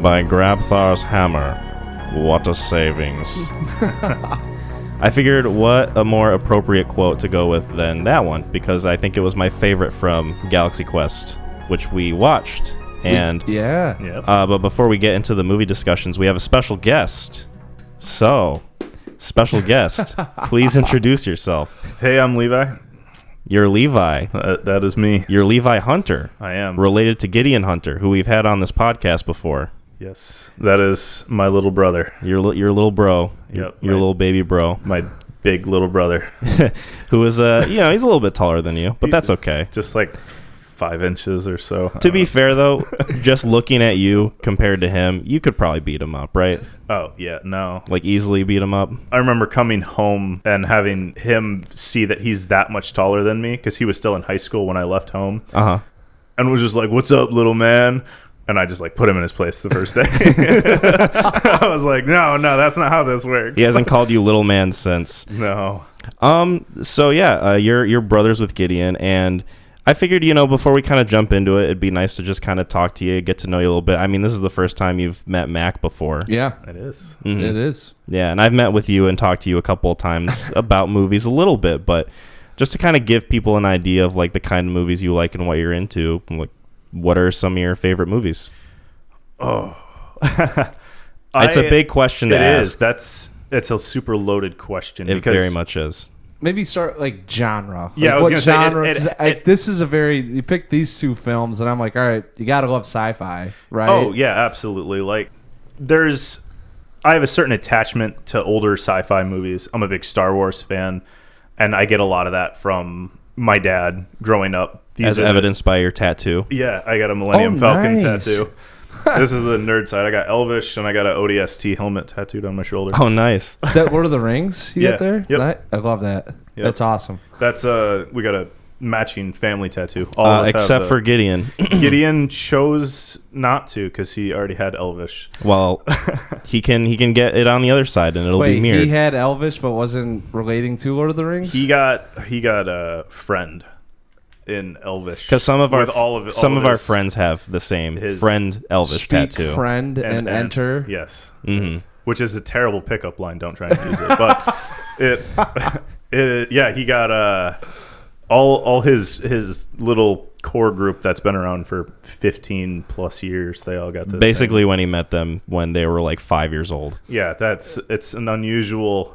by Grabthar's hammer. What a savings. I figured what a more appropriate quote to go with than that one, because I think it was my favorite from Galaxy Quest, which we watched. And but before we get into the movie discussions, we have a special guest. So, special guest, please introduce yourself. Hey, I'm Levi. You're Levi. That is me. You're Levi Hunter. I am. Related to Gideon Hunter, who we've had on this podcast before. Yes, that is my little brother. Your little bro. Yep. Your little baby bro. My big little brother. Who is, he's a little bit taller than you, but that's okay. Just like 5 inches or so. To be fair, though, just looking at you compared to him, you could probably beat him up, right? Oh, yeah, no. Like, easily beat him up? I remember coming home and having him see that he's that much taller than me, because he was still in high school when I left home. Uh-huh. And was just like, "What's up, little man?" And I just, like, put him in his place the first day. I was like, no, that's not how this works. He hasn't called you little man since. No. So, yeah, you're brothers with Gideon, and I figured, before we kind of jump into it, it'd be nice to just kind of talk to you, get to know you a little bit. I mean, this is the first time you've met Mac before. Yeah. It is. Mm-hmm. It is. Yeah, and I've met with you and talked to you a couple of times about movies a little bit, but just to kind of give people an idea of, like, the kind of movies you like and what you're into, like, what are some of your favorite movies? Oh. It's a big question to ask. It's a super loaded question. It very much is. Maybe start like genre. Yeah, like, I was going to say this is you picked these two films, and I'm like, all right, you gotta love sci-fi, right? Oh yeah, absolutely. Like, I have a certain attachment to older sci-fi movies. I'm a big Star Wars fan, and I get a lot of that from my dad growing up. As evidenced by your tattoo. Yeah, I got a Millennium Falcon nice. tattoo. This is the nerd side. I got Elvish, and I got an ODST helmet tattooed on my shoulder. Oh, nice. Is that Lord of the Rings you got there? Yep. I love that. Yep. That's awesome. That's we got a matching family tattoo. Except for Gideon. Gideon chose not to because he already had Elvish. Well, he can get it on the other side, and it'll be mirrored. He had Elvish, but wasn't relating to Lord of the Rings. He got a friend in Elvish, because some of our friends have the same friend Elvish tattoo. Friend and enter. Yes. Mm-hmm. Which is a terrible pickup line. Don't try and use it. But he got all his little core group that's been around for 15 plus years. They all got this. Basically, when he met them when they were like 5 years old. Yeah, it's an unusual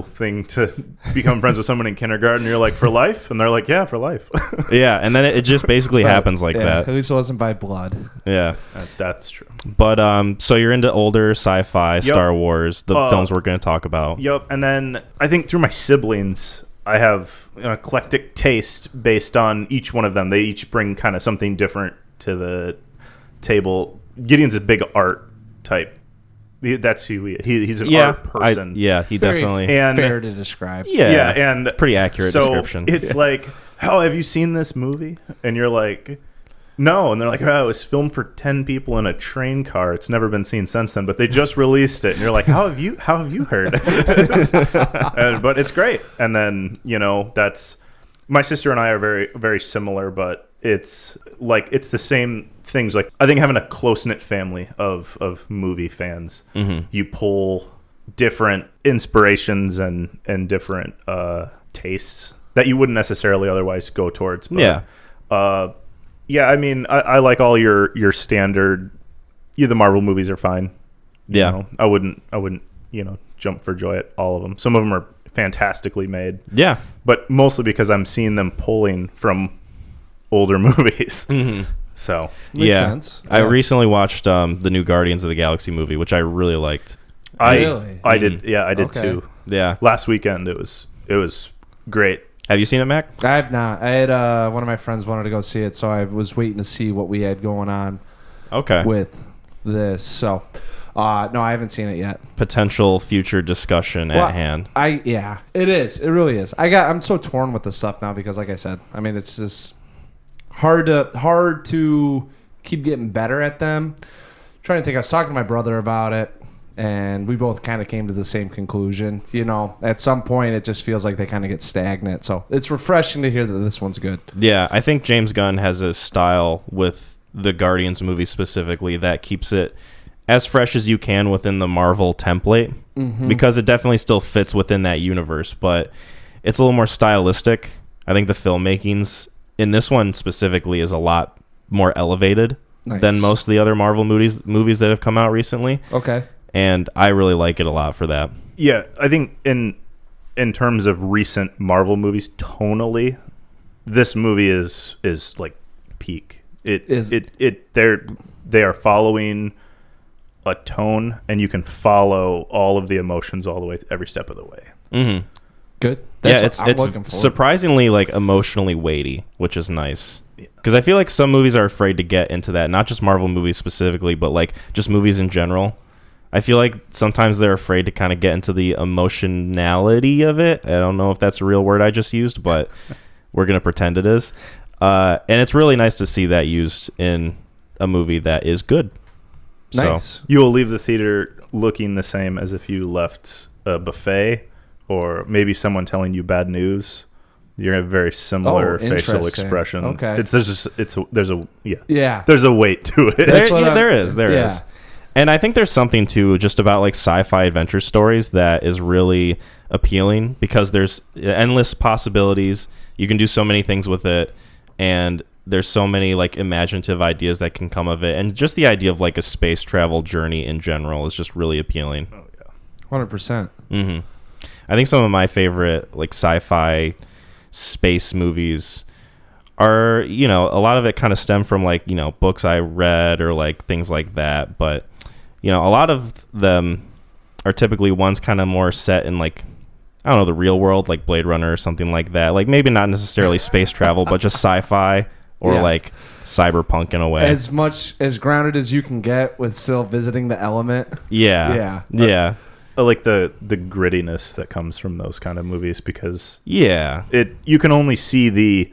thing to become friends with someone in kindergarten. You're like, for life, and they're like, yeah, for life. Yeah, and then it just basically happens like that. At least it wasn't by blood. Yeah, that's true. But so you're into older sci-fi, Star Wars, the films we're going to talk about. Yep, and then I think through my siblings, I have an eclectic taste based on each one of them. They each bring kind of something different to the table. Gideon's a big art type. That's who he is. He's an art person. He definitely. Fair to describe. Yeah, and pretty accurate description. It's like, oh, have you seen this movie? And you're like, no. And they're like, oh, it was filmed for 10 people in a train car. It's never been seen since then, but they just released it. And you're like, how have you heard? But it's great. And then, that's my sister and I are very, very similar, but it's the same things. Like, I think having a close-knit family of movie fans, you pull different inspirations and different tastes that you wouldn't necessarily otherwise go towards. But, yeah, I mean, I like all your standard. The Marvel movies are fine. Yeah, I wouldn't jump for joy at all of them. Some of them are fantastically made. Yeah, but mostly because I'm seeing them pulling from older movies. Mm-hmm. So makes sense. I recently watched the new Guardians of the Galaxy movie, which I really liked. I did. Yeah, I did too. Yeah, last weekend it was great. Have you seen it, Mac? I have not. I had one of my friends wanted to go see it, so I was waiting to see what we had going on. Okay. With this, so no, I haven't seen it yet. Potential future discussion at hand. It is. It really is. I'm so torn with this stuff now because, like I said, I mean, it's just hard to keep getting better at them. Trying to think. I was talking to my brother about it. And we both kind of came to the same conclusion. At some point, it just feels like they kind of get stagnant. So it's refreshing to hear that this one's good. Yeah, I think James Gunn has a style with the Guardians movie specifically that keeps it as fresh as you can within the Marvel template, because it definitely still fits within that universe, but it's a little more stylistic. I think the filmmaking's in this one specifically is a lot more elevated than most of the other Marvel movies that have come out recently. Okay. And I really like it a lot for that. Yeah, I think in terms of recent Marvel movies, tonally, this movie is like peak. They are following a tone, and you can follow all of the emotions all the way every step of the way. Mm-hmm. Good. It's surprisingly like emotionally weighty, which is nice. Because I feel like some movies are afraid to get into that, not just Marvel movies specifically, but like just movies in general. I feel like sometimes they're afraid to kind of get into the emotionality of it. I don't know if that's a real word I just used, but we're going to pretend it is. And it's really nice to see that used in a movie that is good. Nice. So, you will leave the theater looking the same as if you left a buffet or maybe someone telling you bad news. You're gonna have very similar facial expression. Okay. There's a weight to it. There is. And I think there's something too just about like sci-fi adventure stories that is really appealing because there's endless possibilities. You can do so many things with it, and there's so many like imaginative ideas that can come of it, and just the idea of like a space travel journey in general is just really appealing. Oh yeah, 100%. Mm-hmm. I think some of my favorite like sci-fi space movies are, you know, a lot of it kind of stem from like, you know, books I read or like things like that, but you know, a lot of them are typically ones kind of more set in like, I don't know, the real world, like Blade Runner or something like that. Like maybe not necessarily space travel, but just sci-fi or like cyberpunk in a way. As much as grounded as you can get with still visiting the element. Yeah. I like the grittiness that comes from those kind of movies because you can only see the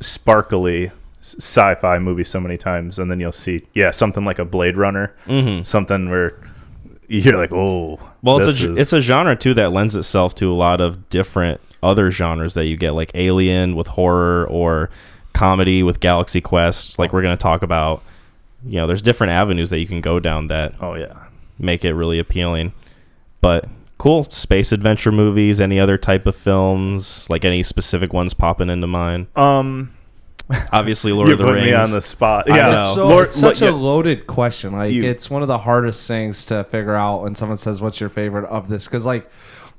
sparkly sci-fi movie so many times, and then you'll see something like a Blade Runner, something where you're like, oh, well, it's a genre too that lends itself to a lot of different other genres that you get, like Alien with horror or comedy with Galaxy Quest, like we're going to talk about. You know, there's different avenues that you can go down that make it really appealing. But cool. Space adventure movies, any other type of films, like any specific ones popping into mind? Obviously Lord of the Rings. You put me on the spot. It's such a loaded question. Like it's one of the hardest things to figure out when someone says, what's your favorite of this? Because like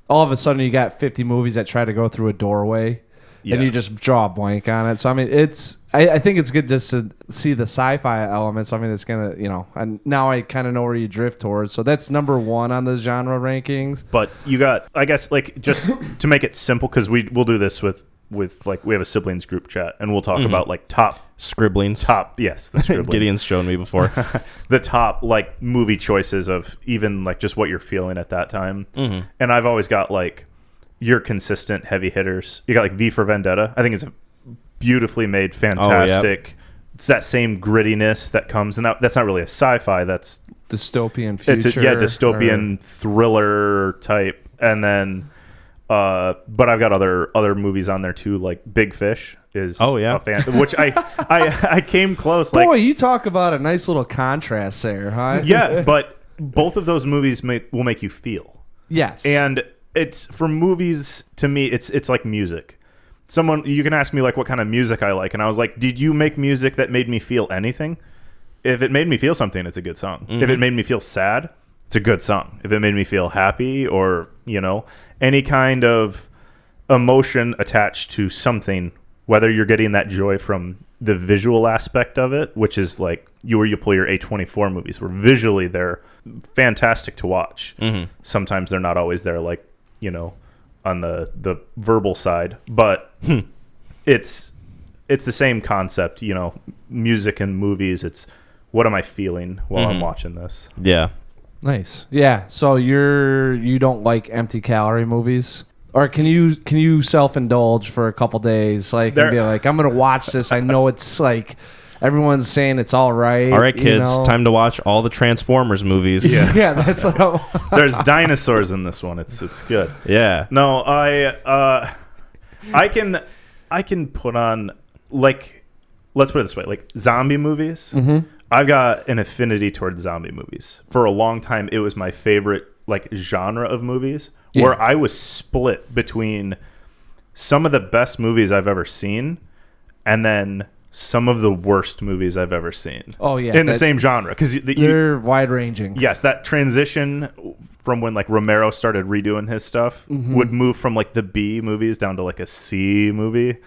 all of a sudden you got 50 movies that try to go through a doorway and you just draw a blank on it. So I mean, I think it's good just to see the sci-fi elements. I mean, it's gonna, you know, and now I kind of know where you drift towards. So that's number one on the genre rankings. But you got, I guess, like just to make it simple, because we'll do this with like we have a siblings group chat, and we'll talk about like the scribblings. Gideon's shown me before. The top like movie choices of even like just what you're feeling at that time. And I've always got like your consistent heavy hitters. You got like V for Vendetta. I think it's a beautifully made, fantastic. It's that same grittiness that comes, and that's not really a sci-fi. That's dystopian future. Dystopian thriller type. And then, but I've got other movies on there too, like Big Fish is a fan, which I came close. Boy, like, you talk about a nice little contrast there, huh? Yeah, but both of those movies will make you feel. Yes, and it's for movies to me. It's like music. You can ask me like what kind of music I like, and I was like, did you make music that made me feel anything? If it made me feel something, it's a good song. If it made me feel sad, it's a good song. If it made me feel happy, or you know, any kind of emotion attached to something, whether you're getting that joy from the visual aspect of it, which is like you pull your A24 movies, where visually they're fantastic to watch. Sometimes they're not always there, like, you know, on the verbal side, but it's the same concept, you know, music and movies. It's what am I feeling while I'm watching this? Yeah. Nice. Yeah. So you don't like empty calorie movies? Or can you self-indulge for a couple days, like, and be like, I'm gonna watch this. I know it's like everyone's saying it's all right. All right, kids, time to watch all the Transformers movies. Yeah, that's what There's dinosaurs in this one. It's good. Yeah. No, I can put on, like, let's put it this way, like zombie movies. I've got an affinity towards zombie movies. For a long time, it was my favorite like genre of movies, where I was split between some of the best movies I've ever seen and then some of the worst movies I've ever seen. Oh yeah, in the same genre, because they're wide ranging. Yes, that transition from when like Romero started redoing his stuff would move from like the B movies down to like a C movie,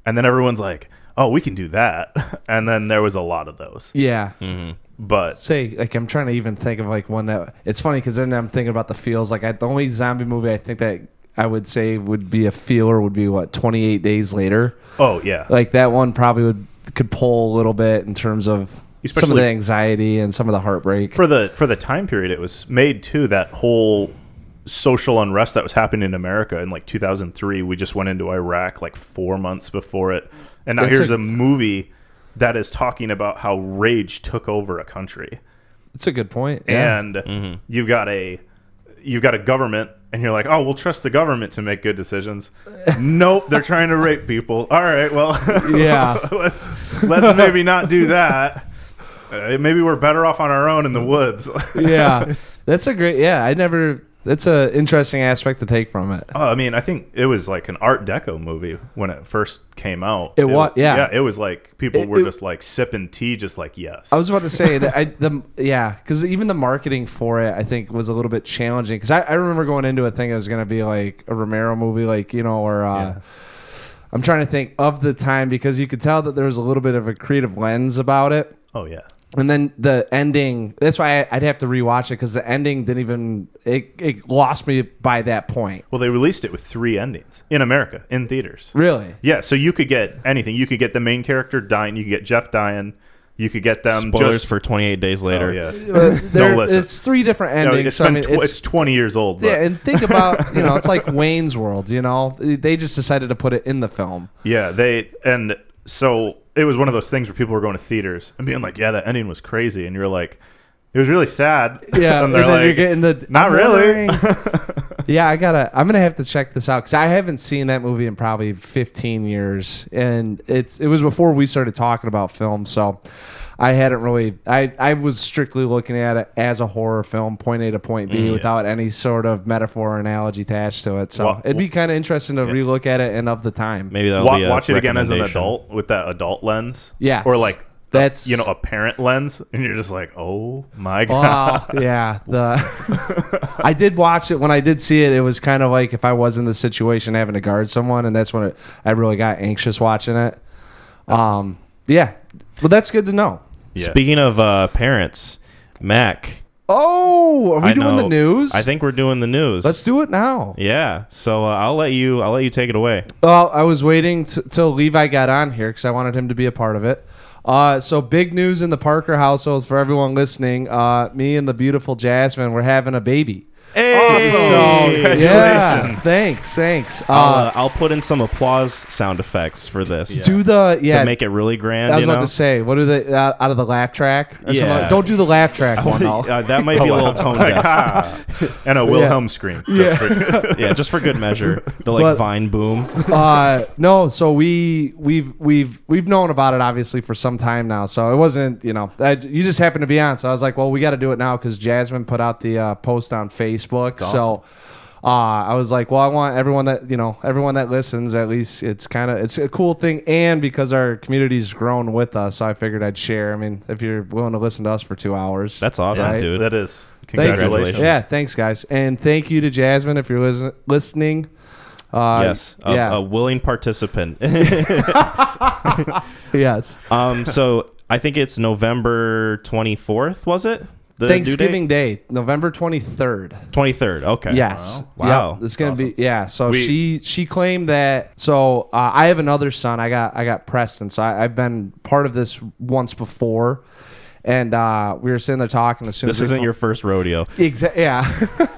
and then everyone's like, "Oh, we can do that," and then there was a lot of those. Yeah. But Say, like, I'm trying to even think of like one that it's funny because then I'm thinking about the feels. Like, the only zombie movie I think that I would say would be a feeler would be 28 Days Later. oh yeah, Like that one probably could pull a little bit in terms of some of Especially the anxiety and some of the heartbreak. for the time period it was made too. That whole social unrest that was happening in America in like 2003. We just went into Iraq like 4 months before it, and now here's a movie that is talking about how rage took over a country. That's a good point. Yeah. And you've got a government, and you're like, oh, we'll trust the government to make good decisions. Nope, they're trying to rape people. All right, well, Yeah. let's maybe not do that. Maybe we're better off on our own in the woods. Yeah. That's a great. Yeah, that's a interesting aspect to take from it. I mean, I think it was like an Art Deco movie when it first came out. It was, yeah. Yeah, it was like people were just like sipping tea, just like, yes. I was about to say that because even the marketing for it, I think, was a little bit challenging. Because I remember going into it thinking it was going to be like a Romero movie, like, you know, or I'm trying to think of the time, because you could tell that there was a little bit of a creative lens about it. Oh, yeah. And then the ending, that's why I'd have to rewatch it, because the ending didn't even, it lost me by that point. Well, they released it with 3 endings in America, in theaters. Really? Yeah, so you could get anything. You could get the main character dying. You could get Jeff dying. You could get them Spoilers for 28 Days Later. Oh, yeah. Don't listen. It's 3 different endings. It's 20 years old. But. Yeah, and think about, it's like Wayne's World, They just decided to put it in the film. Yeah, so it was one of those things where people were going to theaters and being like, yeah, that ending was crazy. And you're like, it was really sad. Yeah, and they're then like, you're getting the... not really. Yeah, I'm going to have to check this out, because I haven't seen that movie in probably 15 years. And it was before we started talking about film, so I hadn't really... I was strictly looking at it as a horror film, point A to point B, without any sort of metaphor or analogy attached to it. So it'd be kind of interesting to relook at it and of the time. Maybe that'll be a watch it again as an recommendation. adult with that adult lens. Yes. Or like... That's a parent lens, and you're just like, oh my god. Wow, yeah. I did watch it. When I did see it, it was kind of like if I was in the situation having to guard someone, and that's when I really got anxious watching it. Yeah, well, that's good to know. Yeah. Speaking of parents, Mac. Oh, are we doing the news? I think we're doing the news. Let's do it now. Yeah. So I'll let you take it away. Well, I was waiting till Levi got on here because I wanted him to be a part of it. So big news in the Parker household for everyone listening. Me and the beautiful Jasmine, we're having a baby. Hey! So, Congratulations. yeah, thanks. I'll put in some applause sound effects for this. To make it really grand. I was about to say, what are they out of the laugh track? Or something? Don't do the laugh track one though. That might be a little tone deaf. And a Wilhelm scream. Just for good measure. The Vine boom. No, so we've known about it obviously for some time now. So it wasn't, you just happened to be on. So I was like, well, we got to do it now because Jasmine put out the post on Facebook. Awesome. So I was like, well, I want everyone that listens, at least it's a cool thing, and because our community's grown with us, so I figured I'd share. I mean, if you're willing to listen to us for 2 hours, that's awesome, right? dude. That is. Congratulations. Yeah, thanks guys, and thank you to Jasmine if you're listening. Yes, a willing participant. Yes. So I think it's November 24th, was it? Thanksgiving Day, November 23rd. 23rd, okay. Yes. Wow. Yep. It's going to be, So she claimed that, I have another son. I got Preston. So I've been part of this once before. And we were sitting there talking as soon as this isn't your first rodeo. Exactly. Yeah.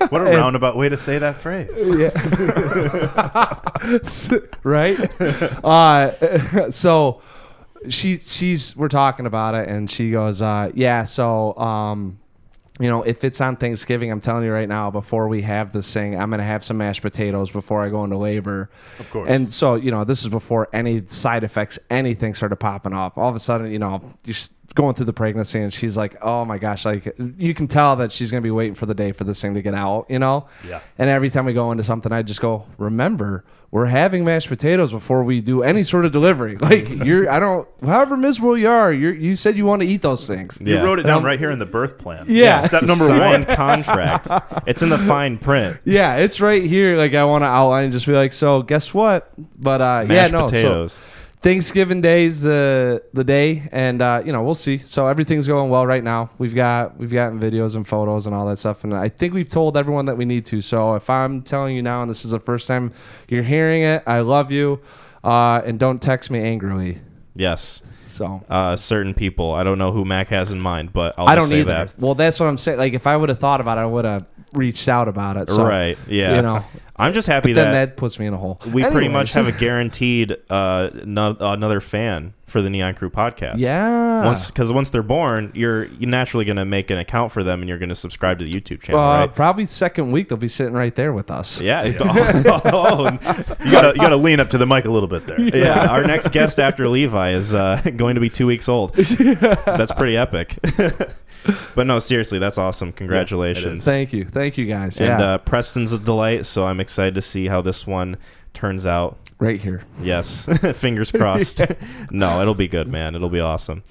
What a roundabout way to say that phrase. Yeah. Right. So we're talking about it, and she goes, yeah. So if it's on Thanksgiving, I'm telling you right now, before we have this thing, I'm going to have some mashed potatoes before I go into labor. Of course. And so, this is before any side effects, anything started popping up. All of a sudden, you're going through the pregnancy and she's like, oh my gosh, like you can tell that she's going to be waiting for the day for this thing to get out, Yeah. And every time we go into something, I just go, remember, we're having mashed potatoes before we do any sort of delivery. Like however miserable you are, you said you want to eat those things. You wrote it down right here in the birth plan. Yeah. Step number Signed 1. contract. It's in the fine print. Yeah, it's right here. Like I want to outline and just be like, so guess what? But Mashed potatoes. So Thanksgiving Day's the day, and we'll see. So everything's going well right now. We've gotten videos and photos and all that stuff, and I think we've told everyone that we need to. So if I'm telling you now, and this is the first time you're hearing it, I love you, and don't text me angrily. Yes. So certain people, I don't know who Mac has in mind, but I don't say either. that. Well, that's what I'm saying. Like if I would have thought about it, I would have reached out about it. So, Right. Yeah. I'm just happy then that that puts me in a hole. we pretty much Anyways. have a guaranteed another fan for the Neon Crew podcast. Yeah. Because once they're born, you're naturally going to make an account for them and you're going to subscribe to the YouTube channel, right? Probably second week they'll be sitting right there with us. Yeah. You gotta lean up to the mic a little bit there. Yeah. Our next guest after Levi is going to be 2 weeks old. That's pretty epic. But no, seriously, that's awesome. Congratulations. Thank you guys. And Preston's a delight, so I'm excited to see how this one turns out. Right here. Yes. Fingers crossed. No, it'll be good, man. It'll be awesome.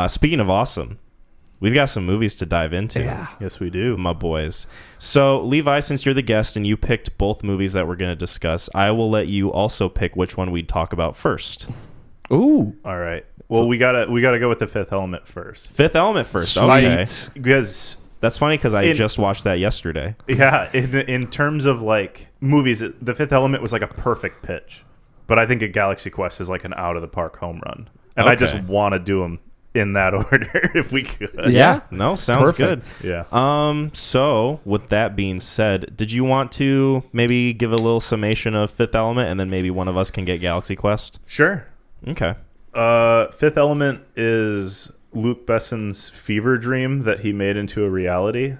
Speaking of awesome, we've got some movies to dive into. Yeah. Yes, we do. My boys. So, Levi, since you're the guest and you picked both movies that we're going to discuss, I will let you also pick which one we'd talk about first. Ooh. All right. Well, we gotta go with The Fifth Element first. Fifth Element first. Sweet. Okay. Because That's funny because I just watched that yesterday. yeah, in terms of like movies, The Fifth Element was like a perfect pitch, but I think a Galaxy Quest is like an out of the park home run, and I just Okay. want to do them in that order if we could. Yeah. No, sounds Perfect. good. Yeah. So with that being said, did you want to maybe give a little summation of Fifth Element, and then maybe one of us can get Galaxy Quest? Sure. Okay. Fifth Element is Luc Besson's fever dream that he made into a reality.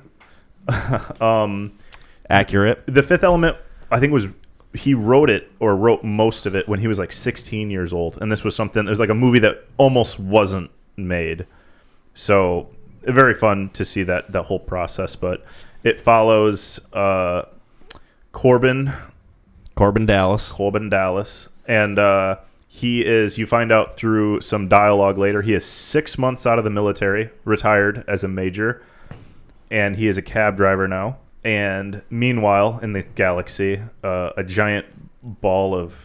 Accurate. The Fifth Element, I think, he wrote it or wrote most of it when he was like 16 years old, and this was something. It was like a movie that almost wasn't made. So very fun to see that whole process. But it follows Corbin Dallas, and he is. You find out through some dialogue later. He is 6 months out of the military, retired as a major, and he is a cab driver now. And meanwhile, in the galaxy, a giant ball of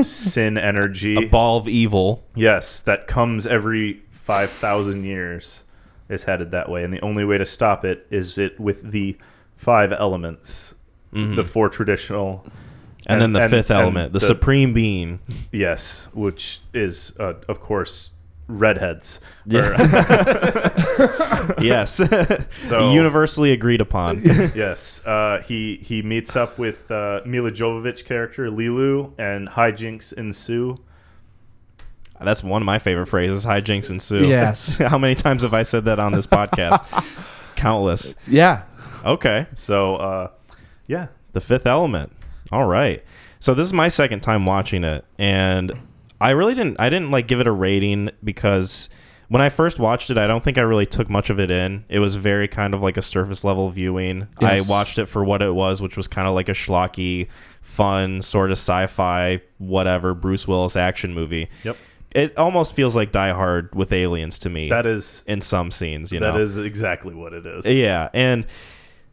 sin energy, A ball of evil. yes, that comes every 5,000 years, is headed that way. And the only way to stop it is with the 5 elements, the 4 traditional, And then the fifth element, and the supreme being. yes, which is of course redheads. Yes. So Universally agreed upon. yes, he meets up with Mila Jovovich character Lilu, and hijinks ensue. That's one of my favorite phrases, hijinks ensue. Yes. How many times have I said that on this podcast? Countless. Yeah. Okay. So yeah, The Fifth Element. All right. So this is my second time watching it, and I didn't like give it a rating because when I first watched it, I don't think I really took much of it in. It was very kind of like a surface level viewing. Yes. I watched it for what it was, which was kind of like a schlocky, fun, sort of sci-fi, whatever, Bruce Willis action movie. yep, It almost feels like Die Hard with aliens to me. that is in some scenes, you know. that is exactly what it is. Yeah, and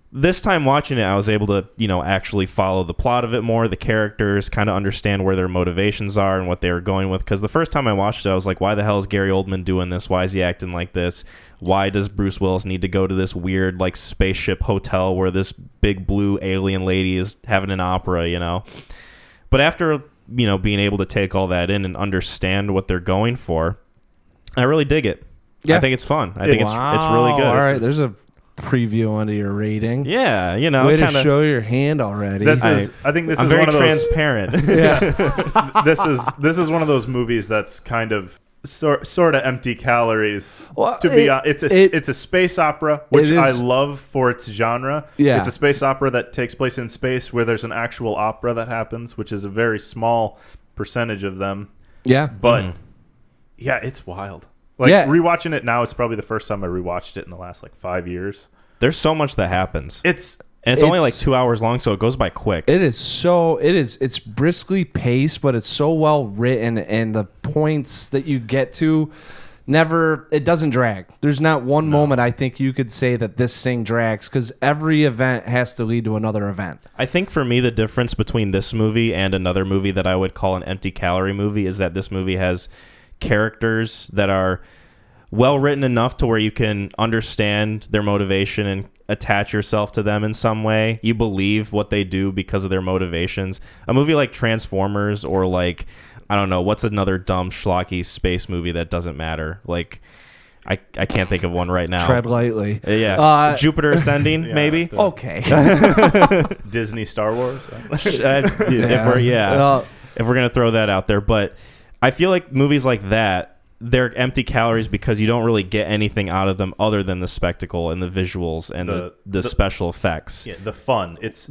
this time watching it, I was able to, actually follow the plot of it more, the characters, kind of understand where their motivations are and what they were going with. Because the first time I watched it, I was like, why the hell is Gary Oldman doing this? Why is he acting like this? Why does Bruce Willis need to go to this weird, like, spaceship hotel where this big blue alien lady is having an opera, But after, being able to take all that in and understand what they're going for, I really dig it. Yeah. I think it's fun. I think it's really good. All right, there's a preview under your rating. Yeah, Way to kinda, show your hand already. I think this I'm is very one of those. transparent. yeah. This is one of those movies that's kind of sort of empty calories. Well, to be honest, it's a space opera, which I love for its genre. Yeah. It's a space opera that takes place in space where there's an actual opera that happens, which is a very small percentage of them. Yeah. But yeah, it's wild. Like rewatching it now, it's probably the first time I rewatched it in the last 5 years. There's so much that happens. It's only 2 hours long, so it goes by quick. It's briskly paced, but it's so well written, and the points that you get to it doesn't drag. There's not one moment I think you could say that this thing drags, because every event has to lead to another event. I think for me, the difference between this movie and another movie that I would call an empty calorie movie is that this movie has characters that are well written enough to where you can understand their motivation and attach yourself to them in some way. You believe what they do because of their motivations. A movie like Transformers or I don't know, what's another dumb schlocky space movie that doesn't matter? I can't think of one right now. Tread lightly. Yeah. Jupiter Ascending, maybe? Okay. Disney Star Wars. If we're going to throw that out there. But I feel like movies like that, they're empty calories because you don't really get anything out of them other than the spectacle and the visuals and the special effects. Yeah, the fun. It's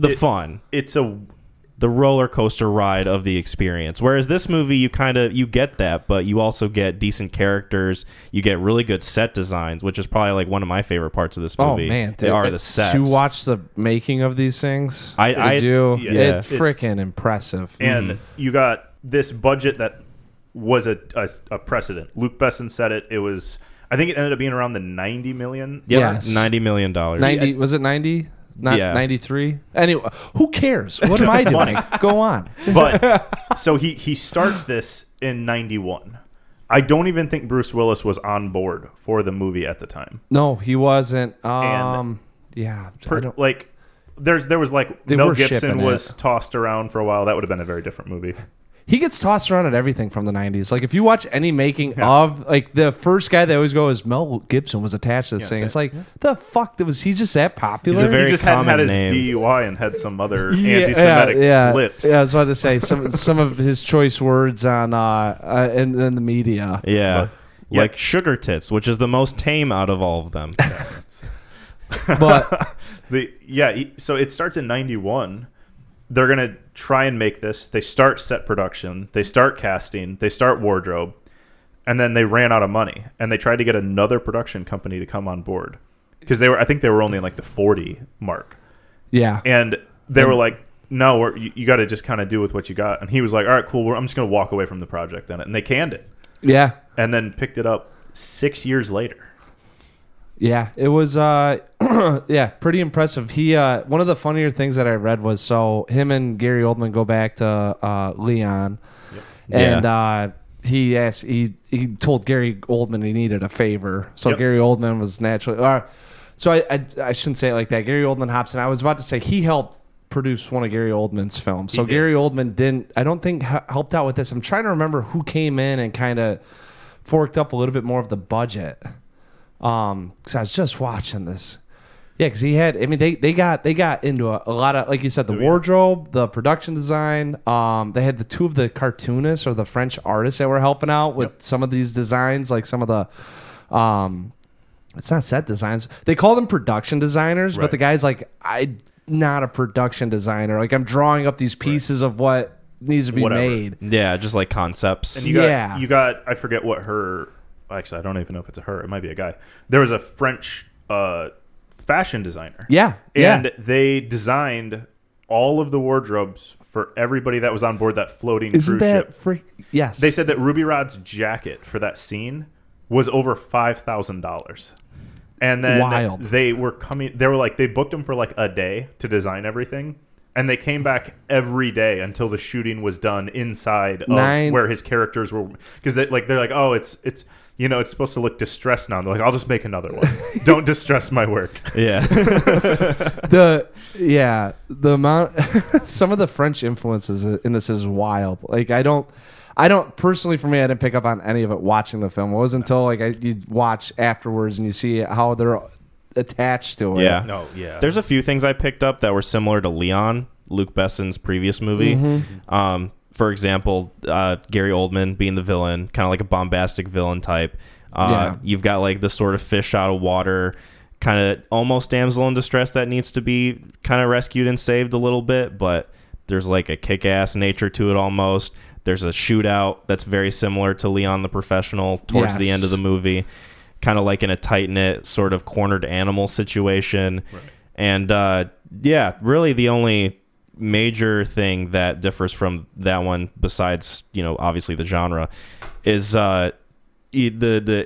the roller coaster ride of the experience. Whereas this movie, you get that, but you also get decent characters. You get really good set designs, which is probably one of my favorite parts of this movie. Oh man, they are the sets. To watch the making of these things, I do. Yeah. It's freaking impressive. And you got this budget that was a precedent. Luc Besson said it. It was, I think it ended up being around the $90 million. Yep, yes. $90 million. 90, was it 90? Not 93? Anyway, who cares? What am I doing? Go on. But so he starts this in 91. I don't even think Bruce Willis was on board for the movie at the time. No, he wasn't. There was Mel Gibson was tossed around for a while. That would have been a very different movie. He gets tossed around at everything from the 90s. If you watch any making of, the first guy they always go is Mel Gibson was attached to this thing. It's the fuck? Was he just that popular? He just hadn't had his DUI and had some other anti-Semitic slips. Yeah, I was about to say some of his choice words on in the media. Yeah. Like sugar tits, which is the most tame out of all of them. But so it starts in 91. They're going to try and make this. They start set production. They start casting. They start wardrobe. And then they ran out of money. And they tried to get another production company to come on board. Because I think they were only in the 40 mark. Yeah. And they were like, no, you got to just kind of do with what you got. And he was like, all right, cool. I'm just going to walk away from the project then. And they canned it. Yeah. And then picked it up 6 years later. Yeah, it was pretty impressive. He one of the funnier things that I read was him and Gary Oldman go back to Leon, and he told Gary Oldman he needed a favor. So Gary Oldman was naturally so I shouldn't say it like that. Gary Oldman hops in. I was about to say he helped produce one of Gary Oldman's films. So Gary Oldman I don't think helped out with this. I'm trying to remember who came in and kind of forked up a little bit more of the budget. Because I was just watching this. Yeah, because they got into a lot of, like you said, the wardrobe, the production design. They had the two of the cartoonists or the French artists that were helping out with some of these designs, like some of the it's not set designs. They call them production designers, but the guy's like, I'm not a production designer. I'm drawing up these pieces of what needs to be made. Yeah, just like concepts. And you got I forget what her. Actually, I don't even know if it's a her. It might be a guy. There was a French fashion designer. Yeah. And they designed all of the wardrobes for everybody that was on board that floating cruise ship. Yes. They said that Ruby Rod's jacket for that scene was over $5,000. And then they booked him for a day to design everything. And they came back every day until the shooting was done inside of where his characters were. Because they're like, oh, it's supposed to look distressed now. And they're like, I'll just make another one. Don't distress my work. Yeah. The amount, some of the French influences in this is wild. I don't personally, for me, I didn't pick up on any of it watching the film. It wasn't until you watch afterwards and you see how they're attached to it. Yeah. No, yeah. There's a few things I picked up that were similar to Leon, Luc Besson's previous movie. for example, Gary Oldman being the villain, kind of like a bombastic villain type. You've got like the sort of fish out of water, kind of almost damsel in distress that needs to be kind of rescued and saved a little bit, but there's like a kick-ass nature to it almost. There's a shootout that's very similar to Leon the Professional towards the end of the movie, kind of like in a tight-knit sort of cornered animal situation. Right. And really the only major thing that differs from that one, besides, obviously the genre, is the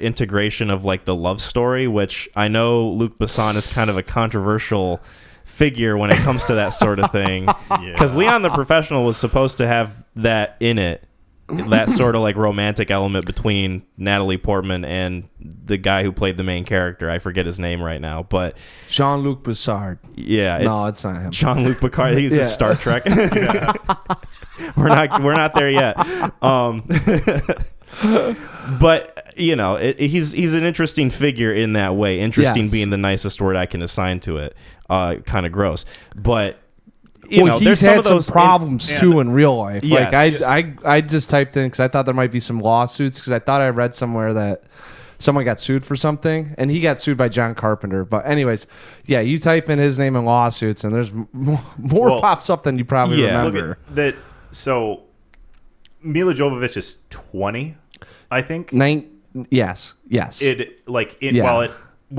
integration of like the love story, which I know Luc Besson is kind of a controversial figure when it comes to that sort of thing, because Leon the Professional was supposed to have that in it, that sort of like romantic element between Natalie Portman and the guy who played the main character. I forget his name right now, but Jean-Luc Picard. Yeah, no, it's not him. Jean-Luc Picard. He's a Star Trek. We're not there yet. But he's an interesting figure in that way. Interesting being the nicest word I can assign to it. Kind of gross, but he's there's had some problems too in real life. Yes. Like I just typed in because I thought there might be some lawsuits, because I thought I read somewhere that someone got sued for something, and he got sued by John Carpenter. But anyways, you type in his name in lawsuits, and there's more pops up than you probably remember. Look at that. So Mila Jovovich is 20, I think. Yes. When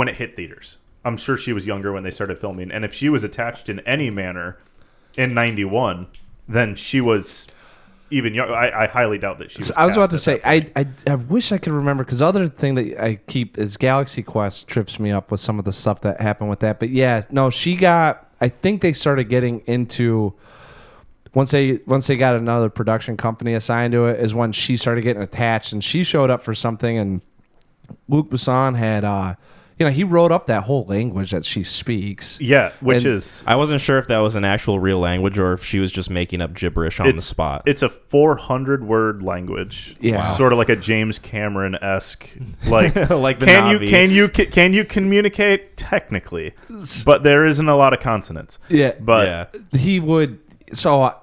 it hit theaters. I'm sure she was younger when they started filming, and if she was attached in any manner in 91, then she was even younger. I highly doubt that she was. I was about to say, I wish I could remember, because the other thing that I keep is Galaxy Quest trips me up with some of the stuff that happened with that. But I think they started getting into, once they got another production company assigned to it, is when she started getting attached, and she showed up for something, and Luc Besson had he wrote up that whole language that she speaks. Yeah, I wasn't sure if that was an actual real language or if she was just making up gibberish on the spot. It's a 400-word language. Yeah. Wow. Sort of like a James Cameron-esque, like like the Navi. Can you communicate technically? But there isn't a lot of consonants. Yeah. But he would. So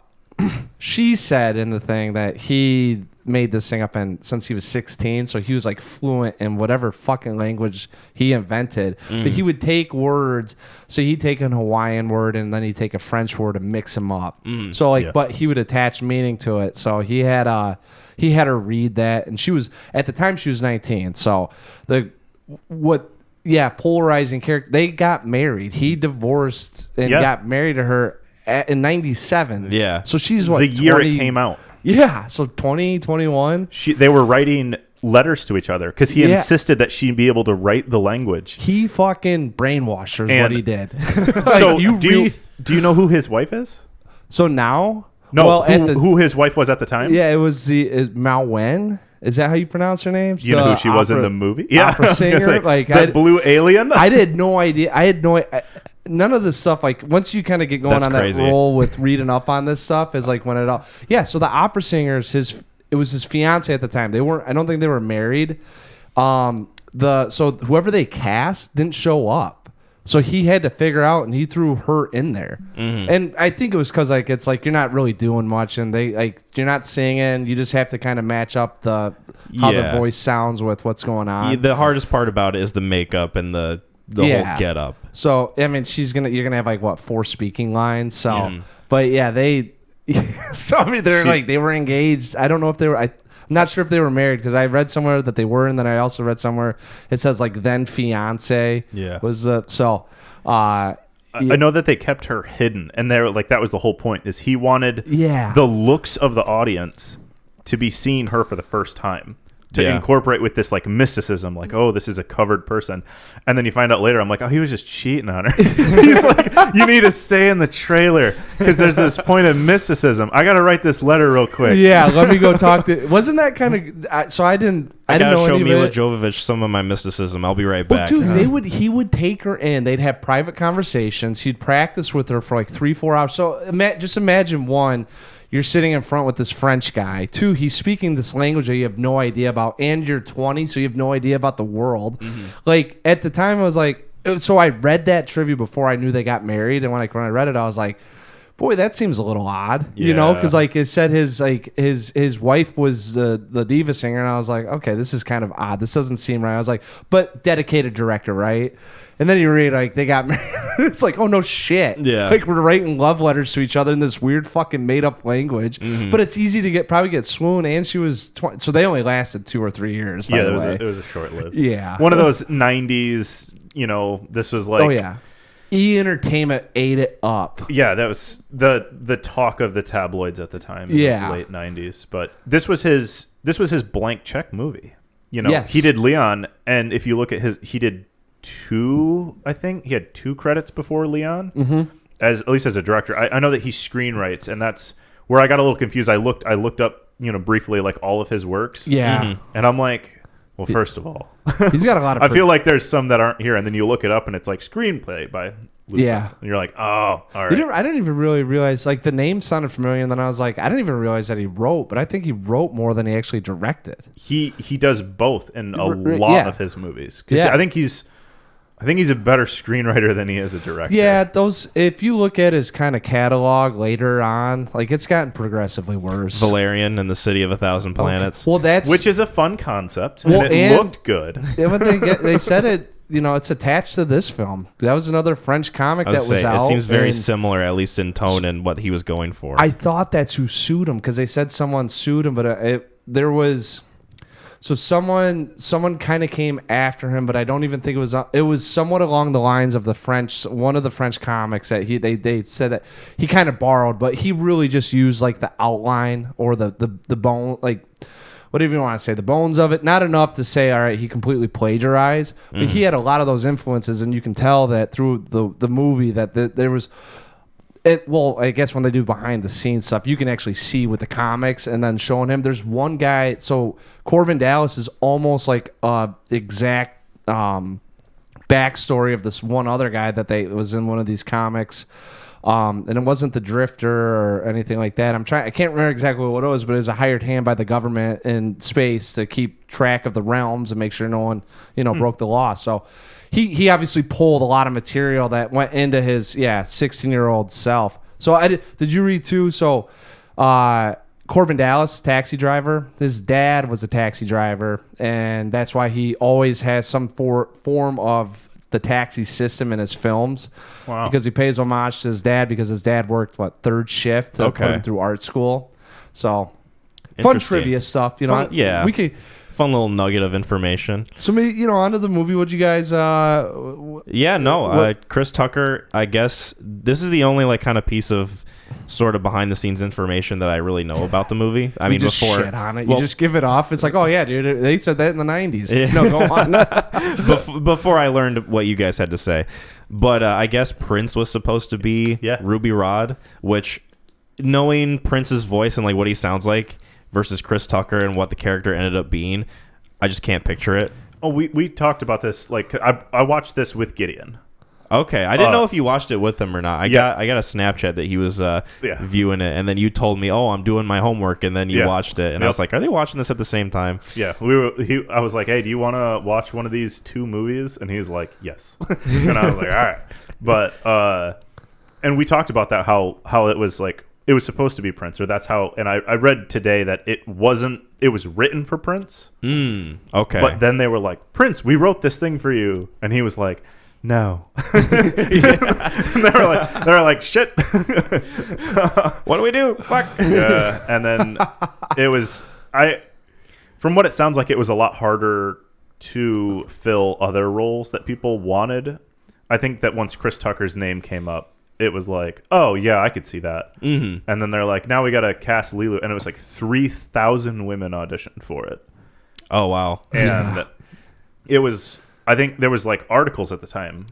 she said in the thing that he made this thing up since he was 16, so he was like fluent in whatever fucking language he invented. But he would take words, so he'd take an Hawaiian word and then he'd take a French word and mix them up. But he would attach meaning to it. So he had her read that, and she was, at the time she was 19. So polarizing character. They got married. He divorced and got married to her in 97. Yeah. So she's what, the year it came out. Yeah, so 20, 21. They were writing letters to each other because he insisted that she be able to write the language. He fucking brainwashed her is what he did. So do you know who his wife is? So now? No, who his wife was at the time? Yeah, it was Mao Wen. Is that how you pronounce her name? You know who she was in the movie? Yeah, opera singer. That blue alien? I had no idea. None of this stuff, like, once you kind of get going that role with reading up on this stuff, is like when it all. Yeah, so the opera singer it was his fiance at the time. I don't think they were married. So whoever they cast didn't show up. So he had to figure out, and he threw her in there. Mm-hmm. And I think it was because it's like you're not really doing much, and you're not singing. You just have to kind of match up how the voice sounds with what's going on. The hardest part about it is the makeup and the whole get up. So I mean, you're gonna have 4 speaking lines. So, but yeah, they. So I mean, they were engaged. I don't know if they were. I'm not sure if they were married, because I read somewhere that they were, and then I also read somewhere it says then fiance. Yeah. Was so. I know that they kept her hidden, and they were that was the whole point. Is he wanted the looks of the audience to be seeing her for the first time, to incorporate with this mysticism, oh, this is a covered person, and then you find out later, I'm like, oh, he was just cheating on her. He's like, you need to stay in the trailer because there's this point of mysticism. I got to write this letter real quick. Yeah, let me go talk to. Wasn't that kind of? So I didn't know show any Mila of it. Jovovich some of my mysticism. I'll be right back. Well, dude, he would take her in. They'd have private conversations. He'd practice with her for 3-4 hours. So just imagine, one, you're sitting in front with this French guy. 2, he's speaking this language that you have no idea about, and you're 20, so you have no idea about the world. Mm-hmm. At the time, I was so I read that trivia before I knew they got married, and when I read it, I was like, boy, that seems a little odd, you know, because like it said his wife was the diva singer, and I was like, okay, this is kind of odd. This doesn't seem right. I was like, but dedicated director, right? And then you read like they got married. It's like, oh no shit. Yeah. Like we're writing love letters to each other in this weird fucking made up language. But it's easy to probably get swoon, and she was 20, so they only lasted 2 or 3 years. By the way. It was a short lived. Yeah. One of those 90s. This was like. Oh yeah. E-Entertainment ate it up. Yeah, that was the talk of the tabloids at the time in the late 90s. But this was his blank check movie. Yes. He did Leon, and if you look at he did 2, I think he had 2 credits before Leon, at least as a director. I know that he screenwrites, and that's where I got a little confused. I looked up briefly like all of his works. Yeah. And I'm like, well, first of all, he's got a lot of. I feel like there's some that aren't here, and then you look it up, and it's like screenplay by Lucas. Yeah, and you're like, oh, all right. I didn't even really realize like the name sounded familiar, and then I was like, I didn't even realize that he wrote, but I think he wrote more than he actually directed. He does both in a lot of his movies. Yeah, I think he's a better screenwriter than he is a director. Yeah, if you look at his kind of catalog later on, like it's gotten progressively worse. Valerian and the City of 1,000 Planets. Okay. Well, which is a fun concept. Well, and it looked good. They said it. It's attached to this film. That was another French comic that was out. It seems very similar, at least in tone and what he was going for. I thought that's who sued him because they said someone sued him, but there was. So someone kind of came after him, but I don't even think it was. It was somewhat along the lines of one of the French comics that they said that he kind of borrowed, but he really just used like the outline or the bone, like whatever you want to say, the bones of it. Not enough to say, all right, he completely plagiarized, but he had a lot of those influences, and you can tell that through the movie that there was. I guess when they do behind the scenes stuff, you can actually see with the comics and then showing him. There's one guy. So Corbin Dallas is almost like exact backstory of this one other guy that was in one of these comics. And it wasn't the Drifter or anything like that. I can't remember exactly what it was, but it was a hired hand by the government in space to keep track of the realms and make sure no one, broke the law. So he obviously pulled a lot of material that went into his 16-year-old self. So did you read too? So Corbin Dallas, taxi driver. His dad was a taxi driver, and that's why he always has some form of the taxi system in his films. Wow. Because he pays homage to his dad because his dad worked third shift to put him through art school. So fun trivia stuff, We could fun little nugget of information. So maybe onto the movie. What'd you guys? Chris Tucker. I guess this is the only kind of piece of sort of behind the scenes information that I really know about the movie. I mean, just before shit on it, you just give it off. It's like, oh yeah, dude, they said that in the 90s. Yeah. No, go on. Before I learned what you guys had to say, but I guess Prince was supposed to be Ruby Rhod, which knowing Prince's voice and what he sounds like versus Chris Tucker and what the character ended up being, I just can't picture it. Oh, we talked about this. I watched this with Gideon. Okay, I didn't know if you watched it with him or not. I got a Snapchat that he was viewing it, and then you told me, "Oh, I'm doing my homework," and then you watched it, and I was like, "Are they watching this at the same time?" Yeah, I was like, "Hey, do you want to watch one of these 2 movies?" And he's like, "Yes," and I was like, "All right." But and we talked about that how it was it was supposed to be Prince, or that's how. And I read today that it wasn't. It was written for Prince. Okay. But then they were like, "Prince, we wrote this thing for you," and he was like, "No." And they were like, "Shit." What do we do? Fuck. Yeah. And then it was from what it sounds like, it was a lot harder to fill other roles that people wanted. I think that once Chris Tucker's name came up, it was like, oh yeah, I could see that. And then they're like, now we got to cast Lilu, and it was like 3,000 women auditioned for it. Oh wow. And it was. I think there was articles at the time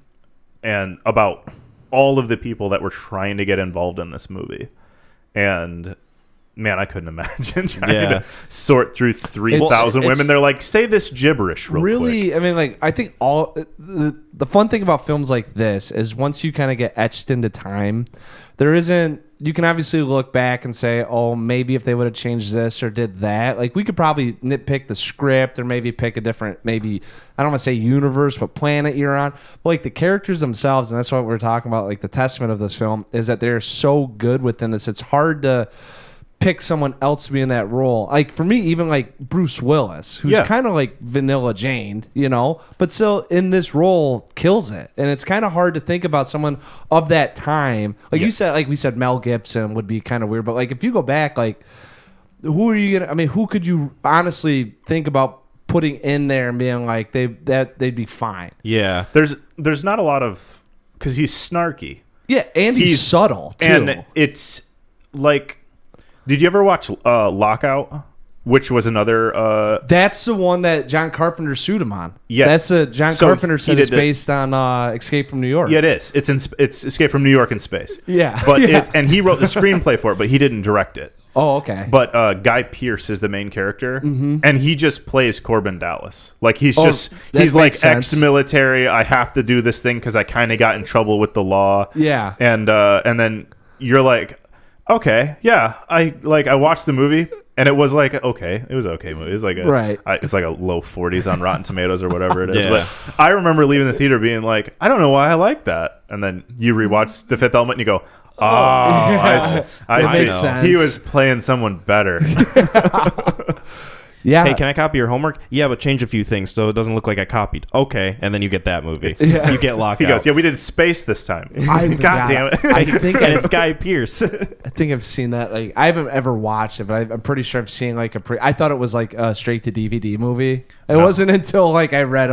and about all of the people that were trying to get involved in this movie. And man, I couldn't imagine trying Yeah. to sort through 3,000 It's- women. They're like, say this gibberish real Really, quick. I mean, like, I think all the fun thing about films like this is once you kind of get etched into time, there isn't. You can obviously look back and say, oh, maybe if they would have changed this or did that, like we could probably nitpick the script or maybe pick a different, maybe I don't want to say universe, but planet you're on. But like the characters themselves, and that's what we're talking about. Like the testament of this film is that they're so good within this. It's hard to pick someone else to be in that role. Like for me, even like Bruce Willis, who's kind of like Vanilla Jane, you know, but still in this role kills it. And it's kind of hard to think about someone of that time. Like you said, like we said, Mel Gibson would be kind of weird. But like if you go back, like who are you gonna? I mean, who could you honestly think about putting in there and being like they'd be fine? Yeah. There's not a lot of because he's snarky. Yeah, and he's subtle too. And it's like. Did you ever watch Lockout? Which was another... That's the one that John Carpenter sued him on. Yeah. That's a John So Carpenter said he it's did based on Escape from New York. Yeah, it is. It's Escape from New York in Space. Yeah. But Yeah. and he wrote the screenplay for it, but he didn't direct it. Oh, okay. But Guy Pearce is the main character, and he just plays Corbin Dallas. Like he's that he's like makes sense. ex-military. I have to do this thing because I kind of got in trouble with the law. Yeah. And then you're like, okay, yeah. I watched the movie, and it was like okay, it was okay movie. It was like it's like a low 40s on Rotten Tomatoes or whatever it is. Yeah. But I remember leaving the theater being like, I don't know why I like that. And then you rewatch The Fifth Element, and you go, oh, I see. makes sense. He was playing someone better. Yeah. Hey, can I copy your homework? Yeah, but change a few things so it doesn't look like I copied. Okay, and then you get that movie. Yeah. You get Lockout. He goes, yeah, we did Space this time. God damn it. I think and it's Guy Pearce. I think I've seen that. Like I haven't ever watched it, but I'm pretty sure I've seen like I thought it was like a straight to DVD movie. It wasn't until like I read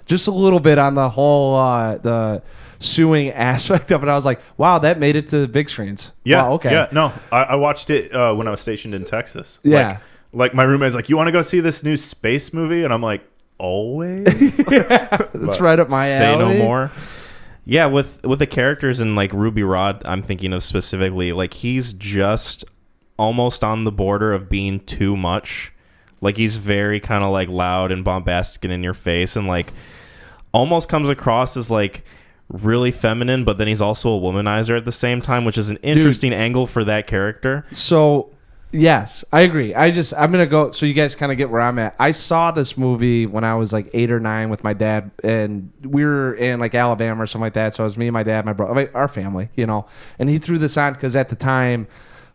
just a little bit on the whole the suing aspect of it. I was like, wow, that made it to big screens. Yeah. Wow, okay. Yeah. No, I watched it when I was stationed in Texas. Yeah. Like my roommate's like, you want to go see this new space movie? And I'm like, always? That's right up my Say alley. no more. Yeah, with the characters in like Ruby Rod, I'm thinking of specifically, like he's just almost on the border of being too much. Like he's very kind of like loud and bombastic and in your face, and like almost comes across as like really feminine, but then he's also a womanizer at the same time, which is an interesting angle for that character. So, yes, I agree. I'm going to go, so you guys kind of get where I'm at. I saw this movie when I was like 8 or 9 with my dad, and we were in like Alabama or something like that. So it was me and my dad, my brother, like, our family, you know, and he threw this on because at the time,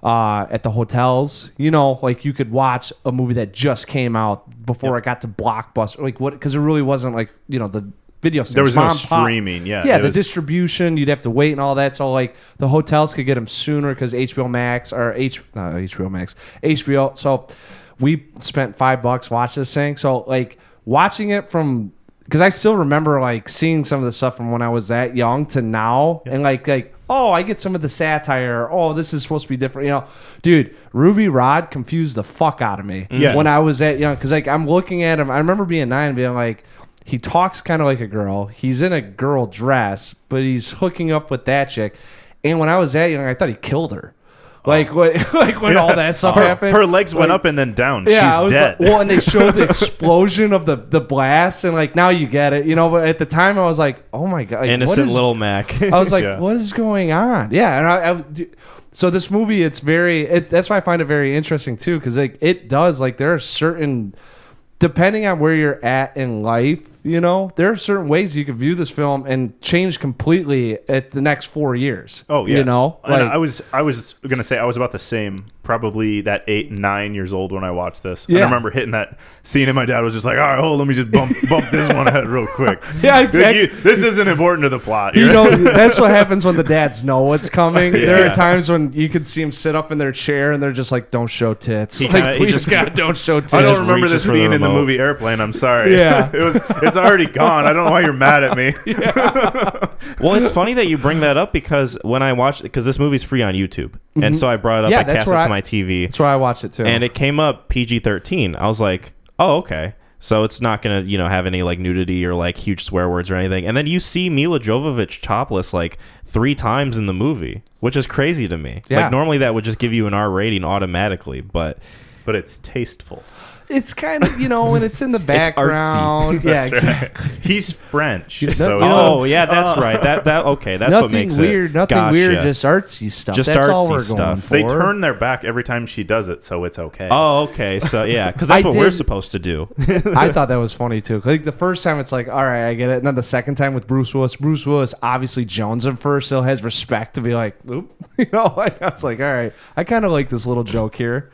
at the hotels, you know, like you could watch a movie that just came out before it got to Blockbuster, like what, because it really wasn't like, you know, the video There was no mom, pop. streaming. Yeah. Yeah, it the was- distribution, you'd have to wait and all that. So like the hotels could get them sooner because HBO Max or HBO Max, HBO. So we spent $5 watching this thing. So like watching it from, because I still remember like seeing some of the stuff from when I was that young to now, and like oh, I get some of the satire. Oh, this is supposed to be different. You know, dude, Ruby Rod confused the fuck out of me when I was that young. Because like I'm looking at him, I remember being 9 and being like, he talks kind of like a girl. He's in a girl dress, but he's hooking up with that chick. And when I was that young, I thought he killed her. Like when all that stuff happened. Her legs went Like, up and then down. yeah, I She's was dead. like, well, and they showed the explosion of the blast, and like now you get it, you know. But at the time, I was like, oh my god, like, Innocent little Mac. I was like, Yeah. what is going on? Yeah, and so this movie, that's why I find it very interesting too, because like it does, like there are certain, depending on where you're at in life, you know, there are certain ways you could view this film and change completely at the next 4 years. Oh yeah, you know, and I was gonna say I was about the same, probably that 8, 9 years old when I watched this. And Yeah. I remember hitting that scene, and my dad was just like, "All right, hold, let me just bump this one ahead real quick." Yeah, Like, exactly. this isn't important to the plot. You know, that's what happens when the dads know what's coming. There Yeah. are times when you can see them sit up in their chair and they're just like, "Don't show tits." He Like, kinda- he please just- God, don't show tits. I don't just remember reaches this for the being in the remote. movie Airplane. I'm sorry. Yeah. it's already gone. I don't know why you're mad at me. Well, it's funny that you bring that up because when I watched, because this movie's free on YouTube, and so I brought it up. Yeah, I that's cast it where to my TV, That's why I watch it too. and it came up PG-13. I was like, oh, okay. So it's not gonna, have any like nudity or like huge swear words or anything. And then you see Mila Jovovich topless like 3 times in the movie, which is crazy to me. Yeah. Like normally that would just give you an R rating automatically, but it's tasteful. It's kind of, when it's in the background. Yeah, exactly. Right. He's French. You So know- yeah, that's right. That's what makes weird, it. Nothing Gotcha. weird, just artsy stuff. Just That's all artsy we're stuff. going for. they turn their back every time she does it, so it's okay. Oh, okay. So yeah, because that's I what we're did- supposed to do. I thought that was funny too. Like the first time, it's like, all right, I get it. And then the second time with Bruce Willis obviously Jones him first, still has respect to be like, oop, like I was like, all right, I kind of like this little joke here.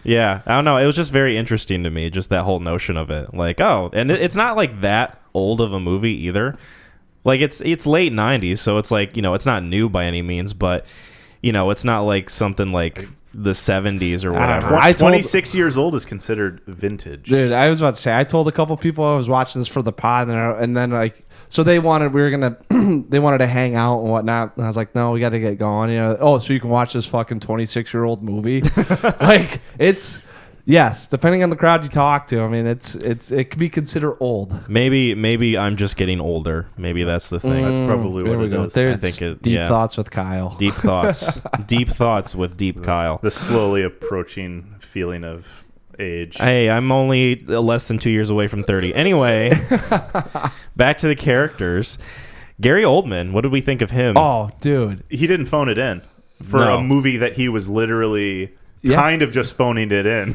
Yeah, I don't know. It was just very interesting to me, just that whole notion of it. Like, and it's not like that old of a movie either. Like it's late 90s, so it's like, it's not new by any means, but it's not like something like the 70s or I don't whatever. know. 26 years old is considered vintage. Dude, I was about to say, I told a couple people I was watching this for the pod, and then like, so they wanted to hang out and whatnot, and I was like, no, we got to get going. So you can watch this fucking 26-year-old movie. Like it's, yes, depending on the crowd you talk to. I mean, it could be considered old. Maybe I'm just getting older. Maybe that's the thing. That's probably There what we it go. is. There's I think it- deep yeah. thoughts with Kyle. Deep thoughts. Deep thoughts with Deep Kyle. The slowly approaching feeling of age. Hey, I'm only less than 2 years away from 30. Anyway, back to the characters. Gary Oldman, what did we think of him? Oh, dude. He didn't phone it in for No. a movie that he was literally Yeah. kind of just phoning it in.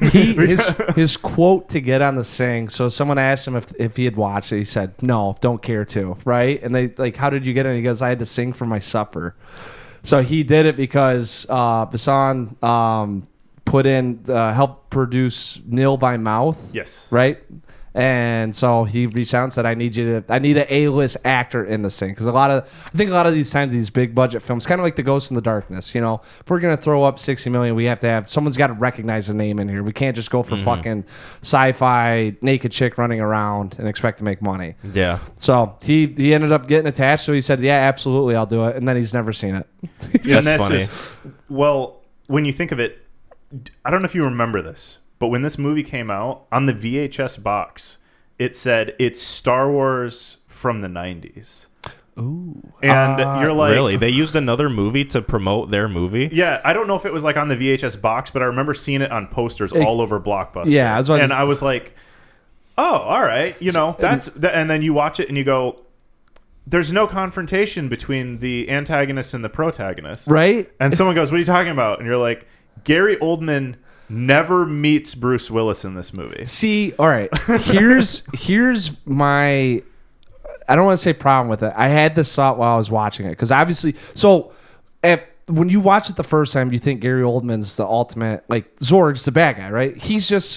His quote to get on the sing. So someone asked him if he had watched it. He said, "No, don't care to." Right? And they like, "How did you get in?" He goes, "I had to sing for my supper." So he did it because Bassan put in help produce Nil by Mouth. Yes. Right. And so he reached out and said, I need an A-list actor in this thing. Because I think a lot of these times, these big budget films, kind of like The Ghost in the Darkness, if we're going to throw up 60 million, we have to have, someone's got to recognize the name in here. We can't just go for fucking sci-fi naked chick running around and expect to make money. Yeah. So he ended up getting attached. So he said, yeah, absolutely, I'll do it. And then he's never seen it. And That's funny. Well, when you think of it, I don't know if you remember this, but when this movie came out, on the VHS box, it said it's Star Wars from the 90s. Ooh. And you're like... Really? They used another movie to promote their movie? Yeah, I don't know if it was like on the VHS box, but I remember seeing it on posters all over Blockbuster. Yeah, I was about to- I was like, oh, all right, and then you watch it and you go, there's no confrontation between the antagonist and the protagonist. Right? And someone goes, what are you talking about? And you're like, Gary Oldman never meets Bruce Willis in this movie. See, all right. Here's my, I don't want to say problem with it. I had this thought while I was watching it because obviously, when you watch it the first time, you think Gary Oldman's the ultimate, like Zorg's the bad guy, right? He's just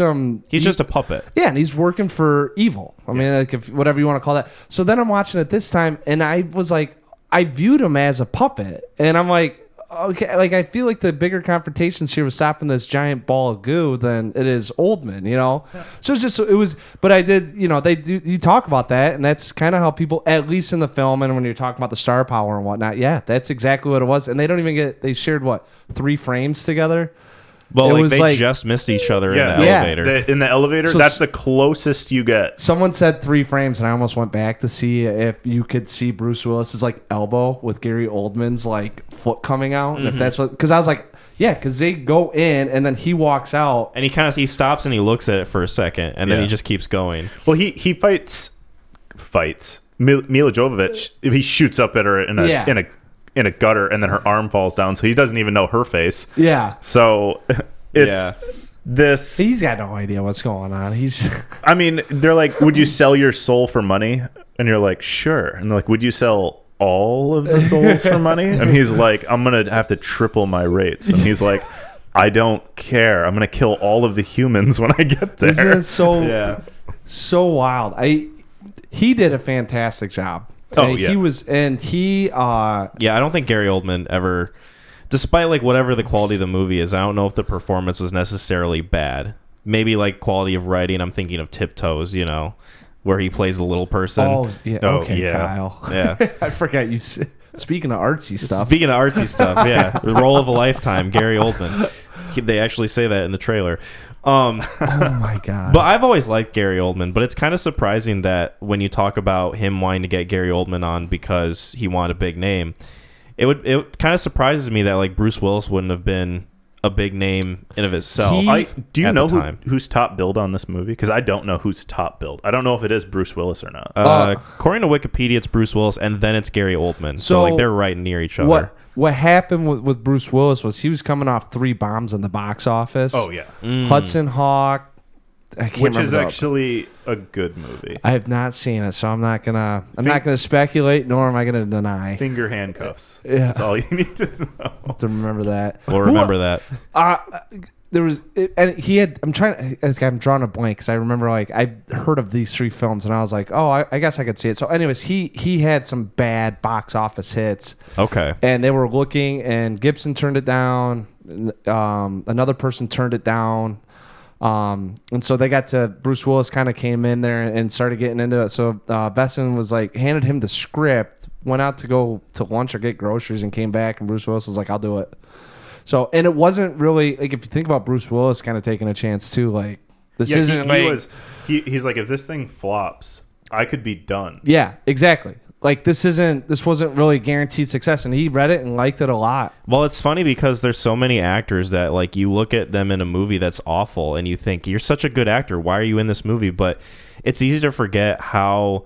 He's just a puppet. yeah, and he's working for evil. I mean, like if whatever you want to call that. So then I'm watching it this time, and I was like, I viewed him as a puppet, and I'm like, okay, like I feel like the bigger confrontations here was stopping this giant ball of goo than it is Oldman, Yeah. So it was, but I did, you talk about that, and that's kind of how people, at least in the film, and when you're talking about the star power and whatnot, yeah, that's exactly what it was. And they don't even they shared 3 frames together. Well, It was they like- just missed each other Yeah. in the Yeah. elevator. In the elevator, So that's the closest you get. Someone said 3 frames, and I almost went back to see if you could see Bruce Willis's elbow with Gary Oldman's foot coming out. And if that's what, because I was like, yeah, because they go in and then he walks out. And he stops and he looks at it for a second, and then Yeah. he just keeps going. Well, he fights Mila Jovovich. He shoots up at her in a gutter, and then her arm falls down, so he doesn't even know her face. Yeah, So it's this. he's got no idea what's going on. He's I mean, they're like, "Would you sell your soul for money?" And you're like, "Sure." And they're like, "Would you sell all of the souls for money?" And he's like, "I'm gonna have to triple my rates." And he's like, "I don't care. I'm gonna kill all of the humans when I get there." Isn't it so Yeah. so wild? He did a fantastic job. Oh, And yeah. he was, and he Yeah, I don't think Gary Oldman ever, despite whatever the quality of the movie is, I don't know if the performance was necessarily bad. Maybe quality of writing. I'm thinking of Tiptoes, where he plays the little person. okay, yeah. Kyle. Yeah. I forgot you. Speaking of artsy stuff, Speaking of artsy stuff, yeah, the role of a lifetime, Gary Oldman. They actually say that in the trailer. Oh my god! But I've always liked Gary Oldman, but it's kind of surprising that when you talk about him wanting to get Gary Oldman on because he wanted a big name, it kind of surprises me that like Bruce Willis wouldn't have been a big name in of itself. Do you know who's top billed on this movie? Because I don't know who's top billed. I don't know if it is Bruce Willis or not. According to Wikipedia, it's Bruce Willis, and then it's Gary Oldman. So like they're right near each other. What happened with Bruce Willis was he was coming off 3 bombs in the box office. Oh yeah, Hudson Hawk. Which is actually a good movie. I have not seen it, so I'm not gonna speculate, nor am I gonna deny. Finger handcuffs. Yeah. That's all you need to know. To remember that. We'll remember that. There was, and he had. I'm drawing a blank because I remember like I heard of these 3 films and I was like, oh, I guess I could see it. So, anyways, he had some bad box office hits. Okay. And they were looking, and Gibson turned it down. Another person turned it down. And so they got to Bruce Willis kind of came in there and started getting into it. So Besson was like, handed him the script, went out to go to lunch or get groceries and came back, and Bruce Willis was like, I'll do it. So, and it wasn't really like, if you think about Bruce Willis kind of taking a chance too, like this isn't he's like, if this thing flops, I could be done. Yeah, exactly. Like this wasn't really guaranteed success, and he read it and liked it a lot. Well, it's funny because there's so many actors that like you look at them in a movie that's awful and you think, you're such a good actor, why are you in this movie? But it's easy to forget how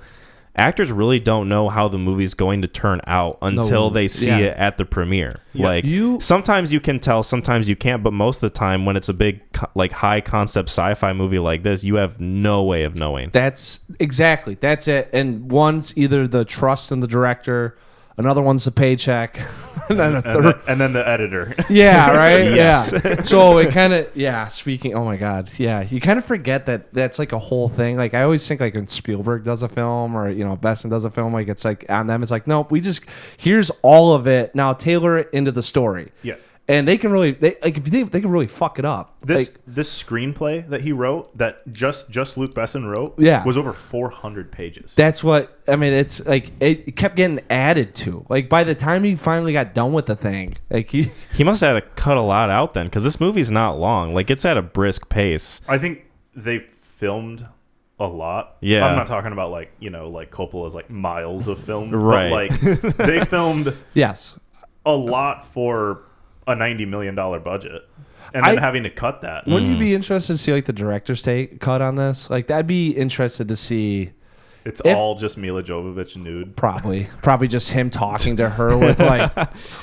actors really don't know how the movie's going to turn out until they see it at the premiere. Yeah. Like sometimes you can tell, sometimes you can't, but most of the time when it's a big like high concept sci-fi movie like this, you have no way of knowing. That's it. And one's either the trust in the director, another one's the paycheck, and then the editor. Yeah, right. Yes. Yeah. So it kind of speaking. Oh my God. Yeah, you kind of forget that that's like a whole thing. Like I always think like when Spielberg does a film or Besson does a film, like it's like on them. It's like nope. Here's all of it. Now tailor it into the story. Yeah. And they can really, they can really fuck it up. This screenplay that he wrote, that just Luc Besson wrote, was over 400 pages. That's what I mean. It's like it kept getting added to. Like by the time he finally got done with the thing, like he must have had to cut a lot out then, because this movie's not long. Like it's at a brisk pace. I think they filmed a lot. Yeah, I'm not talking about like Coppola's like miles of film, right? But like they filmed a lot for a $90 million budget, and then having to cut that. Wouldn't you be interested to see like the director's take cut on this? Like I'd be interested to see. It's all just Mila Jovovich nude. Probably just him talking to her with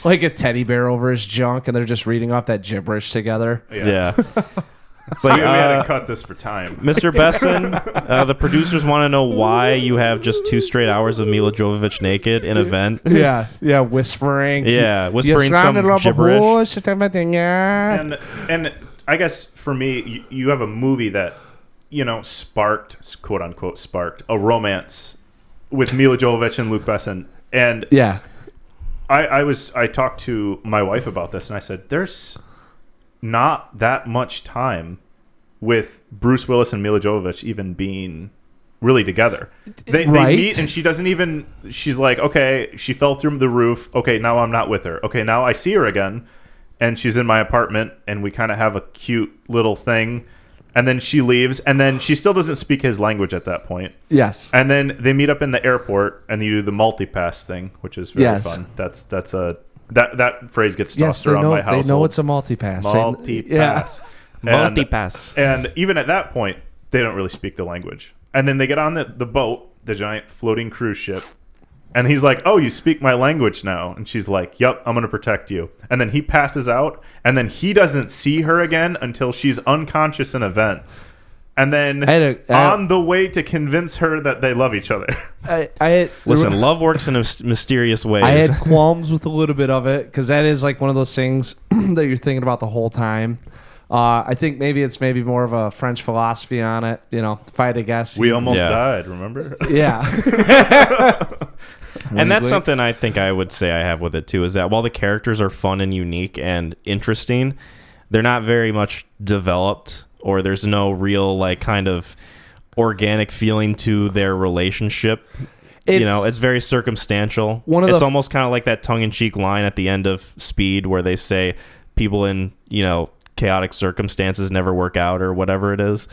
like a teddy bear over his junk, and they're just reading off that gibberish together. Yeah. It's like we had to cut this for time. Mr. Besson, the producers want to know why you have just 2 straight hours of Mila Jovovich naked in a vent. Yeah, whispering. Yeah, whispering some gibberish. And I guess for me, you have a movie that sparked, quote unquote, sparked a romance with Mila Jovovich and Luc Besson. And I talked to my wife about this, and I said, there's not that much time with Bruce Willis and Mila Jovovich even being really together. They meet, and she doesn't even. She's like, okay, she fell through the roof. Okay, now I'm not with her. Okay, now I see her again, and she's in my apartment, and we kind of have a cute little thing. And then she leaves, and then she still doesn't speak his language at that point. Yes. And then they meet up in the airport, and you do the multi-pass thing, which is very fun. That phrase gets tossed around my household. They know it's a multi-pass. Multi-pass. Multi-pass. And even at that point, they don't really speak the language. And then they get on the boat, the giant floating cruise ship, and he's like, oh, you speak my language now. And she's like, yep, I'm going to protect you. And then he passes out, and then he doesn't see her again until she's unconscious in a vent. And then on the way to convince her that they love each other. Listen, love works in mysterious ways. I had qualms with a little bit of it, because that is like one of those things that you're thinking about the whole time. I think it's more of a French philosophy on it. If I had to guess. We almost died, remember? Yeah. And that's something I think I would say I have with it too, is that while the characters are fun and unique and interesting, they're not very much developed, or there's no real like kind of organic feeling to their relationship. It's very circumstantial. It's almost kind of like that tongue-in-cheek line at the end of Speed where they say people in, chaotic circumstances never work out or whatever it is.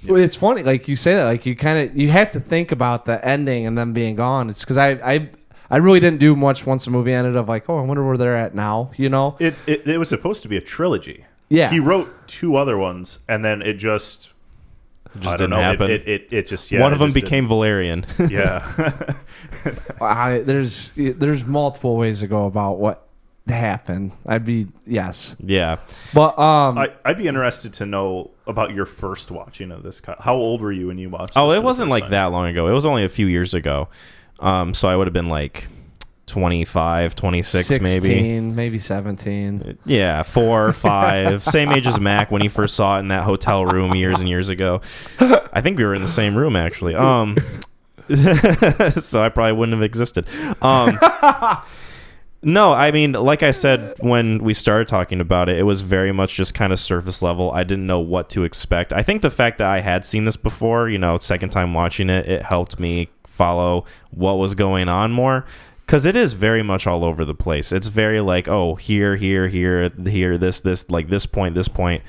Well, it's funny, like you say that, like you have to think about the ending and them being gone. It's because I really didn't do much once the movie ended of like, oh, I wonder where they're at now, you know? It was supposed to be a trilogy. Yeah. He wrote 2 other ones, and then it just Didn't happen. It just One of them just became Valerian. Yeah. There's multiple ways to go about what happened. Yes. Yeah. But I'd be interested to know about your first watching of this. How old were you when you watched? Oh, this it for the wasn't first like time? that long ago. It was only a few years ago. So I would have been like 25, 26 16, maybe 17. Yeah, 4 or 5. Same age as Mac when he first saw it in that hotel room years and years ago. I think we were in the same room actually. So I probably wouldn't have existed. No, I mean, like I said when we started talking about it, it was very much just kind of surface level. I didn't know what to expect. I think the fact that I had seen this before, second time watching it, it helped me follow what was going on more. Because it is very much all over the place. It's very like, oh, here, this, like this point.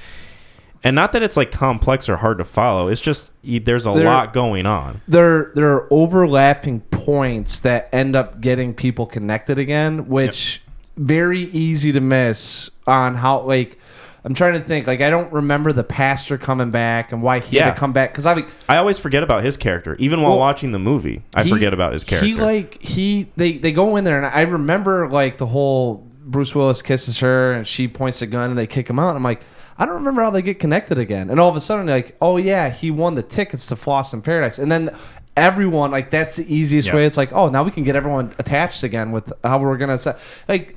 And not that it's like complex or hard to follow. It's just there's a lot going on. There are overlapping points that end up getting people connected again, which very easy to miss on how, like, I'm trying to think. Like, I don't remember the pastor coming back and why he had to come back. Because I always forget about his character. Even while watching the movie, I forget about his character. They go in there, and I remember, like, the whole Bruce Willis kisses her, and she points a gun, and they kick him out. And I'm like, I don't remember how they get connected again. And all of a sudden, like, oh, yeah, he won the tickets to Floss in Paradise. And then everyone, like, that's the easiest way. It's like, oh, now we can get everyone attached again with how we're going to set. Like,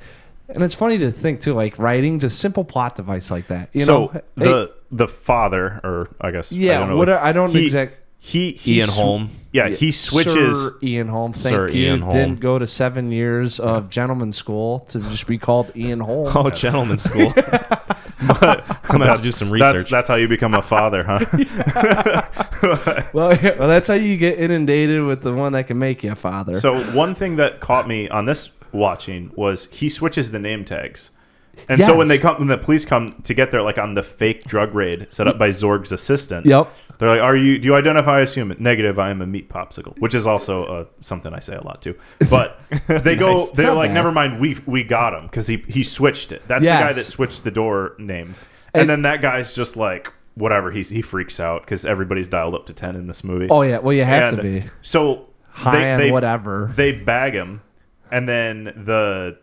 and it's funny to think, too, like, writing just simple plot device like that. You know? The father, or I guess. Yeah, I don't exactly. Ian Holm. Yeah, he switches. Sir Ian Holm. Thank you. Ian Holm. Didn't go to 7 years of gentleman school to just be called Ian Holm. Oh, gentleman school. I'm going to have to do some research. That's how you become a father, huh? Well, that's how you get inundated with the one that can make you a father. So one thing that caught me on this watching was he switches the name tags. And so when the police come to get there, like on the fake drug raid set up by Zorg's assistant, they're like, do you identify as human? Negative, I am a meat popsicle, which is also something I say a lot too. But they go, they're like, never mind, we got him because he switched it. That's the guy that switched the door name. And then that guy's just like, whatever, he freaks out because everybody's dialed up to 10 in this movie. Oh, yeah, well, you have to be. So high on whatever. They bag him, and then the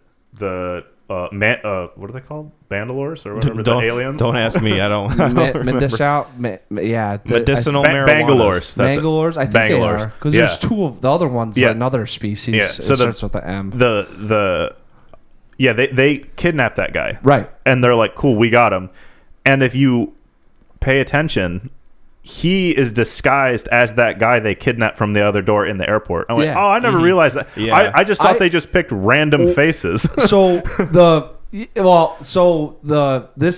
what are they called? Bandalores or whatever, the aliens? Don't ask me. I don't Medicinal marijuana. Bangalores. Bangalores? I think they are. Because there's 2 of the other ones, another species. Yeah. So it starts with the M. They kidnap that guy. Right. And they're like, cool, we got him. And if you pay attention, he is disguised as that guy they kidnapped from the other door in the airport. I'm like, oh, I never realized that. Yeah. I just thought they just picked random faces. This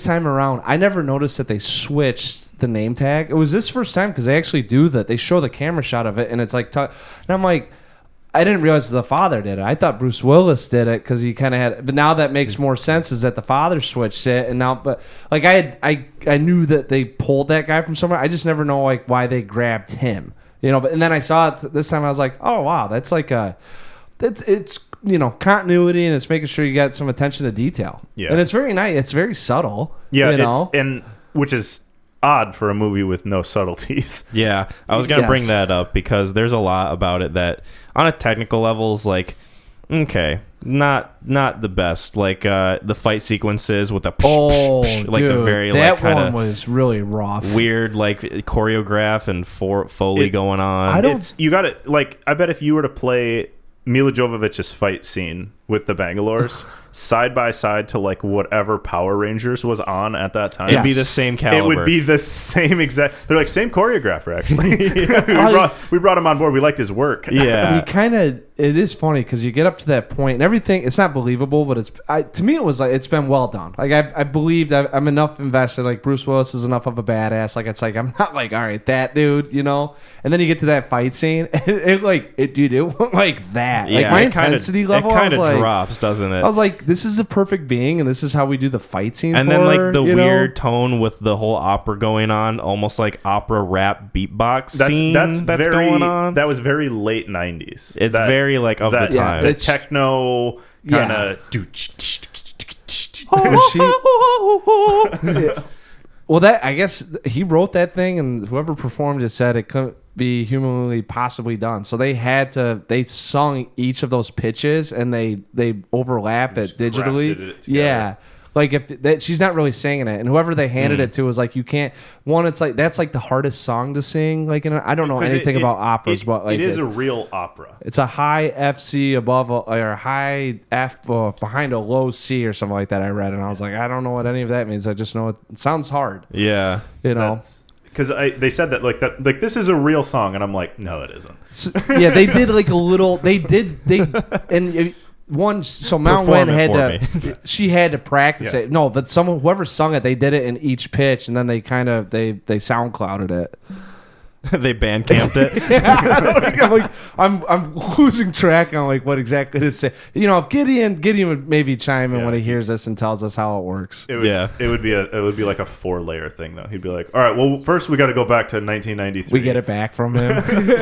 time around, I never noticed that they switched the name tag. It was this first time because they actually do that. They show the camera shot of it, and it's like, and I'm like, I didn't realize the father did it. I thought Bruce Willis did it because he kind of had. But now that makes more sense. Is that the father switched it, and now, but like I knew that they pulled that guy from somewhere. I just never know like why they grabbed him, But and then I saw it this time. I was like, oh wow, that's like it's continuity, and it's making sure you got some attention to detail. Yeah, and it's very nice. It's very subtle. Yeah, and which is odd for a movie with no subtleties. Yeah, I was gonna bring that up because there's a lot about it that on a technical level is like, okay, not the best. Like the fight sequences with the like dude, the very that like kind of was really rough, weird like choreograph and Foley going on. You got it. Like I bet if you were to play Mila Jovovich's fight scene with the Bangalores side by side to like whatever Power Rangers was on at that time, it'd be the same caliber. It would be the same exact. They're like same choreographer actually. we brought him on board. We liked his work. Yeah, it is funny because you get up to that point and everything. It's not believable, but to me it was like it's been well done. Like I believed I'm enough invested. Like Bruce Willis is enough of a badass. Like it's like I'm not like all right that dude, And then you get to that fight scene, and it went like that. Yeah, like my intensity level. It kind of drops, doesn't it? I was like, this is a perfect being, and this is how we do the fight scene. And for then like her, the you weird know? tone with the whole opera going on, almost like opera rap beatbox That's scene that's very, going on. That was very late 90s. It's very like of the time. The techno kind of. Well, that I guess he wrote that thing, and whoever performed it said it couldn't be humanly possibly done. So they sung each of those pitches, and they overlap it digitally. It together. Yeah. Like if that, she's not really singing it, and whoever they handed it to was like, you can't. One, it's like that's like the hardest song to sing. Like, I don't know anything about operas, but like it is a real opera. it's a high F C above or a high F behind a low C or something like that. I read, and I was like, I don't know what any of that means. I just know it sounds hard. Yeah. You know. Because they said that like this is a real song, and I'm like, no, it isn't. So, yeah, they did like a little. They and. One, so Mount Wen had to. She had to practice it. No, but whoever sung it, they did it in each pitch, and then they kind of they sound clouded it. They band camped it. I'm losing track on like what exactly to say. You know, if Gideon would maybe chime in when he hears this and tells us how it works. It would be like a 4-layer thing though. He'd be like, all right, well, first we got to go back to 1993. We get it back from him.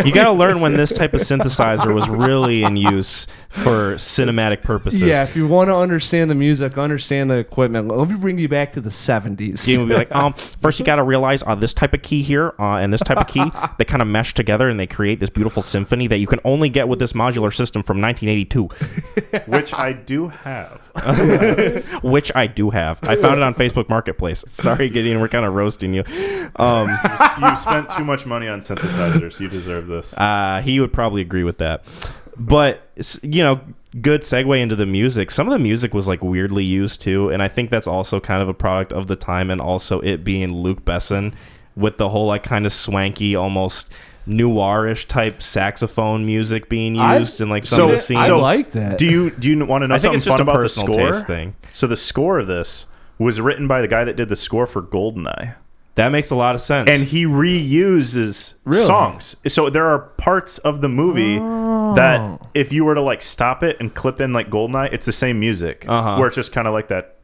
You got to learn when this type of synthesizer was really in use for cinematic purposes. Yeah, if you want to understand the music, understand the equipment, let me bring you back to the 70s. Gideon would be like, first you got to realize this type of key here and this type of key. They kind of mesh together and they create this beautiful symphony that you can only get with this modular system from 1982. Which I do have. Which I do have. I found it on Facebook Marketplace. Sorry, Gideon, we're kind of roasting you. You spent too much money on synthesizers. You deserve this. He would probably agree with that. But, you know, good segue into the music. Some of the music was like weirdly used too, and I think that's also kind of a product of the time, and also it being Luc Besson with the whole like kind of swanky, almost noirish type saxophone music being used in like some of the scenes. I like that. Do you want to know I think something it's just fun a about the personal score? taste thing. So the score of this was written by the guy that did the score for GoldenEye. That makes a lot of sense. And he reuses songs. So there are parts of the movie that if you were to like stop it and clip in like GoldenEye, it's the same music. Where it's just kind of like that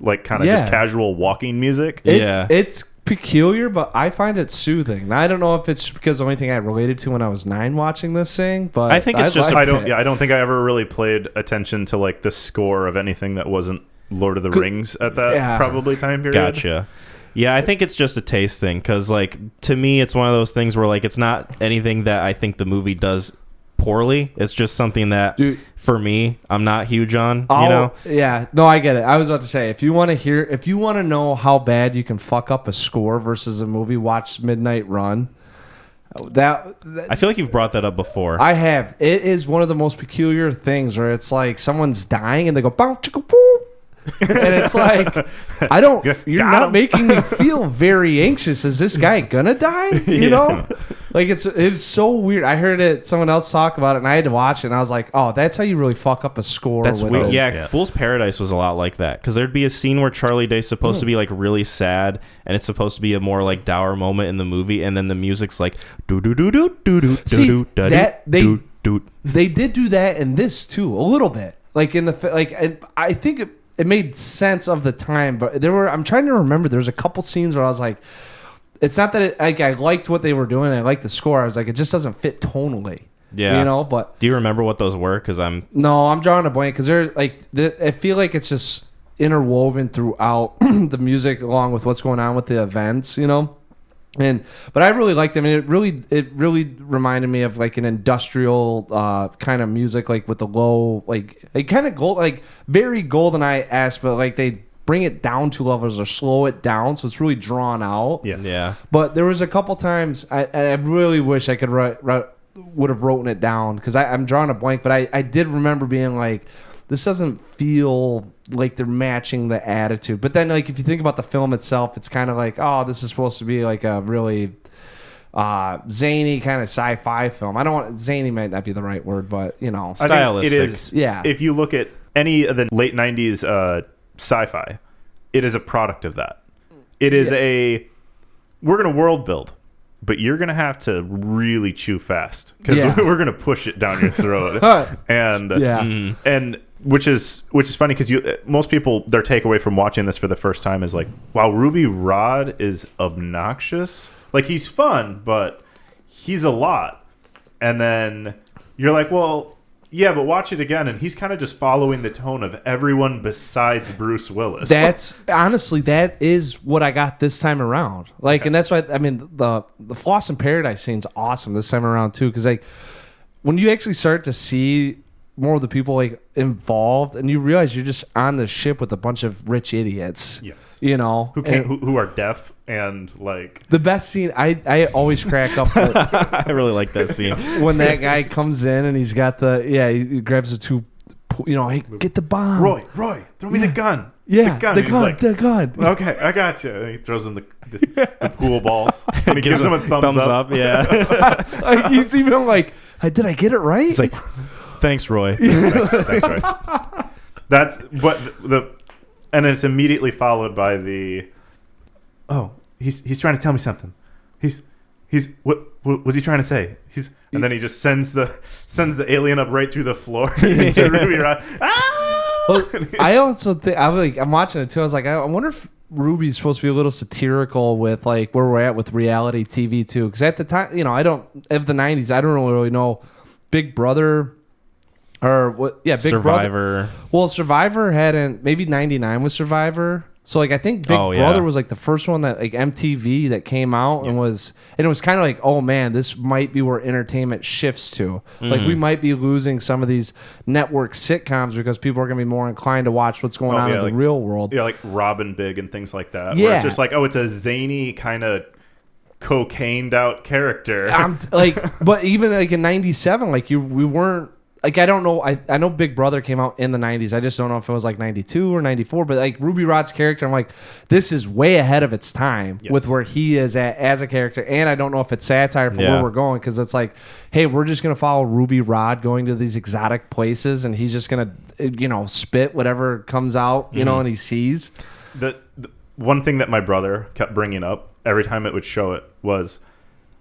like kind of just casual walking music. It's peculiar, but I find it soothing. I don't know if it's because the only thing I related to when I was 9 watching this thing, but I think it's just I don't think I ever really paid attention to like the score of anything that wasn't Lord of the Rings at that probably time period. Gotcha. Yeah, I think it's just a taste thing because, like, to me, it's one of those things where, like, it's not anything that I think the movie does poorly. It's just something that, for me, I'm not huge on. You know? Yeah, no, I get it. I was about to say, if you want to know how bad you can fuck up a score versus a movie, watch Midnight Run. That I feel like you've brought that up before. I have. It is one of the most peculiar things where it's like someone's dying and they go bow chicka boop. And it's like, you're not making me feel very anxious. Is this guy gonna die? You know? Like it's so weird. I heard someone else talk about it and I had to watch it and I was like, oh, that's how you really fuck up a score. That's weird. Yeah, Fool's Paradise was a lot like that. Because there'd be a scene where Charlie Day's supposed to be like really sad and it's supposed to be a more like dour moment in the movie, and then the music's like do do do do do do do do do. They did do that in this too, a little bit. Like in the and I think it made sense of the time, but I'm trying to remember, there was a couple scenes where I was like, it's not that I liked what they were doing, I liked the score, I was like, it just doesn't fit tonally. Yeah. You know, but do you remember what those were? Because I'm drawing a blank, because they're like, I feel like it's just interwoven throughout the music along with what's going on with the events, you know? But I really liked them, and it really reminded me of like an industrial kind of music, like with the low, like kind of gold, like very GoldenEye-esque, but like they bring it down 2 levels or slow it down, so it's really drawn out. Yeah. But there was a couple times I really wish I could would have written it down, because I'm drawing a blank, but I did remember being like, this doesn't feel like they're matching the attitude. But then, like, if you think about the film itself, it's kind of like, oh, this is supposed to be like a really zany kind of sci-fi film. Zany might not be the right word, but, you know. Stylistic. It is. Yeah. If you look at any of the late 90s sci-fi, it is a product of that. It is we're going to world build. but you're gonna have to really chew fast because Yeah. we're gonna push it down your throat. And Yeah. and which is funny because most people, their takeaway from watching this for the first time is like, wow, Ruby Rod is obnoxious. Like, he's fun, but he's a lot. And then you're like, well, yeah, but watch it again, and he's kind of just following the tone of everyone besides Bruce Willis. That's honestly, that is what I got this time around. Like, and that's why I mean the Floss in Paradise scene's awesome this time around too, because like when you actually start to see more of the people like involved, and you realize you're just on the ship with a bunch of rich idiots. Yes. You know, who are deaf and like the best scene. I always crack up with I really like that scene. when that guy comes in and he's got he grabs the two, hey, get the bomb. Roy, throw me the gun. Yeah, the gun. the He's gun, like, the gun. Okay, I got you. And he throws him the pool balls. And he gives him a thumbs up. Yeah. Like, he's even like, did I get it right? It's like, thanks, Roy. Thanks, Roy. That's what and it's immediately followed by he's trying to tell me something. He's what was he trying to say? And then he just sends the alien up right through the floor into Ruby Rod. Well, I also think I'm watching it too. I was like, I wonder if Ruby's supposed to be a little satirical with like where we're at with reality TV too. Because at the time, I don't of the '90s, I don't really know Big Brother or what. Yeah, Big Survivor. Brother. Well, Survivor hadn't. Maybe '99 was Survivor. So like I think Big Brother was like the first one that like MTV that came out and it was kind of like, oh man, this might be where entertainment shifts to. Like we might be losing some of these network sitcoms because people are going to be more inclined to watch what's going on in the real world. Yeah, like Robin Big and things like that. Yeah, where it's just like, oh, it's a zany kind of cocained out character. But even like in '97, like we weren't. Like, I don't know. I know Big Brother came out in the 90s. I just don't know if it was like 92 or 94. But like Ruby Rod's character, I'm like, this is way ahead of its time with where he is at as a character. And I don't know if it's satire for where we're going, because it's like, hey, we're just going to follow Ruby Rod going to these exotic places, and he's just going to, spit whatever comes out, and he sees. The one thing that my brother kept bringing up every time it would show it was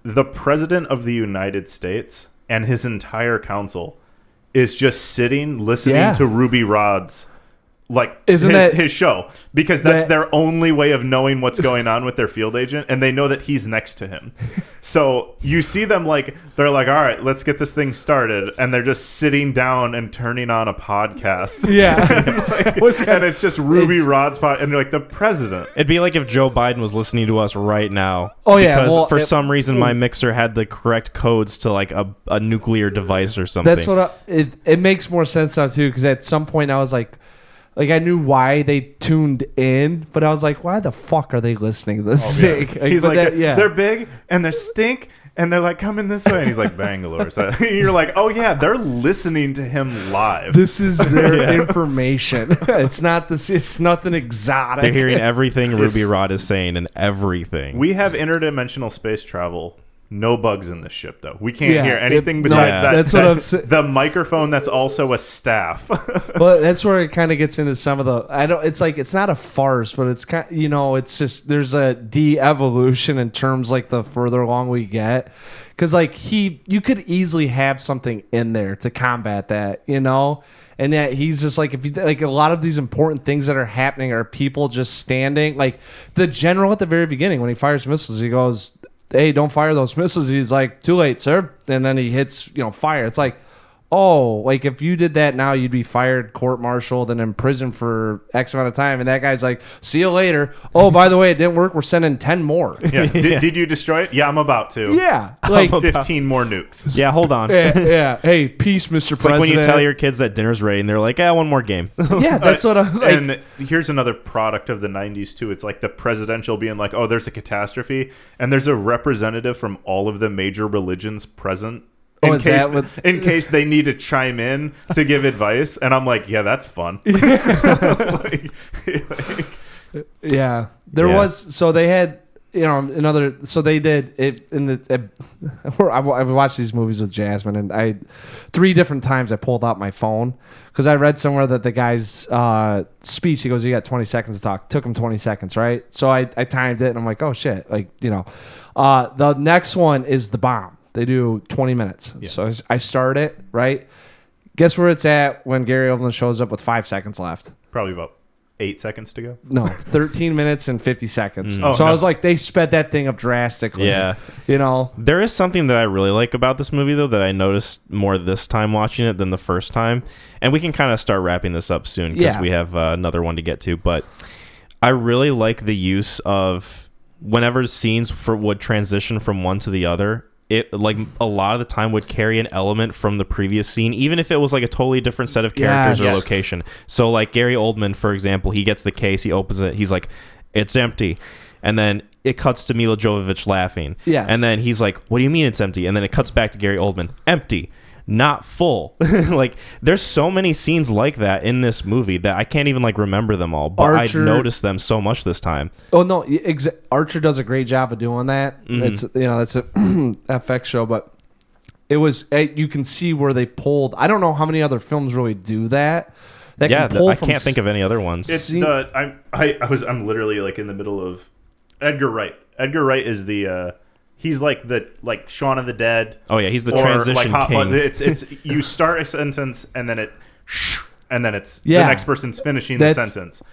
the President of the United States and his entire council is just sitting listening to Ruby Rod's his show, because that's their only way of knowing what's going on with their field agent, and they know that he's next to him. So you see them they're like, all right, let's get this thing started, and they're just sitting down and turning on a podcast. Yeah. And it's just Ruby Rod's podcast, and they're like, the president. It'd be like if Joe Biden was listening to us right now. Oh yeah, because for some reason my mixer had the correct codes to like a nuclear device or something. That's what it makes more sense now too, because at some point I was like I knew why they tuned in, but I was like, why the fuck are they listening to this thing? He's like, they're big and they stink and they're like, coming this way. And he's like, Bangalore. So you're like, oh yeah, they're listening to him live. This is their information. It's nothing exotic. They're hearing everything Ruby Rod is saying and everything. We have interdimensional space travel. No bugs in this ship, though. We can't hear anything besides that. That's what I'm saying. The microphone that's also a staff. Well, that's where it kind of gets into some of the. It's like it's not a farce, but it's kind. It's just there's a de-evolution in terms like the further along we get, because you could easily have something in there to combat that, And yet he's just like, if you like a lot of these important things that are happening are people just standing. Like the general at the very beginning when he fires missiles, he goes, hey, don't fire those missiles. He's like, too late, sir. And then he hits, fire. It's like, oh, like if you did that now, you'd be fired, court-martialed, and in prison for X amount of time. And that guy's like, see you later. Oh, by the way, it didn't work. We're sending 10 more. Yeah. Did you destroy it? Yeah, I'm about to. Yeah. Like 15 more nukes. Yeah, hold on. Yeah. Hey, peace, Mr. It's President. like when you tell your kids that dinner's ready and they're like, one more game. Yeah, that's what I'm like. And here's another product of the 90s, too. It's like the presidential being like, oh, there's a catastrophe. And there's a representative from all of the major religions present. In case they need to chime in to give advice. And I'm like, yeah, that's fun. Yeah. There was, so they had, another. So they did it in the. I've watched these movies with Jasmine, and 3 different times I pulled out my phone because I read somewhere that the guy's speech. He goes, "You got 20 seconds to talk." Took him 20 seconds, right? So I timed it, and I'm like, "Oh shit!" The next one is The Bomb. They do 20 minutes. Yeah. So I start it, right? Guess where it's at when Gary Oldman shows up with 5 seconds left? Probably about 8 seconds to go. No, 13 minutes and 50 seconds. Oh, so no. I was like, they sped that thing up drastically. Yeah. There is something that I really like about this movie, though, that I noticed more this time watching it than the first time. And we can kind of start wrapping this up soon because we have another one to get to. But I really like the use of whenever scenes would transition from one to the other. It like a lot of the time would carry an element from the previous scene, even if it was like a totally different set of characters or location. So like Gary Oldman, for example, he gets the case, he opens it, he's like, "It's empty," and then it cuts to Mila Jovovich laughing. Yes. And then he's like, "What do you mean it's empty?" And then it cuts back to Gary Oldman, "Empty, not full." Like there's so many scenes like that in this movie that I can't even like remember them all, but I noticed them so much this time. Oh no, Archer does a great job of doing that. Mm-hmm. It's that's a FX show, but it was you can see where they pulled. I don't know how many other films really do that. I can't think of any other ones. It's I'm literally like in the middle of Edgar Wright. Edgar Wright is the he's like Shaun of the Dead. Oh yeah, he's the transition king. It's you start a sentence and then it's the next person's finishing the sentence.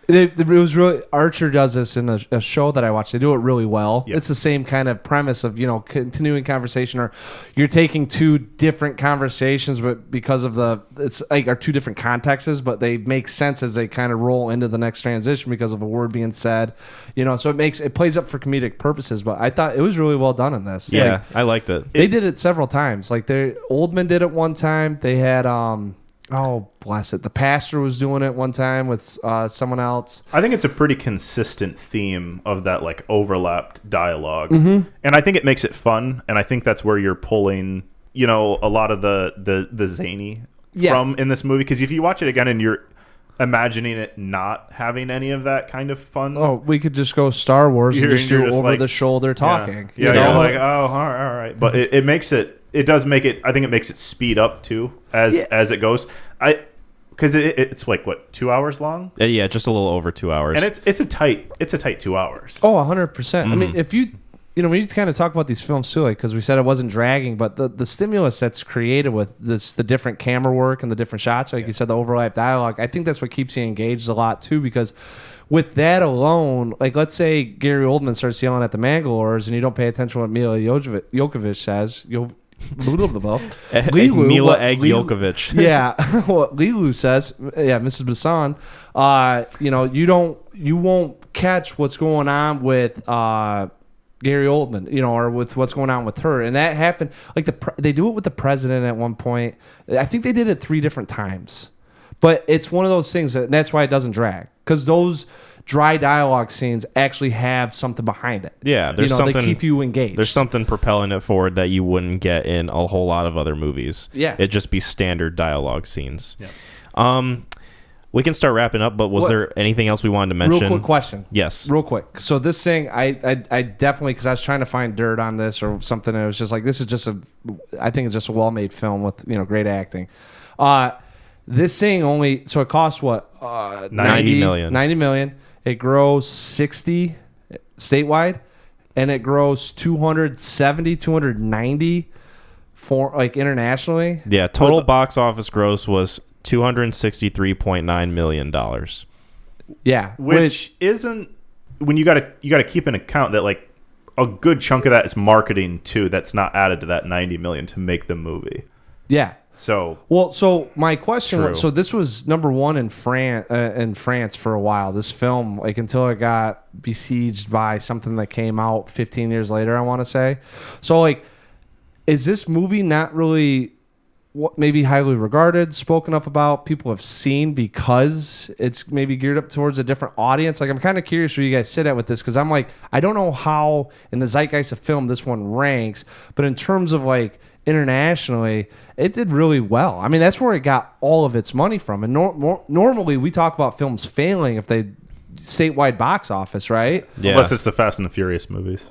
It was really Archer does this in a show that I watch. They do it really well. Yep. It's the same kind of premise of continuing conversation, or you're taking 2 different conversations, but because of it's like are 2 different contexts, but they make sense as they kind of roll into the next transition because of a word being said. So it plays up for comedic purposes. But I thought it was really well done in this. Yeah, I liked it. They did it several times. Like Oldman did it one time. They had oh, bless it. The pastor was doing it one time with someone else. I think it's a pretty consistent theme of that like overlapped dialogue. Mm-hmm. And I think it makes it fun. And I think that's where you're pulling, a lot of the zany from in this movie. Because if you watch it again and you're imagining it not having any of that kind of fun. Oh, we could just go Star Wars and just do over the shoulder talking. Yeah, you're like, oh, all right. But it makes it. It does make it. I think it makes it speed up too as it goes. Because it's like what 2 hours long. Yeah, just a little over 2 hours. And it's a tight 2 hours. Oh, 100%. I mean, if you we need to kind of talk about these films too, like because we said it wasn't dragging, but the stimulus that's created with the different camera work and the different shots, like you said, the overlap dialogue. I think that's what keeps you engaged a lot too, because with that alone, like let's say Gary Oldman starts yelling at the Mangalores and you don't pay attention to what Mila Jovovich says. Mila Egg Jokovic. Yeah, what Lilu says. Yeah, Mrs. Bassan. You won't catch what's going on with Gary Oldman, or with what's going on with her, and that happened. Like they do it with the president at one point. I think they did it 3 different times, but it's one of those things that's why it doesn't drag, because those dry dialogue scenes actually have something behind it. Yeah, there's something. They keep you engaged. There's something propelling it forward that you wouldn't get in a whole lot of other movies. Yeah, it'd just be standard dialogue scenes. Yeah. We can start wrapping up, but was there anything else we wanted to mention? Real quick question. Yes. Real quick. So this thing, I definitely, because I was trying to find dirt on this or something, and it was just like, this is just I think it's just a well-made film with, great acting. This thing only, so it costs what? 90 million. 90 million. It grows 60 statewide, and it grows 290 for like internationally. Yeah, total box office gross was $263.9 million. Yeah, which isn't, when you gotta keep in account that like a good chunk of that is marketing too. That's not added to that 90 million to make the movie. Yeah. So my question was, so this was number 1 in France for a while. This film, like until it got besieged by something that came out 15 years later, I want to say. So like, is this movie not really what maybe highly regarded, spoken of about, people have seen because it's maybe geared up towards a different audience? Like I'm kind of curious where you guys sit at with this, because I'm like, I don't know how in the zeitgeist of film this one ranks, but in terms of like internationally, it did really well. I mean, that's where it got all of its money from. And normally we talk about films failing if they statewide box office, right? Yeah. Unless it's the Fast and the Furious movies.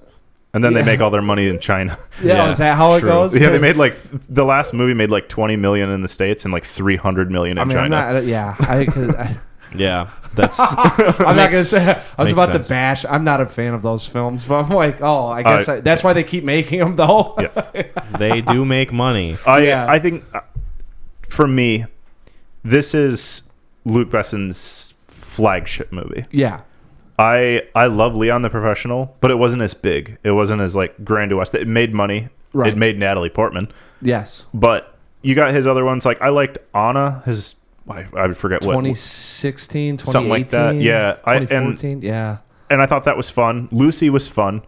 And then they make all their money in China. Yeah, is that how it true. goes? Yeah, they made like the last movie made like 20 million in the States and like 300 million in China. Yeah, that's. I'm not gonna say. I was makes about sense. to bash. I'm not a fan of those films, but I'm like, oh, I guess that's why they keep making them, though. Yes. They do make money. I think for me, this is Luc Besson's flagship movie. Yeah. I love Leon the Professional, but it wasn't as big. It wasn't as like grandiose. It made money. Right. It made Natalie Portman. Yes. But you got his other ones. Like I liked Anna. I would forget what 2016, 2018, something like that. Yeah, 2014. Yeah. And I thought that was fun. Lucy was fun.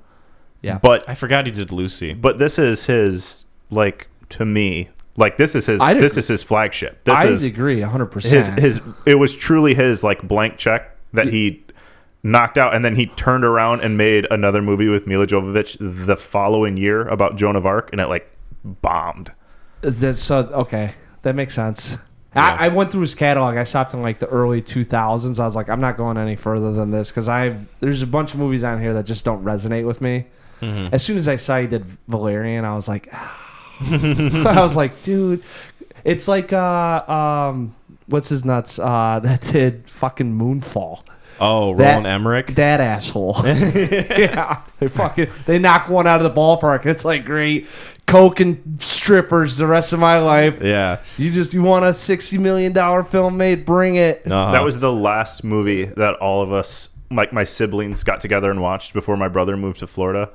Yeah. But I forgot he did Lucy. But this is his, like, to me, like this is his flagship. This I is agree 100%. his it was truly his like blank check that he knocked out, and then he turned around and made another movie with Mila Jovovich the following year about Joan of Arc, and it like bombed. Okay, that makes sense. Yeah. I went through his catalog. I stopped in like the early 2000s. I was like, I'm not going any further than this because there's a bunch of movies on here that just don't resonate with me. Mm-hmm. As soon as I saw he did Valerian, I was like, I was like, dude, it's like what's his nuts that did fucking Moonfall. Oh, Roland Emmerich. That asshole. Yeah. They knock one out of the ballpark. It's like great. Coke and strippers the rest of my life. Yeah. You want a $60 million film made? Bring it. Uh-huh. That was the last movie that all of us, like my siblings, got together and watched before my brother moved to Florida.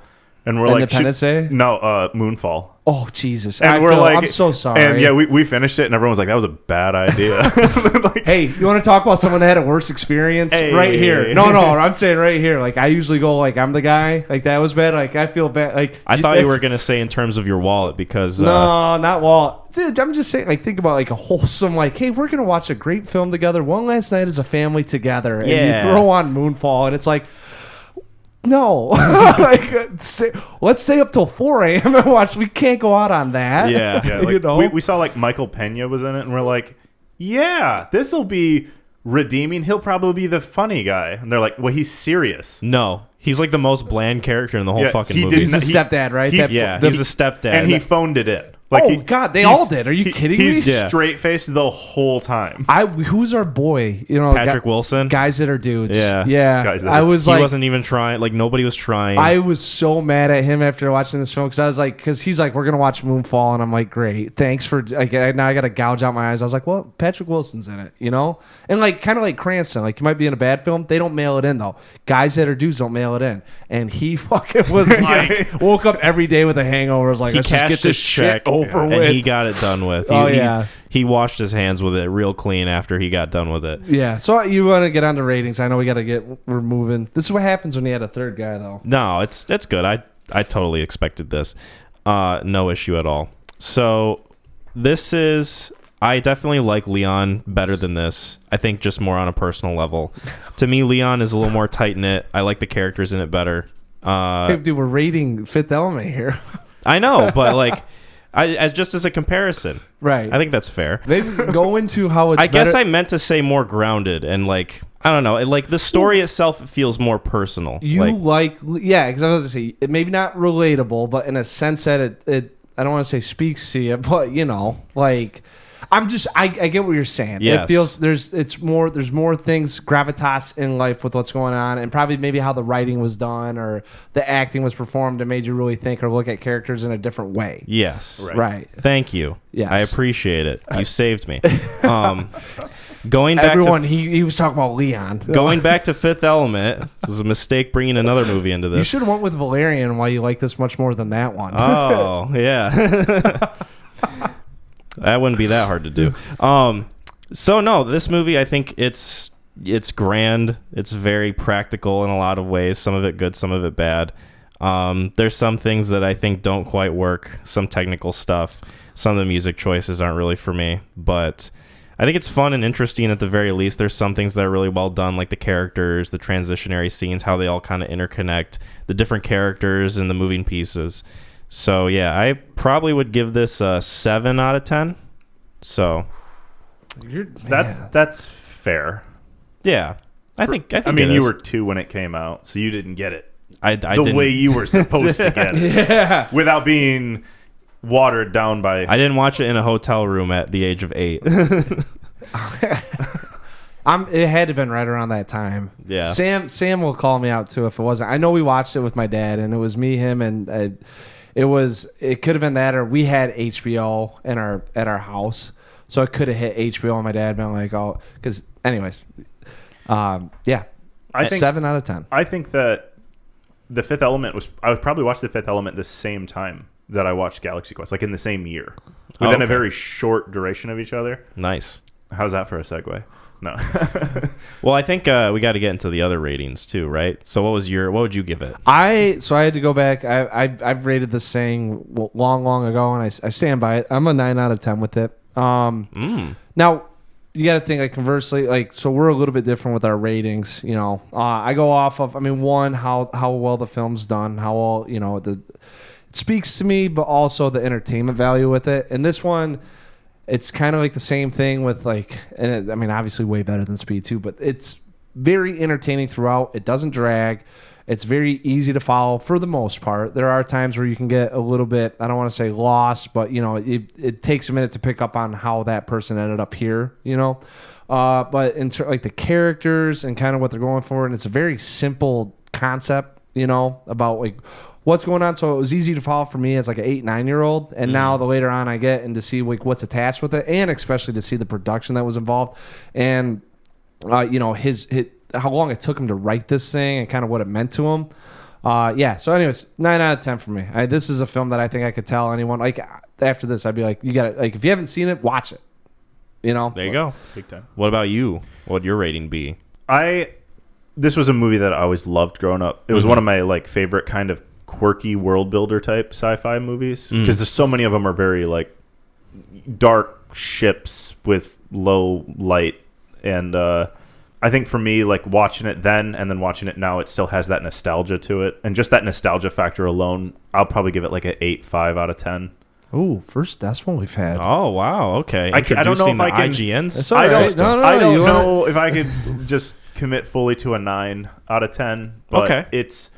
And we're Independence Day? No, Moonfall. Oh, Jesus. And I'm so sorry. And yeah, we finished it, and everyone was like, that was a bad idea. Like, Hey, you want to talk about someone that had a worse experience? Hey. Right here. No, I'm saying right here. Like, I usually go, like, I'm the guy. Like, that was bad. Like, I feel bad. Like, I thought you were going to say in terms of your wallet because... No, not Walt. Dude, I'm just saying, like, think about, like, a wholesome, like, hey, we're going to watch a great film together one last night as a family together. And Yeah. you throw on Moonfall, and it's like, no. Let's stay up till 4 a.m. and watch. We can't go out on that. Yeah. yeah, like, You know? we saw like Michael Pena was in it, and we're like, yeah, this will be redeeming. He'll probably be the funny guy. And they're like, well, he's serious. No. He's like the most bland character in the whole Yeah, fucking he movie. He's the stepdad, right? he- Yeah, he's the stepdad. And he phoned it in. God, they all did. Are you kidding me? He's Yeah. straight faced the whole time. Who's our boy? You know, Patrick Wilson. Guys that are dudes. Yeah. Yeah. Guys that I are- was He like, wasn't even trying. Like, nobody was trying. I was so mad at him after watching this film because I was like, because he's like, we're gonna watch Moonfall, and I'm like, great, thanks for. Like, now I gotta gouge out my eyes. I was like, well, Patrick Wilson's in it, you know, and like kind of like Cranston, like you might be in a bad film, they don't mail it in though. Guys that are dudes don't mail it in, and he fucking was like, woke up every day with a hangover. Was like, he let's just cashed get this his check shit over and with. he got it done with. Oh, yeah. He washed his hands with it real clean after he got done with it. Yeah, so you want to get on to ratings? I know we're moving. This is what happens when you had a third guy, though. No, it's good. I totally expected this. No issue at all. So I definitely like Leon better than this. I think just more on a personal level. To me, Leon is a little more tight knit. I like the characters in it better. Hey, dude, we're rating Fifth Element here. I know, but like, as a comparison, Right. I think that's fair. They go into how it's I guess better- I meant to say more grounded and like, I don't know, like the story itself feels more personal. yeah, because I was going to say, it maybe not relatable, but in a sense that it I don't want to say speaks to you, but you know, like I get what you're saying. Yes. It feels there's more things, gravitas in life with what's going on, and probably maybe how the writing was done or the acting was performed and made you really think or look at characters in a different way. Yes. Right. Thank you. Yes. I appreciate it. You saved me. Going back Everyone, to he was talking about Leon. going back to Fifth Element, it was a mistake bringing another movie into You this. should have went with Valerian. Why you like this much more than that one? Oh, yeah. That wouldn't be that hard to do. So no, this movie, I think it's grand. It's very practical in a lot of ways. Some of it good, some of it bad. There's some things that I think don't quite work. Some technical stuff. Some of the music choices aren't really for me, but I think it's fun and interesting at the very least. There's some things that are really well done, like the characters, the transitionary scenes, how they all kind of interconnect, the different characters and the moving pieces. So yeah, I probably would give this a 7 out of 10. So That's fair. yeah, I think I mean, it you is. were 2 when it came out, so you didn't get it I the didn't, way you were supposed to get it. Yeah. Without being watered down by... I didn't watch it in a hotel room at the age of 8. It had to have been right around that time. Yeah. Sam will call me out too if it wasn't. I know we watched it with my dad, and it was me, him, and it could have been that, or we had HBO at our house, so it could have hit HBO, and my dad been like, oh, because anyways, yeah, I think 7 out of 10. I think that The Fifth Element I would probably watch The Fifth Element the same time that I watched Galaxy Quest, like in the same year, within a very short duration of each other. Nice. How's that for a segue? No. Well, I think we got to get into the other ratings too, right? So what would you give it? I had to go back. I've rated this thing long ago, and I stand by it. I'm a 9 out of 10 with it. Now you got to think like conversely, like so we're a little bit different with our ratings. You know, I go off of one how well the film's done, how well it speaks to me, but also the entertainment value with it. And this one, it's kind of like the same thing with obviously way better than Speed 2, but it's very entertaining throughout. It doesn't drag. It's very easy to follow for the most part. There are times where you can get a little bit, I don't want to say lost, but it takes a minute to pick up on how that person ended up here, but in like the characters and kind of what they're going for, and it's a very simple concept, about like what's going on. So it was easy to follow for me as like an 8-9-year-old, and now the later on I get and to see like what's attached with it, and especially to see the production that was involved, and his how long it took him to write this thing and kind of what it meant to him. So anyways, 9 out of 10 for me. This is a film that I think I could tell anyone, like after this I'd be like, you gotta, like if you haven't seen it, watch it. There you go. Big time. What about you? What would your rating be? This was a movie that I always loved growing up. It was one of my like favorite kind of quirky world builder type sci-fi movies, because there's so many of them are very like dark ships with low light, and I think for me, like watching it then and then watching it now, it still has that nostalgia to it, and just that nostalgia factor alone, I'll probably give it like an 8.5 out of 10. Oh, first decimal we've had. Oh wow, okay. I don't know if I can. IGNs. All I right. don't, No, I don't you know if I could just commit fully to a 9 out of 10. But Okay. it's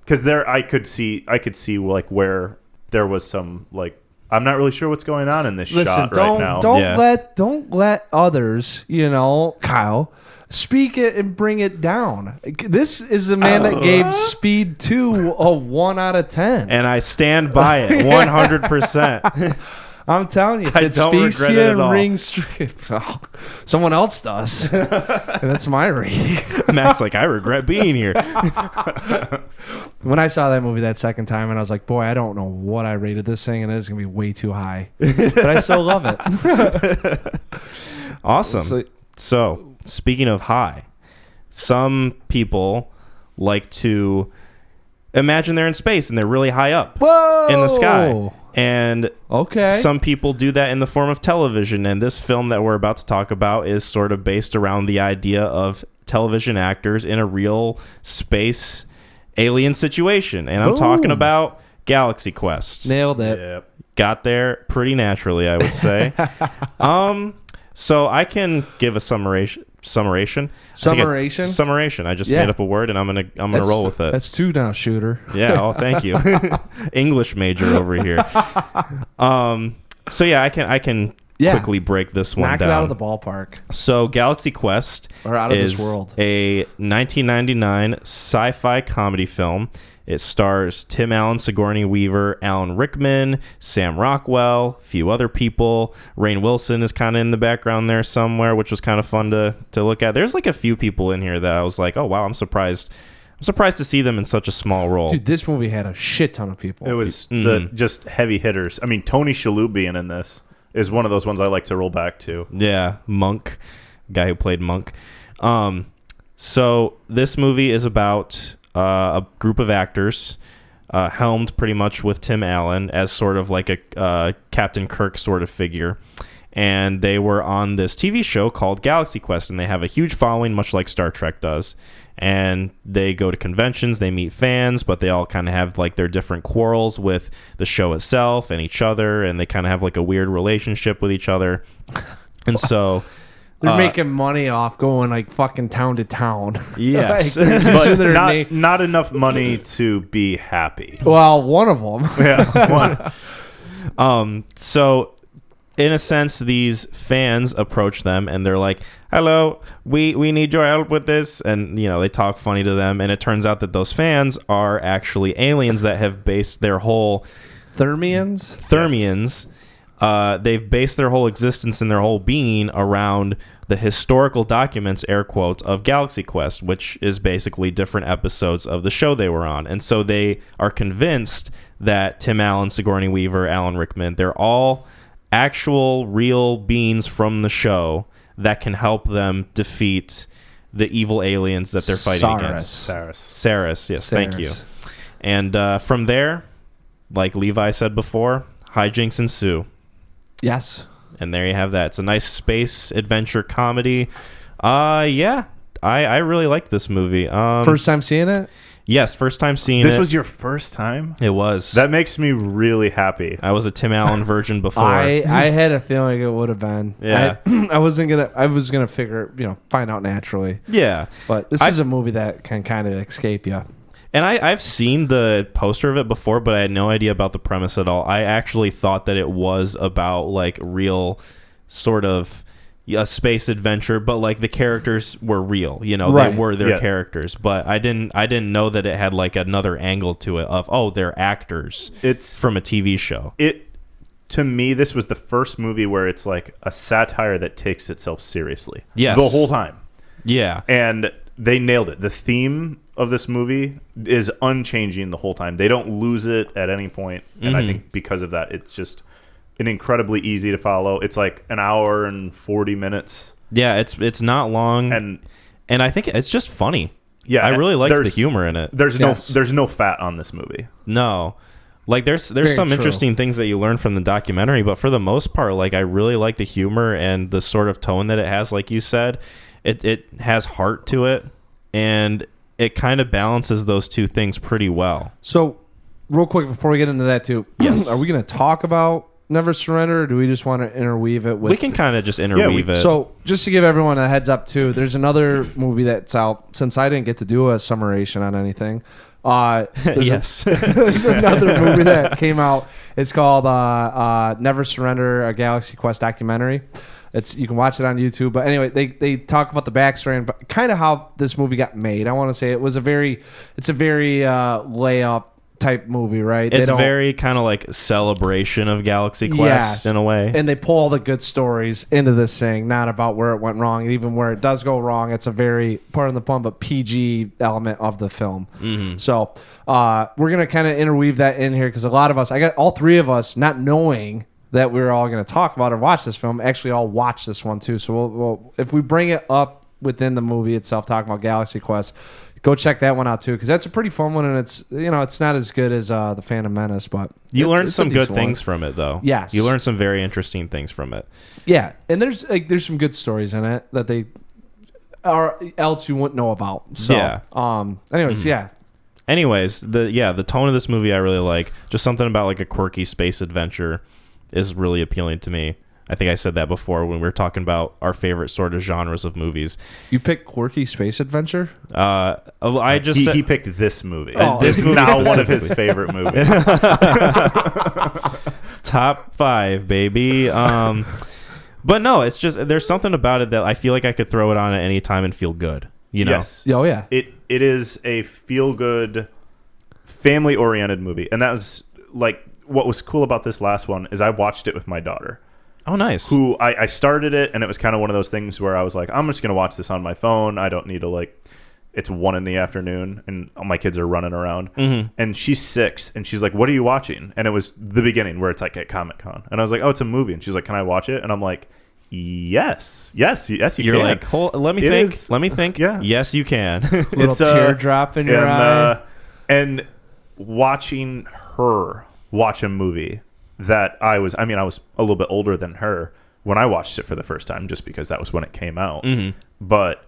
because I could see like where there was some like, I'm not really sure what's going on in this shot right now. Don't let others, Kyle, speak it and bring it down. This is the man that gave Speed 2 a 1 out of 10. And I stand by it 100%. I'm telling you, if I it don't speaks regret to it you at all. and rings true, someone else does. And that's my rating. Matt's like, I regret being here. When I saw that movie that second time, and I was like, boy, I don't know what I rated this thing, and it's going to be way too high. But I still love it. Awesome. So, speaking of high, some people like to imagine they're in space and they're really high up in the sky. And some people do that in the form of television. And this film that we're about to talk about is sort of based around the idea of television actors in a real space alien situation. And I'm talking about Galaxy Quest. Nailed it. Yep. Got there pretty naturally, I would say. So I can give a summation. Summation? I just made up a word, and I'm gonna roll with it. That's 2 now, shooter. Yeah. Oh, thank you. English major over here. So yeah, I can quickly break this one down. Knock it out of the ballpark. So Galaxy Quest or out of is this world. A 1999 sci-fi comedy film. It stars Tim Allen, Sigourney Weaver, Alan Rickman, Sam Rockwell, a few other people. Rainn Wilson is kind of in the background there somewhere, which was kind of fun to look at. There's like a few people in here that I was like, oh wow, I'm surprised to see them in such a small role. Dude, this movie had a shit ton of people. It was the just heavy hitters. I mean, Tony Shalhoub being in this is one of those ones I like to roll back to. Yeah, Monk, guy who played Monk. So this movie is about a group of actors helmed pretty much with Tim Allen as sort of like a Captain Kirk sort of figure. And they were on this TV show called Galaxy Quest, and they have a huge following, much like Star Trek does. And they go to conventions, they meet fans, but they all kind of have like their different quarrels with the show itself and each other, and they kind of have like a weird relationship with each other. And so They're making money off going like fucking town to town. Yes. But not enough money to be happy. Well, one of them. Yeah, one. So in a sense, these fans approach them and they're like, hello, we need your help with this. And, they talk funny to them. And it turns out that those fans are actually aliens that have based their whole... Thermians. They've based their whole existence and their whole being around the historical documents, air quotes, of Galaxy Quest, which is basically different episodes of the show they were on. And so they are convinced that Tim Allen, Sigourney Weaver, Alan Rickman, they're all actual real beings from the show that can help them defeat the evil aliens that they're fighting against. Saris, yes, thank you. And from there, like Levi said before, hijinks ensue. Yes. And there you have that. It's a nice space adventure comedy. Yeah, I really like this movie. First time seeing it? Yes, first time seeing it. This was your first time? It was. That makes me really happy. I was a Tim Allen virgin before. I had a feeling it would have been. Yeah. I was gonna figure, find out naturally. Yeah. But this is a movie that can kind of escape you. And I've seen the poster of it before, but I had no idea about the premise at all. I actually thought that it was about like real sort of a space adventure, but like the characters were real, Right. They were their characters. But I didn't know that it had like another angle to it of they're actors. It's from a TV show. To me, this was the first movie where it's like a satire that takes itself seriously. Yes. The whole time. Yeah. And they nailed it. The theme of this movie is unchanging the whole time. They don't lose it at any point. And I think because of that, it's just an incredibly easy to follow. It's like an hour and 40 minutes. Yeah, it's not long. And I think it's just funny. Yeah. I really like the humor in it. There's no fat on this movie. No. Like there's some interesting things that you learn from the documentary, but for the most part, like I really like the humor and the sort of tone that it has, like you said. It has heart to it, and it kind of balances those two things pretty well. So, real quick before we get into that too, yes, are we going to talk about Never Surrender, or do we just want to interweave it with... We can kind of just interweave it. So, just to give everyone a heads up too, there's another movie that's out, since I didn't get to do a summarization on anything. Yes. There's another movie that came out. It's called Never Surrender, a Galaxy Quest documentary. You can watch it on YouTube. But anyway, they talk about the backstory and kind of how this movie got made. I want to say it's a very layup type movie, right? It's very kind of like celebration of Galaxy Quest in a way. And they pull all the good stories into this thing, not about where it went wrong. And even where it does go wrong, it's a very, pardon the pun, but PG element of the film. Mm-hmm. So we're going to kind of interweave that in here because a lot of us, I got all three of us not knowing that we were all going to talk about or watch this film, actually all watch this one too. So we'll if we bring it up within the movie itself, talking about Galaxy Quest, go check that one out too, because that's a pretty fun one, and it's it's not as good as the Phantom Menace, but you learned some good things from it though. Yes, you learned some very interesting things from it. Yeah, and there's some good stories in it that they else you wouldn't know about. So, yeah. Anyways, the tone of this movie I really like. Just something about like a quirky space adventure is really appealing to me. I think I said that before when we were talking about our favorite sort of genres of movies. You picked quirky space adventure? He picked this movie. This movie now one of his favorite movies. Top 5, baby. But no, it's just there's something about it that I feel like I could throw it on at any time and feel good. Yes. Oh yeah. It is a feel good, family oriented movie, and that was like what was cool about this last one is I watched it with my daughter. Oh, nice. Who I started it, and it was kind of one of those things where I was like, I'm just going to watch this on my phone. I don't need to, it's 1 PM, and all my kids are running around. Mm-hmm. And she's 6, and she's like, what are you watching? And it was the beginning where it's like at Comic-Con. And I was like, oh, it's a movie. And she's like, can I watch it? And I'm like, yes, you You're can. like, let me think. Yeah. Yes, you can. Little teardrop in your eye. And watching her watch a movie that I was a little bit older than her when I watched it for the first time, just because that was when it came out. Mm-hmm. But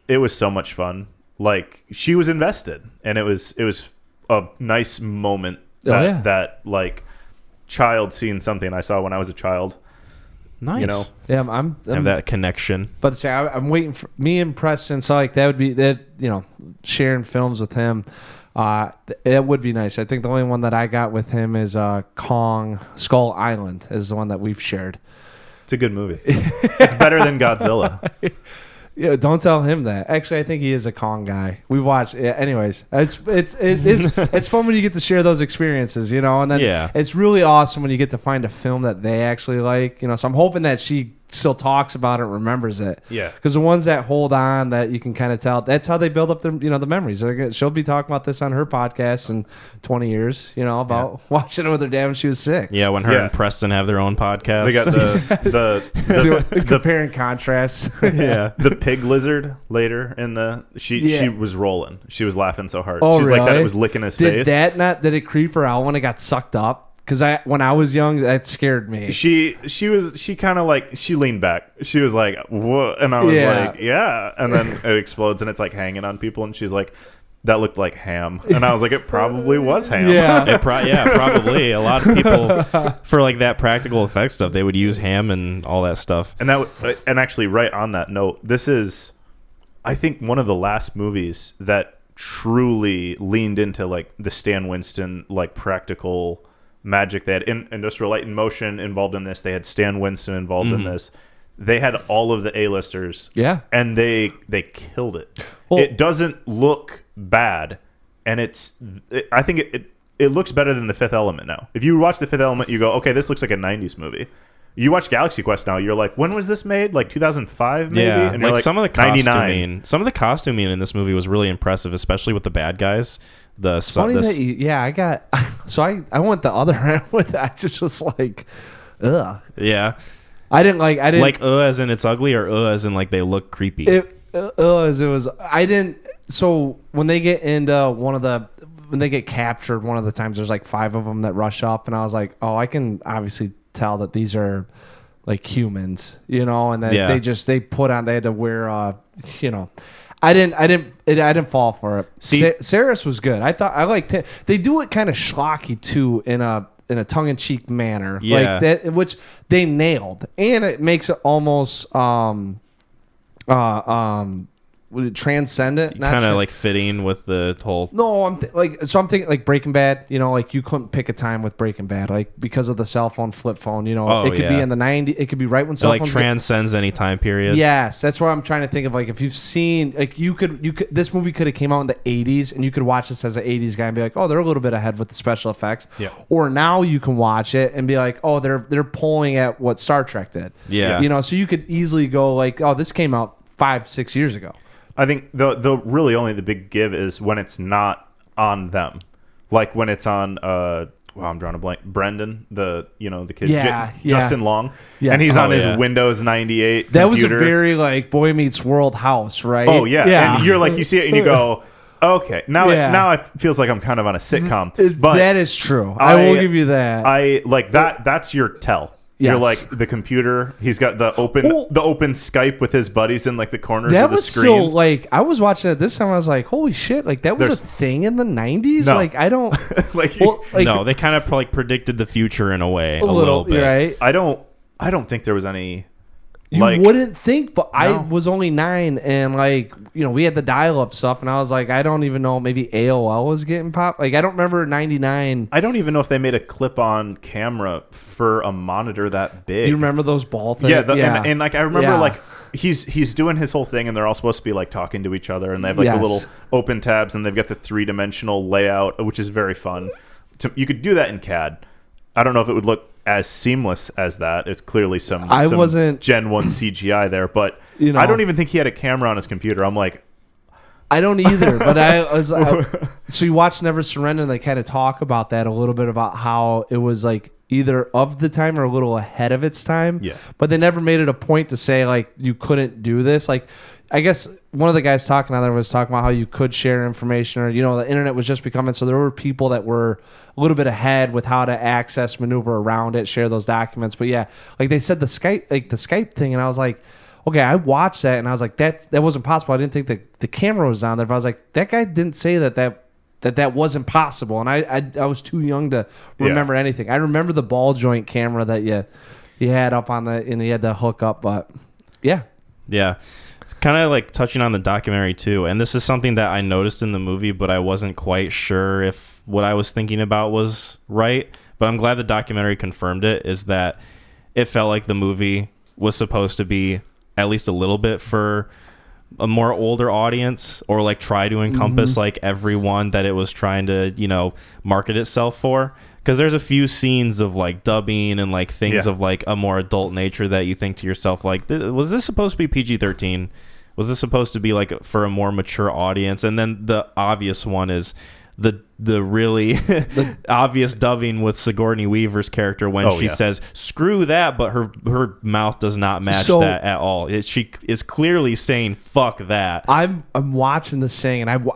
it was so much fun. Like, she was invested, and it was a nice moment that like child seeing something I saw when I was a child. Nice. You know, Yeah, I'm Have that connection. But say I'm waiting for me and Preston. So like that would be that, you know, sharing films with him. It would be nice. I think the only one that I got with him is Kong Skull Island is the one that we've shared. it's a good movie. It's better than Godzilla. Yeah, don't tell him that. Actually, I think he is a Kong guy. We watched. Yeah, anyways, it's fun when you get to share those experiences, you know. And then it's really awesome when you get to find a film that they actually like, you know. So I'm hoping that she still talks about it, remembers it. Yeah. Because the ones that hold on, that you can kind of tell, that's how they build up their, you know, the memories. She'll be talking about this on her podcast in 20 years, you know, about watching it with her dad when she was 6. Yeah, when her and Preston have their own podcast. They got the compare and contrast. yeah, the pig lizard later in the she was rolling. She was laughing so hard. Oh, She's really? like that. It was licking his face. Did it creep her out when it got sucked up? Because when I was young, that scared me. She kind of like, she leaned back. She was like, what? And I was like, yeah. And then it explodes and it's like hanging on people. And she's like, that looked like ham. And I was like, it probably was ham. Yeah, probably. A lot of people, for like that practical effects stuff, they would use ham and all that stuff. And and actually, right on that note, this is, I think, one of the last movies that truly leaned into like the Stan Winston like practical magic. They had Industrial Light and Motion involved in this. They had Stan Winston involved in this. They had all of the A-listers. Yeah. And they killed it. Well, it doesn't look bad. And I think it looks better than The Fifth Element now. If you watch The Fifth Element, you go, okay, this looks like a 90s movie. You watch Galaxy Quest now, you're like, when was this made? Like 2005 maybe? Yeah, And you're like some of the costuming. 99. Some of the costuming in this movie was really impressive, especially with the bad guys. Funny that I got. So I went the other end with it. I just was like, ugh. Yeah. I didn't like as in it's ugly, or as in like they look creepy. As it was. I didn't. So when they get into when they get captured, one of the times there's like 5 of them that rush up, and I was like, oh, I can obviously tell that these are like humans, you know, and then they had to wear, you know. I didn't fall for it. Saris was good. I liked it. They do it kind of schlocky too, in a tongue-in-cheek manner, like that, which they nailed, and it makes it almost transcendent, kind of like fitting with the whole. No, I'm thinking like Breaking Bad. You know, like you couldn't pick a time with Breaking Bad, like because of the cell phone, flip phone. You know, it could be in the 90s. It could be right when cell phones. It like transcends any time period. Yes, that's what I'm trying to think of. Like if you've seen, like you could this movie could have came out in the 80s, and you could watch this as an 80s guy and be like, oh, they're a little bit ahead with the special effects. Yeah. Or now you can watch it and be like, oh, they're pulling at what Star Trek did. Yeah. You know, so you could easily go like, oh, this came out 5-6 years ago. I think the really only the big give is when it's not on them, like when it's on I'm drawing a blank. Brendan, the kid, Justin Long, and he's on his Windows 98 That computer. was a very like Boy Meets World house, right? Oh yeah, and you're like, you see it and you go, okay, now it feels like I'm kind of on a sitcom. But that is true. I will give you that. I like that. That's your tell. Yes. You're like the computer. He's got the open Skype with his buddies in like the corners that of the was screens. still like I was watching it this time. I was like, holy shit! Like that was a thing in the 90s. No. Like I don't no. They kind of like predicted the future in a way, a little bit. Right? I don't think there was any. You wouldn't think, but no. I was only 9, and like we had the dial-up stuff, and I was like, I don't even know. Maybe AOL was getting popped. Like I don't remember 99. I don't even know if they made a clip-on camera for a monitor that big. You remember those ball things? Yeah, and like I remember like he's doing his whole thing, and they're all supposed to be like talking to each other, and they have like the little open tabs, and they've got the 3-dimensional layout, which is very fun. You could do that in CAD. I don't know if it would look as seamless as that. It's clearly some Gen 1 CGI there, but I don't even think he had a camera on his computer. I'm like, I don't either, but I was so you watch Never Surrender, and they kind of talk about that a little bit, about how it was like either of the time or a little ahead of its time. Yeah. But they never made it a point to say like you couldn't do this. Like I guess one of the guys talking on there was talking about how you could share information, or the internet was just becoming, so there were people that were a little bit ahead with how to access, maneuver around it, share those documents. But yeah, like they said the Skype thing, and I was like, okay, I watched that and I was like, that wasn't possible. I didn't think that the camera was on there. But I was like, that guy didn't say that wasn't possible, and I was too young to remember anything. I remember the ball joint camera that he had up on and he had the hook up, but yeah. Yeah. Kind of like touching on the documentary too, and this is something that I noticed in the movie, but I wasn't quite sure if what I was thinking about was right. But I'm glad the documentary confirmed it, is that it felt like the movie was supposed to be at least a little bit for a more older audience, or like try to encompass like everyone that it was trying to, you know, market itself for. Because there's a few scenes of like dubbing and like things of like a more adult nature that you think to yourself, like, was this supposed to be PG-13? Was this supposed to be like for a more mature audience? And then the obvious one is the really obvious dubbing with Sigourney Weaver's character when she says "screw that," but her mouth does not match that at all. She is clearly saying "fuck that." I'm watching this thing, and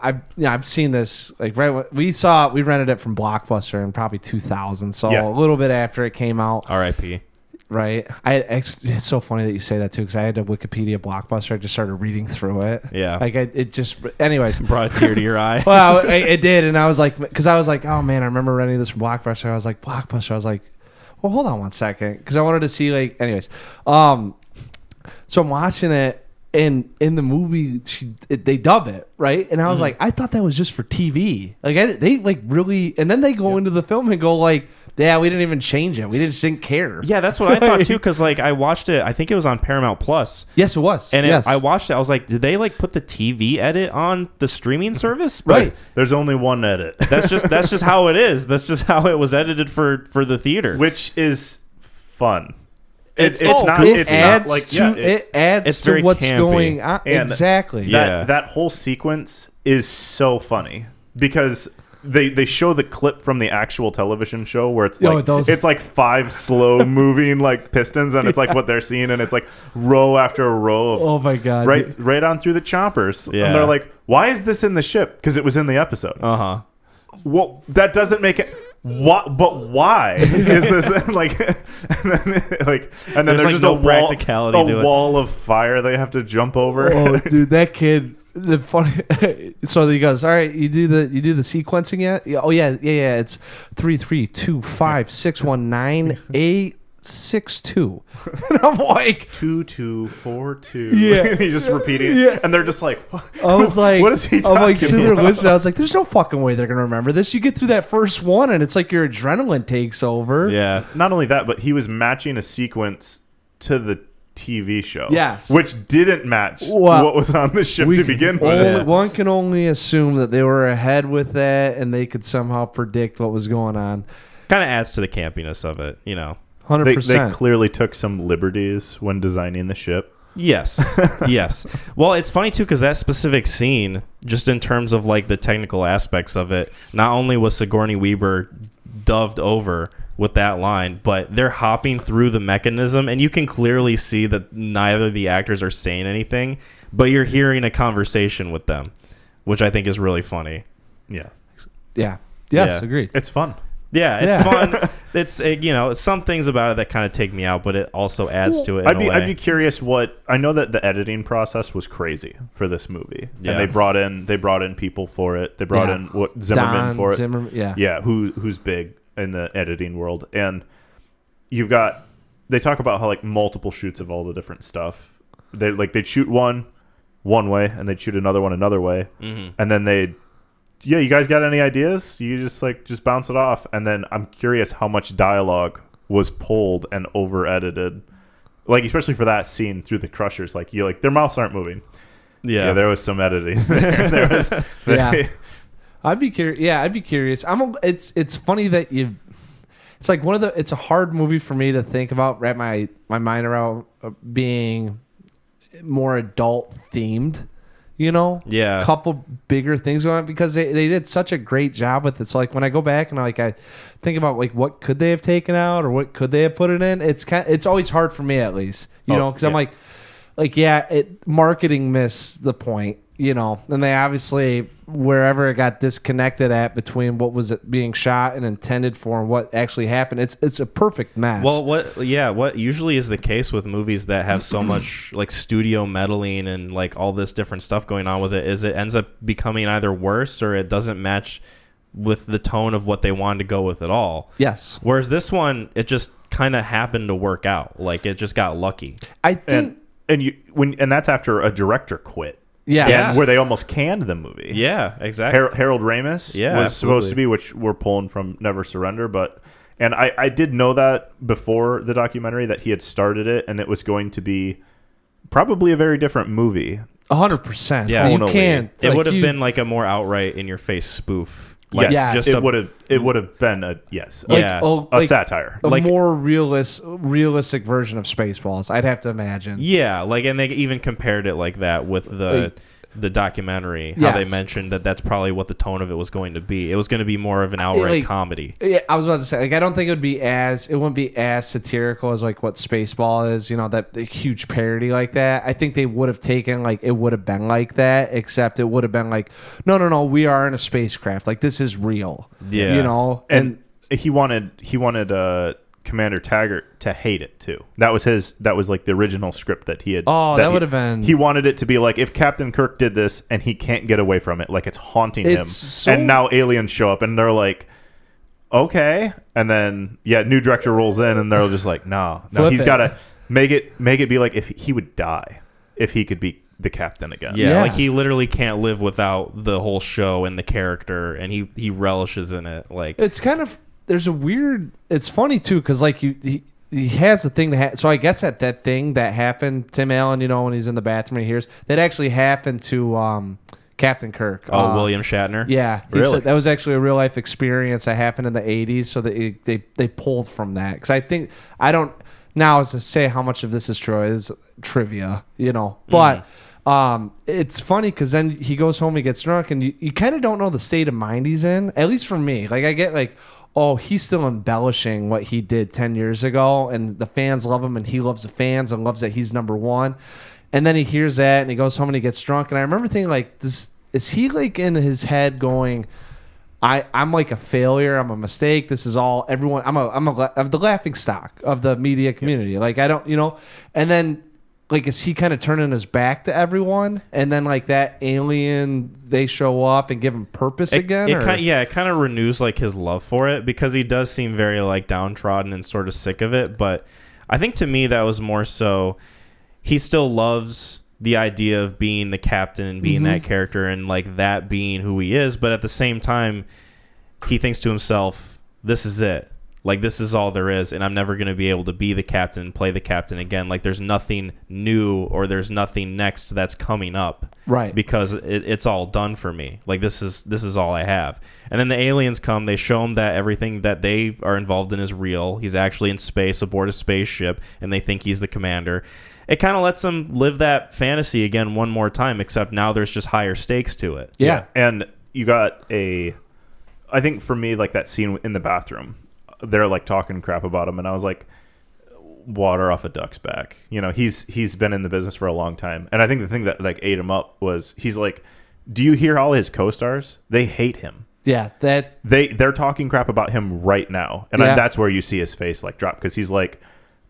I've seen this like we rented it from Blockbuster in probably 2000, so a little bit after it came out. R.I.P. Right. It's so funny that you say that too, because I had a Wikipedia Blockbuster. I just started reading through it. Yeah. Like it just, anyways, brought a tear to your eye. Well, it did, and I was like, because I was like, oh man, I remember renting this from Blockbuster. I was like, Blockbuster. I was like, well, hold on one second, because I wanted to see like, anyways, so I'm watching it, and in the movie, they dub it, right? And I was like, I thought that was just for TV. Like they like really, and then they go into the film and go like, yeah, we didn't even change it. We just didn't care. Yeah, that's what I thought too. Because like I watched it, I think it was on Paramount Plus. Yes, it was. And I watched it. I was like, did they like put the TV edit on the streaming service? But right. There's only one edit. That's just how it is. That's just how it was edited for the theater, which is fun. It adds to what's campy. Going on. And exactly. That whole sequence is so funny because they show the clip from the actual television show where it's like it's like 5 slow moving like pistons, and it's like what they're seeing, and it's like row after row of, oh my god, right on through the choppers. And they're like, why is this in the ship? Because it was in the episode. Well, that doesn't make it. What? But why is this like? And then there's just no a wall of fire they have to jump over. Oh, dude, that kid. The funny. So he goes, all right, you do the sequencing yet? Oh yeah. It's 33256198662. And I'm like 2242. Yeah. He's just repeating. Yeah. And they're just like, what? I was like, what is he talking I'm like sitting there about? listening. I was like, there's no fucking way they're gonna remember this. You get through that first one, and it's like your adrenaline takes over. Yeah. Not only that, but he was matching a sequence to the TV show. Yes. Which didn't match what was on the ship to begin with. One can only assume that they were ahead with that, and they could somehow predict what was going on. Kind of adds to the campiness of it, you know. 100%. They clearly took some liberties when designing the ship. Yes. Yes. Well, it's funny too, because that specific scene, just in terms of like the technical aspects of it, not only was Sigourney Weaver dubbed over with that line, but they're hopping through the mechanism, and you can clearly see that neither of the actors are saying anything, but you're hearing a conversation with them, which I think is really funny. Yeah. Yeah. Yes, agreed. It's fun. Yeah, it's fun. It's you know, some things about it that kind of take me out, but it also adds to it. I'd be curious what I know that the editing process was crazy for this movie, and they brought in people for it. They brought in Zimmerman for it. Who's big in the editing world, and they talk about how like multiple shoots of all the different stuff. They'd shoot one way, and they'd shoot another one another way, and then you guys got any ideas? You just bounce it off. And then I'm curious how much dialogue was pulled and over edited, like especially for that scene through the crushers. Like their mouths aren't moving. Yeah, there was some editing there was, I'd be curious. Yeah, I'd be curious. It's funny that it's like it's a hard movie for me to think about, wrap my mind around being more adult themed. You know, a couple bigger things going on, because they did such a great job with it. So like when I go back and I think about like what could they have taken out or what could they have put it in, it's always hard for me, at least, you know, because I'm like marketing missed the point, you know, and they obviously, wherever it got disconnected at between what was it being shot and intended for and what actually happened, it's a perfect mess. Well, what usually is the case with movies that have so much like studio meddling and like all this different stuff going on with it is it ends up becoming either worse or it doesn't match with the tone of what they wanted to go with it all. Yes. Whereas this one, it just kind of happened to work out. Like, it just got lucky. I think, and that's after a director quit. yeah. Where they almost canned the movie. Yeah, exactly. Harold Ramis was supposed to be, which we're pulling from Never Surrender, and I did know that before the documentary that he had started it, and it was going to be probably a very different movie. 100%. Yeah. You Tonally. can't. It would have been like a more outright in your face spoof. Like, Yes, just it would have been a satire. A Like- more realistic version of Spaceballs, I'd have to imagine. Yeah, like, and they even compared it like that with the documentary. How they Yes. mentioned that that's probably what the tone of it was going to be. It was going to be more of an outright comedy. Yeah, I was about to say, like, I don't think it wouldn't be as satirical as like what Spaceball is, that the huge parody like that. I think they would have taken, like, it would have been like that, except it would have been like, no, we are in a spacecraft, like, this is real. Yeah. And he wanted Commander Taggart to hate it too. That was like the original script that he had. That would have been. He wanted it to be like, if Captain Kirk did this and he can't get away from it, like it's haunting him. And now aliens show up and they're like, okay. And then new director rolls in and they're just like, no, he's got to make it be like if he would die if he could be the captain again. Yeah, like he literally can't live without the whole show and the character, and he relishes in it. Like, it's kind of. There's a weird. It's funny too, because like he has the thing that. So I guess that thing that happened, Tim Allen, when he's in the bathroom, and he hears that actually happened to Captain Kirk. William Shatner. Yeah, he Really? said that was actually a real life experience that happened in the '80s. So that they pulled from that, because I don't now as to say how much of this is true is trivia, but. It's funny because then he goes home, he gets drunk, and you kind of don't know the state of mind he's in. At least for me, like I get like, oh, he's still embellishing what he did 10 years ago, and the fans love him, and he loves the fans and loves that he's number one. And then he hears that, and he goes home and he gets drunk, and I remember thinking like, this is he like in his head going, I'm like a failure, I'm a mistake. This is all everyone. I'm the laughing stock of the media community. Like I don't, and then. Like, is he kind of turning his back to everyone? And then, like, that alien, they show up and give him purpose again? It kind of renews, like, his love for it, because he does seem very, like, downtrodden and sort of sick of it. But I think to me that was more so he still loves the idea of being the captain and being that character and, like, that being who he is. But at the same time, he thinks to himself, this is it. Like, this is all there is, and I'm never going to be able to be the captain and play the captain again. Like, there's nothing new or there's nothing next that's coming up. Right. Because it's all done for me. Like, this is all I have. And then the aliens come. They show him that everything that they are involved in is real. He's actually in space aboard a spaceship, and they think he's the commander. It kind of lets him live that fantasy again one more time, except now there's just higher stakes to it. Yeah. And you got I think for me, like that scene in the bathroom, they're like talking crap about him, and I was like, water off a duck's back. He's been in the business for a long time, and I think the thing that like ate him up was he's like, do you hear all his co-stars? They hate him. Yeah, that they're talking crap about him right now, and that's where you see his face like drop, because he's like,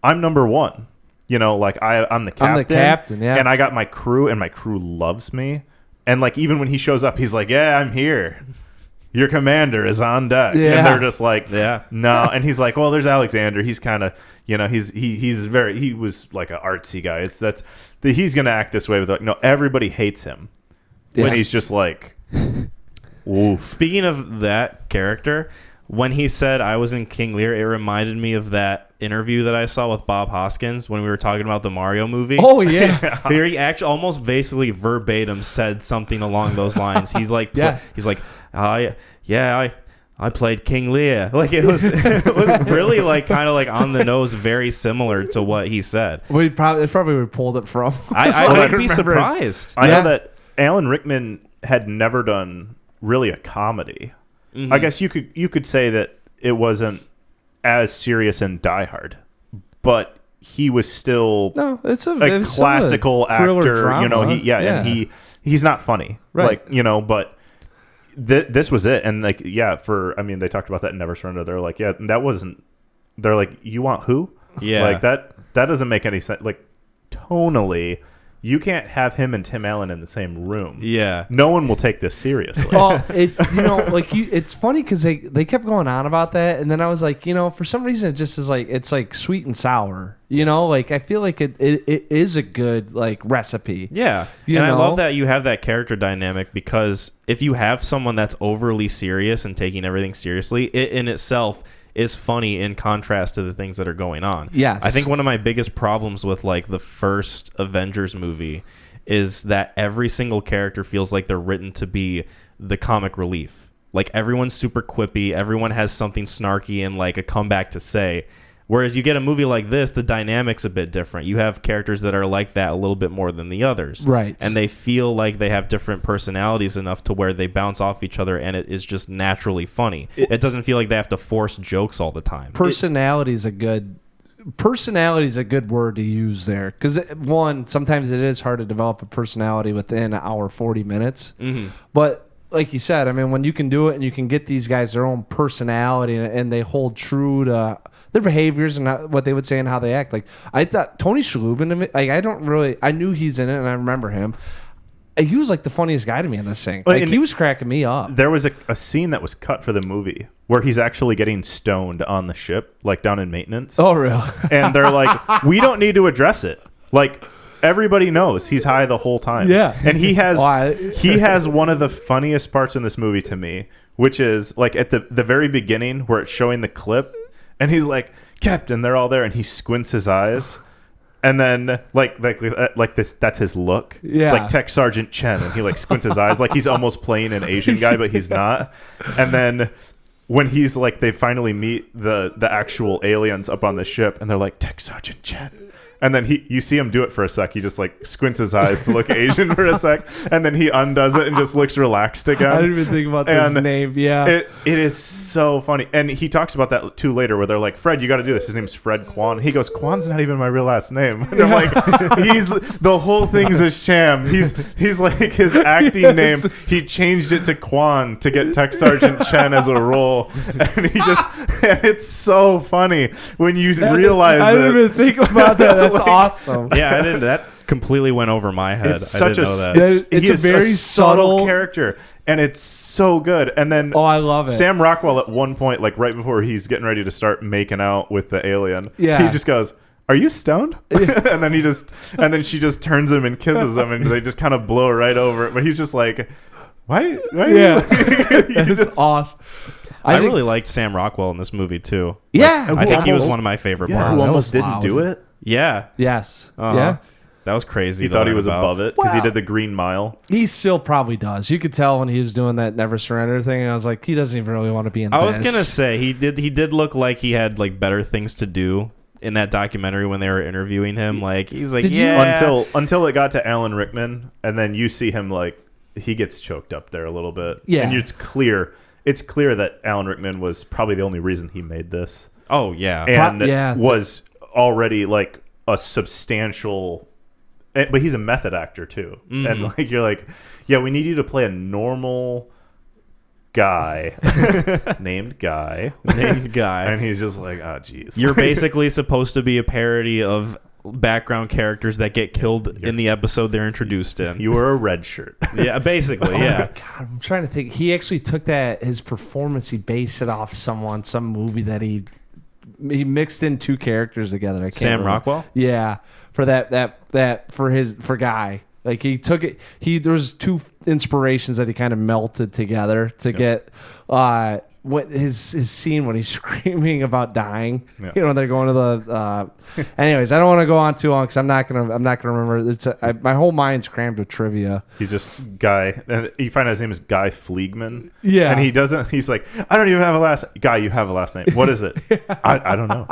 I'm number one. Like I'm the captain. I'm the captain, yeah. And I got my crew, and my crew loves me. And like even when he shows up, he's like, yeah, I'm here. Your commander is on deck. Yeah. And they're just like, yeah, no. And he's like, well, there's Alexander. He's kind of, he was like an artsy guy. He's going to act this way with like, no, everybody hates him. Yeah. And he's just like, oof. Speaking of that character, when he said I was in King Lear, it reminded me of that interview that I saw with Bob Hoskins when we were talking about the Mario movie. Oh, yeah. Here he actually almost basically verbatim said something along those lines. He's like, I played King Lear. Like it was really like kind of like on the nose, very similar to what he said. It's probably where we pulled it from. I'd be surprised. I know that Alan Rickman had never done really a comedy. Mm-hmm. I guess you could say that it wasn't as serious in Die Hard, but he was still a classical actor. Drama. And he's not funny, right? Like but this was it, and like they talked about that in Never Surrender. They're like, yeah, that wasn't. They're like, you want who? Yeah, like that doesn't make any sense. Like tonally, you can't have him and Tim Allen in the same room. Yeah. No one will take this seriously. Well, it's funny because they kept going on about that, and then I was like, for some reason it just is like it's like sweet and sour. Like I feel like it is a good like recipe. Yeah. I love that you have that character dynamic, because if you have someone that's overly serious and taking everything seriously, it in itself is funny in contrast to the things that are going on. Yes. I think one of my biggest problems with like the first Avengers movie is that every single character feels like they're written to be the comic relief. Like everyone's super quippy, everyone has something snarky and like a comeback to say. Whereas you get a movie like this, the dynamic's a bit different. You have characters that are like that a little bit more than the others. Right. And they feel like they have different personalities enough to where they bounce off each other and it is just naturally funny. It doesn't feel like they have to force jokes all the time. Personality is a good word to use there, because one, sometimes it is hard to develop a personality within an hour 40 minutes. Mm-hmm. But like you said, I mean, when you can do it and you can get these guys their own personality and they hold true to their behaviors and what they would say and how they act. Like I thought Tony Shalhoub, like I knew he's in it and I remember him. He was like the funniest guy to me in this thing. Like he was cracking me up. There was a scene that was cut for the movie where he's actually getting stoned on the ship, like down in maintenance. Oh, really? And they're like, we don't need to address it. Like everybody knows he's high the whole time. Yeah. And he has one of the funniest parts in this movie to me, which is like at the very beginning where it's showing the clip. And he's like, Captain, they're all there. And he squints his eyes. And then, like this, that's his look. Yeah. Like Tech Sergeant Chen. And he, like, squints his eyes like he's almost playing an Asian guy, but he's not. And then when he's, like, they finally meet the actual aliens up on the ship. And they're like, Tech Sergeant Chen. And then you see him do it for a sec. He just like squints his eyes to look Asian for a sec, and then he undoes it and just looks relaxed again. I didn't even think about this name. Yeah, it is so funny. And he talks about that too later, where they're like, "Fred, you got to do this." His name's Fred Kwan. He goes, "Kwan's not even my real last name." And I'm like, the whole thing's a sham. He's like his acting name. He changed it to Kwan to get Tech Sergeant Chen as a role, and it's so funny when you realize. I didn't even think about that. That's awesome. Yeah, I didn't. That completely went over my head. It's I didn't know that. It's a very subtle character, and it's so good. And then I love it. Sam Rockwell at one point, like right before he's getting ready to start making out with the alien, he just goes, "Are you stoned?" and then she just turns him and kisses him, and they just kind of blow right over it. But he's just like, "Why?" That's awesome. I really liked Sam Rockwell in this movie too. Yeah, I think he was one of my favorite parts. Who almost didn't do it. Yeah. Yes. Uh-huh. Yeah. That was crazy. He thought he was above it because he did the Green Mile. He still probably does. You could tell when he was doing that Never Surrender thing. And I was like, he doesn't even really want to be in this. I was gonna say he did look like he had like better things to do in that documentary when they were interviewing him. Like he's like, until it got to Alan Rickman, and then you see him like he gets choked up there a little bit. Yeah, and it's clear that Alan Rickman was probably the only reason he made this. Oh yeah, and was already like a substantial, but he's a method actor too. Mm-hmm. And like you're like, yeah, we need you to play a normal guy named Guy, and he's just like, oh geez. You're basically supposed to be a parody of background characters that get killed in the episode they're introduced in. You were a red shirt. Yeah, basically. Yeah. God, I'm trying to think. He actually took his performance. He based it off some movie that he mixed in two characters together. I can't Sam Rockwell. Yeah, for for Guy. Like he took it. There was two inspirations that he kind of melted together to get what his scene when he's screaming about dying. Yeah. You know, they're going to the. Anyways, I don't want to go on too long because I'm not gonna remember. My whole mind's crammed with trivia. He's just Guy, and you find out his name is Guy Fleegman. Yeah, and he doesn't. He's like, I don't even have a last. Guy, you have a last name. What is it? I don't know.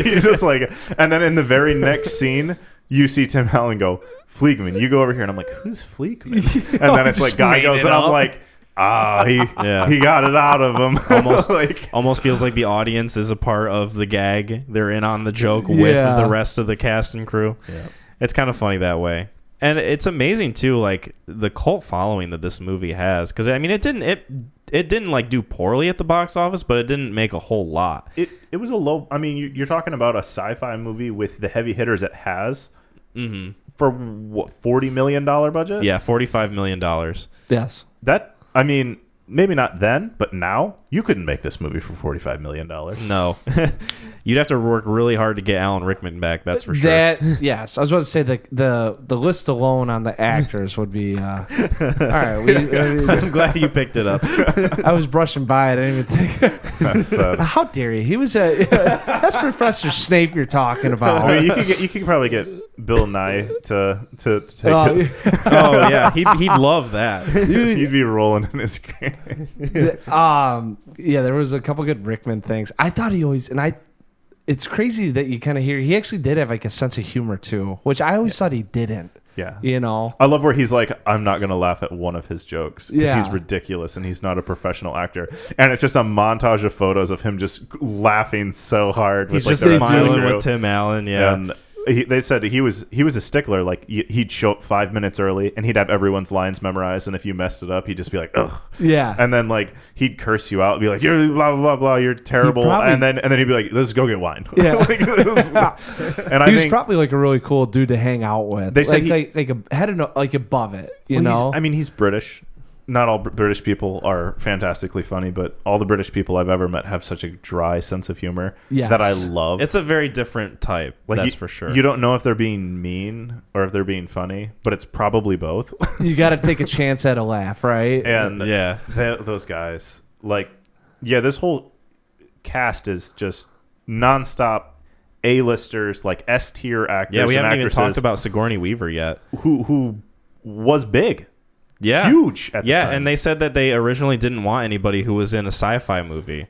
He's just like, and then in the very next scene, you see Tim Allen go, Fleegman, you go over here, and I'm like, who's Fleegman? And then it's like Guy goes, and I'm like, he got it out of him. Almost feels like the audience is a part of the gag. They're in on the joke with the rest of the cast and crew. Yeah. It's kind of funny that way. And it's amazing too, like the cult following that this movie has. Because I mean, it didn't like do poorly at the box office, but it didn't make a whole lot. It was a low. I mean, you're talking about a sci-fi movie with the heavy hitters it has. Mm-hmm. For what, $40 million budget? Yeah, $45 million. Yes. That, I mean, maybe not then, but now you couldn't make this movie for $45 million. No. You'd have to work really hard to get Alan Rickman back, that's for sure. Yes. I was about to say the list alone on the actors would be all right. I'm glad you picked it up. I was brushing by it. I didn't even think. How dare you? He was that's Professor Snape you're talking about. I mean, you could probably get Bill Nye to take it. Oh yeah, he'd love that. He'd be rolling in his grave. Yeah, there was a couple good Rickman things. I thought he always it's crazy that you kind of hear he actually did have like a sense of humor too, which I always thought he didn't. Yeah. You know? I love where he's like, I'm not going to laugh at one of his jokes because Yeah. he's ridiculous and he's not a professional actor. And it's just a montage of photos of him just laughing so hard. He's with, just like, the rest of the smiling crew. with Tim Allen, yeah. And they said he was a stickler. Like he'd show up 5 minutes early and he'd have everyone's lines memorized. And if you messed it up, he'd just be like, ugh. Yeah. And then like he'd curse you out and be like, you're blah, blah, blah, blah, you're terrible. probably- and then he'd be like, let's go get wine. Yeah. Like, and I He was think, probably like a really cool dude to hang out with. They said like a head like above it, you well, know? he's British. Not all British people are fantastically funny, but all the British people I've ever met have such a dry sense of humor Yes. that I love. It's a very different type, like that's you, for sure. You don't know if they're being mean or if they're being funny, but it's probably both. You got to take a chance at a laugh, right? And Yeah. those guys, like, yeah, this whole cast is just nonstop A-listers, like S-tier actors. Yeah, we and haven't even actresses talked about Sigourney Weaver yet. who was big. Yeah. Huge at the Yeah, time. and they said that they originally didn't want anybody who was in a sci-fi movie,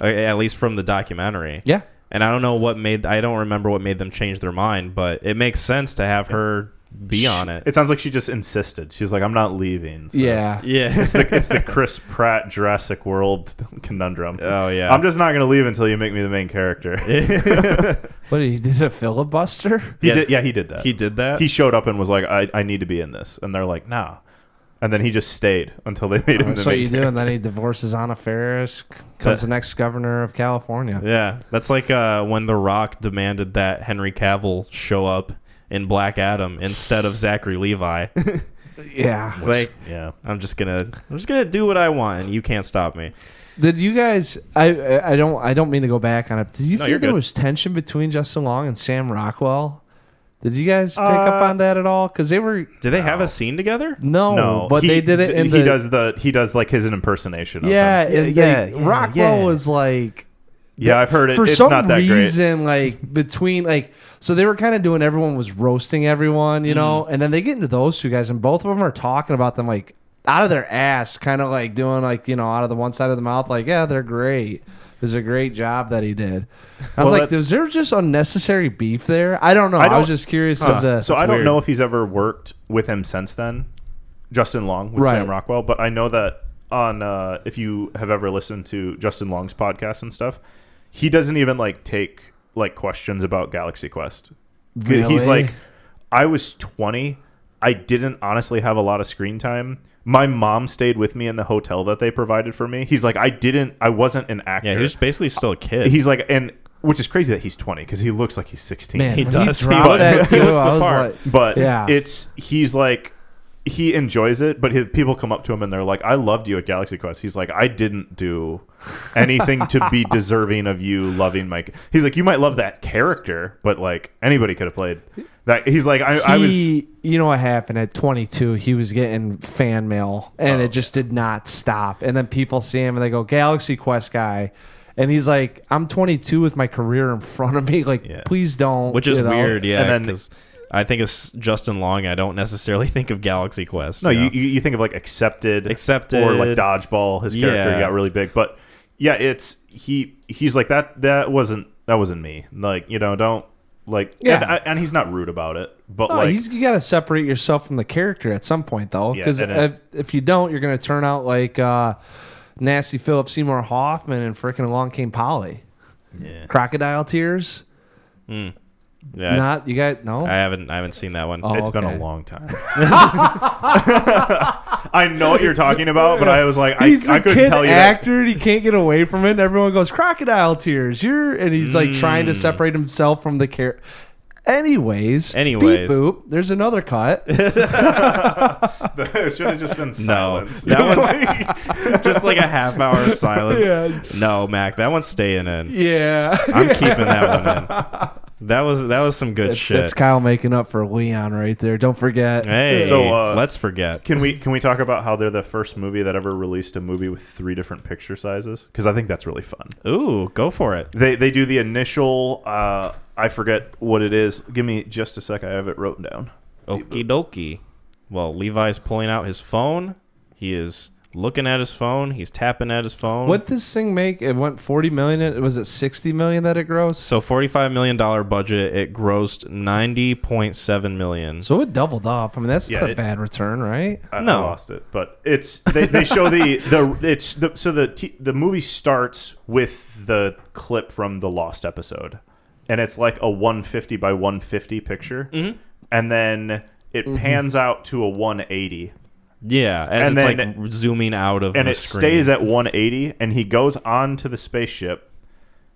at least from the documentary. Yeah. And I don't remember what made them change their mind, but it makes sense to have her be on it. It sounds like she just insisted. She's like, I'm not leaving. So. Yeah. Yeah. It's the Chris Pratt Jurassic World conundrum. Oh, yeah. I'm just not going to leave until you make me the main character. What, he did a filibuster? He did that. He did that? He showed up and was like, I need to be in this. And they're like, nah. And then he just stayed until they made him That's the what main you do, and then he divorces Anna Faris, becomes the next governor of California. Yeah. That's like when The Rock demanded that Henry Cavill show up in Black Adam instead of Zachary Levi. Yeah. It's like, Yeah. I'm just gonna do what I want, and you can't stop me. Did you guys? I don't mean to go back on it. Did you No, feel you're there good. was tension between Justin Long and Sam Rockwell? Did you guys pick up on that at all? Because they were Did they have a scene together? No, but they did it in he does like his impersonation of yeah, him. and yeah, Rockwell yeah. was like. Yeah, I've heard it. For It's some not that reason, like between like, so they were kind of doing. Everyone was roasting everyone, you know, and then they get into those two guys, and both of them are talking about them like out of their ass, kind of like doing like out of the one side of the mouth, like yeah, they're great. It was a great job that he did. I was like, is there just unnecessary beef there? I don't know. I was just curious. So I don't weird. know if he's ever worked with him since then, Justin Long with Right. Sam Rockwell. But I know that on if you have ever listened to Justin Long's podcast and stuff, he doesn't even like take like questions about Galaxy Quest. He's Really? like, I was 20. I didn't honestly have a lot of screen time. My mom stayed with me in the hotel that they provided for me. He's like, I wasn't an actor. Yeah, he was basically still a kid. He's like, and which is crazy that he's 20 because he looks like he's 16. Man, He when does. He He dropped looks- that he too, looks the I was part. like, But yeah. he's like, he enjoys it, but people come up to him and they're like, I loved you at Galaxy Quest. He's like, I didn't do anything to be deserving of you loving my. He's like, you might love that character, but like anybody could have played that. He's like, I was. You know what happened at 22? He was getting fan mail, and it just did not stop. And then people see him and they go, Galaxy Quest guy. And he's like, I'm 22 with my career in front of me. Like, Yeah. please don't. Which is weird, yeah. And then- Because I think it's Justin Long. I don't necessily think of Galaxy Quest. No, you know? you think of like Accepted, or like Dodgeball. His character Yeah. got really big, but yeah, it's he's like that wasn't me. Like don't like Yeah. and he's not rude about it, but No, like you got to separate yourself from the character at some point, though. Yeah, Because and if you don't, you're going to turn out like nasty Philip Seymour Hoffman and freaking Along Came Polly. Yeah. Crocodile Tears. Yeah. Not you got no. I haven't seen that one. Oh. it's been a okay. long time. I know what you're talking about, but I was like, He's I a couldn't kid tell you actor, and he can't get away from it. And everyone goes, Crocodile Tears. And he's like trying to separate himself from the character. Anyways, beep boop. There's another cut. It should have just been silence. No, that one's just like a half hour of silence. Yeah. No, Mac, that one's staying in. Yeah. I'm keeping that one in. That was some good shit. That's Kyle making up for Leon right there. Don't forget. Hey, So, let's forget. Can we talk about how they're the first movie that ever released a movie with 3 different picture sizes? Because I think that's really fun. Ooh, go for it. They do the initial. I forget what it is. Give me just a sec. I have it written down. Okie dokie. Well, Levi's pulling out his phone. He is looking at his phone. He's tapping at his phone. What this thing make? It went 40 million. Was it 60 million that it grossed? So $45 million budget. It grossed 90.7 million. So it doubled up. I mean, that's not a bad return, right? I No. lost it, but it's they show the movie starts with the clip from the Lost episode, and it's like a 150 by 150 picture, and then it pans out to a 180. Yeah, as And it's then like zooming out of and the it screen. stays at 180, and he goes on to the spaceship,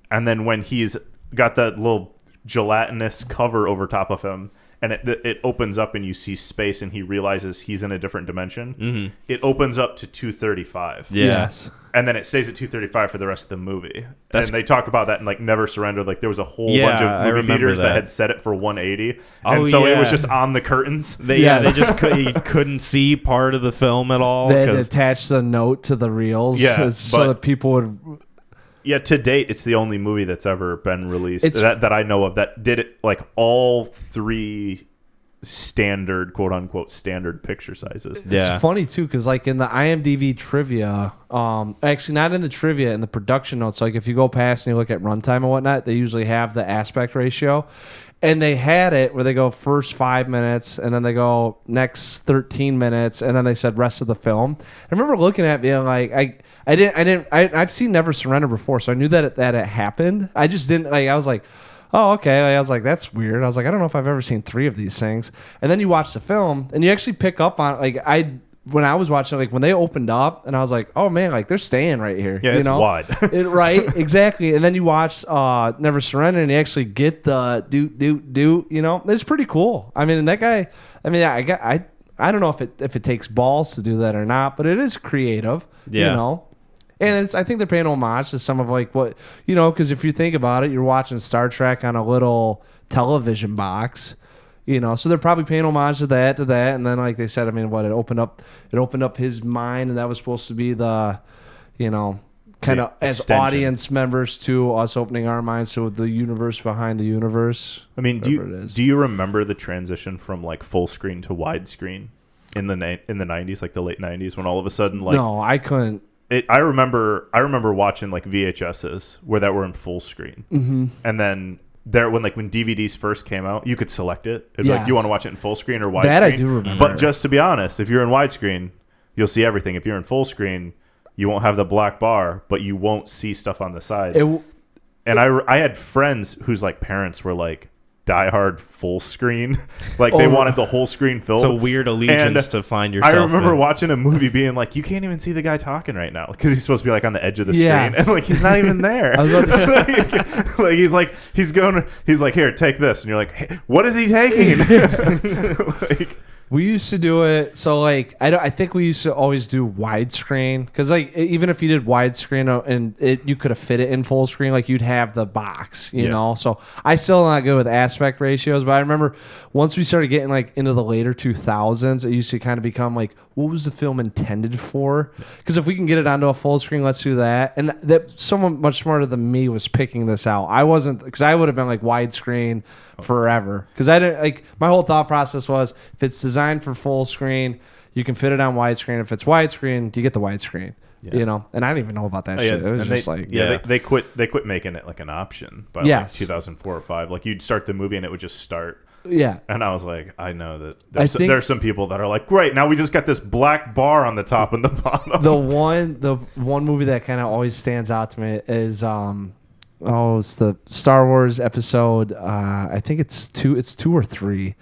and then when he's got that little gelatinous cover over top of him, and it opens up and you see space, and he realizes he's in a different dimension. It opens up to 235. Yeah. Yes. And then it stays at 235 for the rest of the movie. And they talk about that in like Never Surrender. Like there was a whole bunch I of movie remember theaters that that. had set it for 180, Oh, and so it was yeah. just on the curtains. They just couldn't see part of the film at all. They had 'cause- attached the note to the reels, Yeah, so but- that people would. Yeah, to date, it's the only movie that's ever been released It's- that I know of that did it like all 3 standard, quote unquote, standard picture sizes. Yeah. It's funny too, because like in the IMDb trivia, actually not in the trivia, in the production notes, like if you go past and you look at runtime and whatnot, they usually have the aspect ratio. And they had it where they go first 5 minutes, and then they go next 13 minutes, and then they said rest of the film. I remember looking at it being like, I've seen Never Surrender before, so I knew that it happened. I just didn't like. I was like, oh, okay. I was like, that's weird. I was like, I don't know if I've ever seen 3 of these things. And then you watch the film, and you actually pick up on when I was watching, like when they opened up, and I was like, oh man, like they're staying right here. Yeah, you it's know? wide. Right, exactly. And then you watch Never Surrender, and you actually get the do. You know, it's pretty cool. I mean, that guy. I mean, I don't know if it takes balls to do that or not, but it is creative. Yeah. You know. And I think they're paying homage to some of like what, you know, because if you think about it, you're watching Star Trek on a little television box, you know, so they're probably paying homage to that, and then like they said, I mean, what it opened up his mind, and that was supposed to be the, you know, kind of as extension. audience members to us opening our minds to the universe behind the universe. I mean, whatever it is. do you remember the transition from like full screen to widescreen in the 90s, like the late 90s, when all of a sudden like No, I couldn't. I remember watching like VHSs where that were in full screen, and then when DVDs first came out, you could select it. It'd be like, do you want to watch it in full screen or widescreen? That I do remember. But just to be honest, if you're in widescreen, you'll see everything. If you're in full screen, you won't have the black bar, but you won't see stuff on the side. And I had friends whose like parents were like diehard full screen, like they wanted the whole screen filled. It's a weird allegiance to find yourself. I remember in. watching a movie being like, you can't even see the guy talking right now because he's supposed to be like on the edge of the Yes. screen, and like he's not even there. I was about to say, he's like, here, take this, and you're like, hey, what is he taking? Like, we used to do it. So like, I think we used to always do widescreen because like even if you did widescreen and you could have fit it in full screen, like you'd have the box, you know. So I still not good with aspect ratios, but I remember once we started getting like into the later 2000s, it used to kind of become like, what was the film intended for? Because if we can get it onto a full screen, let's do that. And that someone much smarter than me was picking this out. I wasn't, because I would have been like widescreen forever. Because I didn't like, my whole thought process was if it's designed for full screen, you can fit it on widescreen. If it's widescreen, you get the widescreen. Yeah. You know, and I didn't even know about that shit. It was just they quit making it like an option by like 2004 or 5. Like you'd start the movie and it would just start. Yeah. And I was like, I know that there's some people that are like, great, now we just got this black bar on the top and the bottom. The one movie that kind of always stands out to me is it's the Star Wars episode. I think it's 2 or 3.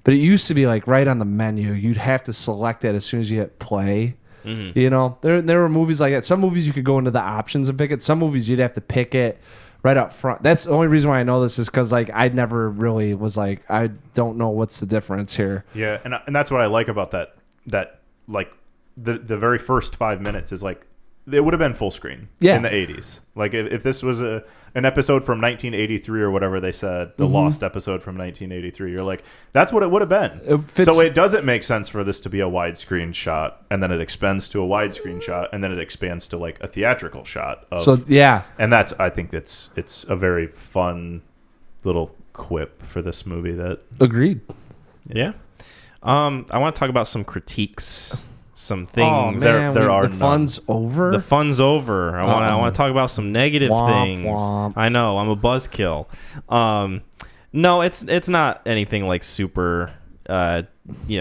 But it used to be like right on the menu. You'd have to select it as soon as you hit play. Mm-hmm. You know, there were movies like that. Some movies you could go into the options and pick it. Some movies you'd have to pick it right up front. That's the only reason why I know this is because like I never really was like I don't know what's the difference here. Yeah, and that's what I like about that like the very first 5 minutes is like it would have been full screen in the 80s. Like if this was an episode from 1983 or whatever they said, the lost episode from 1983, you're like, that's what it would have been. So it doesn't make sense for this to be a widescreen shot, and then it expands to a widescreen shot, and then it expands to like a theatrical shot. And that's, I think it's a very fun little quip for this movie. That agreed. Yeah. I want to talk about some critiques. Some things. Oh, man, there are the fun's over. The fun's over. I want to talk about some negative things. Womp. I know I'm a buzzkill. No, it's not anything like super,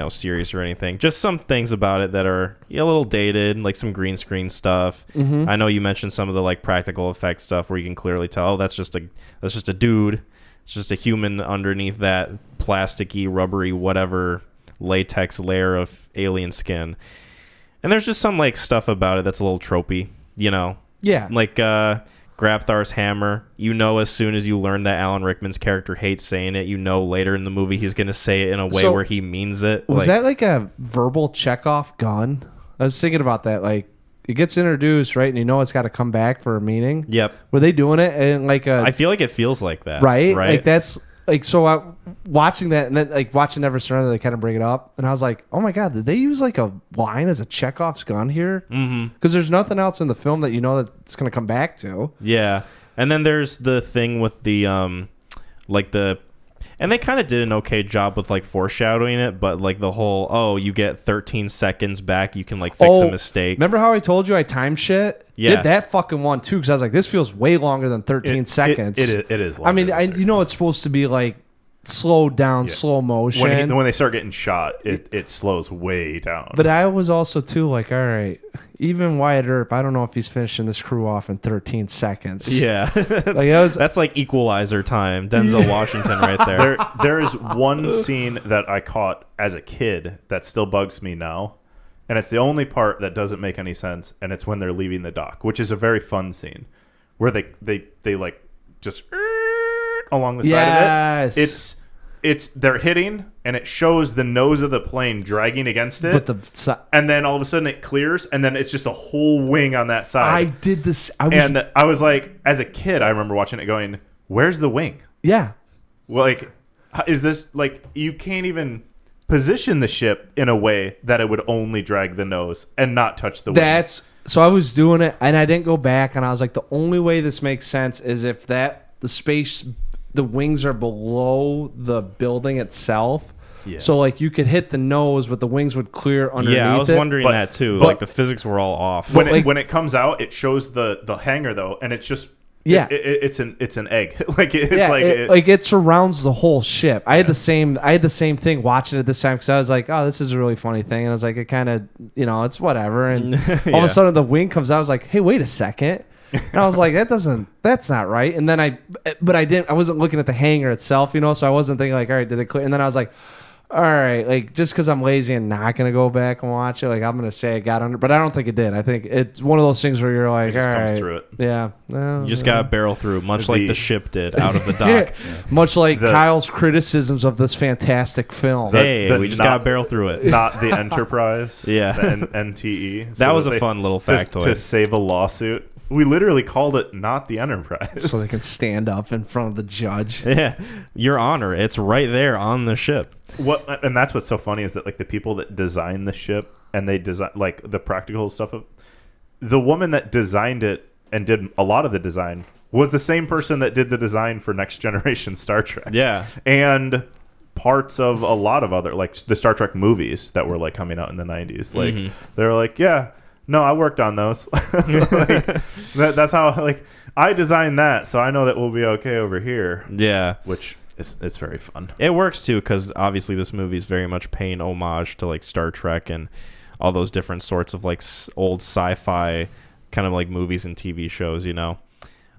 serious or anything. Just some things about it that are a little dated, like some green screen stuff. Mm-hmm. I know you mentioned some of the like practical effects stuff where you can clearly tell, oh, that's just a dude. It's just a human underneath that plasticky, rubbery, whatever latex layer of alien skin. And there's just some like stuff about it that's a little tropey, Yeah. Like Grabthar's hammer. As soon as you learn that Alan Rickman's character hates saying it, later in the movie he's going to say it in a way where he means it. Was that like a verbal Chekhov gun? I was thinking about that. Like it gets introduced, right? And it's got to come back for a meaning. Yep. Were they doing it in like a... I feel like it feels like that. Right? Like that's... Like, so watching that and then like watching Never Surrender, they kind of bring it up. And I was like, oh my God, did they use like a line as a Chekhov's gun here? Mm-hmm. Because there's nothing else in the film that that it's going to come back to. Yeah. And then there's the thing with the, and they kind of did an okay job with like foreshadowing it, but like the whole, you get 13 seconds back, you can like fix a mistake. Remember how I told you I time shit? Yeah. Did that fucking one too, because I was like, this feels way longer than 13 seconds. It is longer. I mean, it's supposed to be like slowed down, slow motion. When they start getting shot, it slows way down. But I was also too like, all right, even Wyatt Earp, I don't know if he's finishing this crew off in 13 seconds. Yeah. That's like Equalizer time. Denzel Washington right there. There is one scene that I caught as a kid that still bugs me now. And it's the only part that doesn't make any sense. And it's when they're leaving the dock, which is a very fun scene where they like just along the side of it. It's they're hitting and it shows the nose of the plane dragging against it. And then all of a sudden it clears and then it's just a whole wing on that side. I did this. I was like, as a kid, I remember watching it going, where's the wing? Yeah. Like, is this like, you can't even position the ship in a way that it would only drag the nose and not touch the wing. So I was doing it and I didn't go back and I was like, the only way this makes sense is if the wings are below the building itself. Yeah. So like you could hit the nose, but the wings would clear underneath. Yeah, I was wondering that too. Like the physics were all off. When it comes out, it shows the hangar though, and it's just it's an egg. It surrounds the whole ship. I had the same thing watching it this time because I was like, oh, this is a really funny thing, and I was like, it kind of it's whatever, and all of a sudden the wing comes out. I was like, hey, wait a second. And I was like, that's not right. And then I wasn't looking at the hangar itself, so I wasn't thinking like, all right, did it clear? And then I was like, all right, like just because I'm lazy and not going to go back and watch it, like I'm going to say it got under, but I don't think it did. I think it's one of those things where you're like, all right. Comes through it. Yeah. You just got to barrel through, much like the ship did out of the dock. Much like Kyle's criticisms of this fantastic film. We just got to barrel through it. Not the Enterprise. Yeah. The NTE. That was a fun little factoid. To save a lawsuit. We literally called it not the Enterprise. So they can stand up in front of the judge. Yeah. Your Honor, it's right there on the ship. And that's what's so funny is that like the people that design the ship and they design like the practical stuff of the woman that designed it and did a lot of the design was the same person that did the design for Next Generation Star Trek. Yeah. And parts of a lot of other like the Star Trek movies that were like coming out in the 90s. Like they were like, yeah, no, I worked on those. That's how like I designed that, so I know that we'll be okay over here. Yeah. Which it's very fun. It works too because obviously this movie is very much paying homage to like Star Trek and all those different sorts of like old sci-fi kind of like movies and TV shows.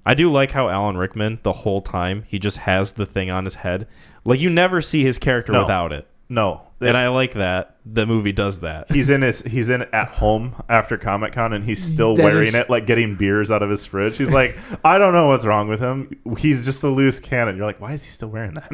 I do like how Alan Rickman the whole time he just has the thing on his head. Like you never see his character without it. No. And I like that the movie does that. He's in at home after Comic-Con and he's still wearing it, like getting beers out of his fridge. He's like, I don't know what's wrong with him. He's just a loose cannon. You're like, why is he still wearing that?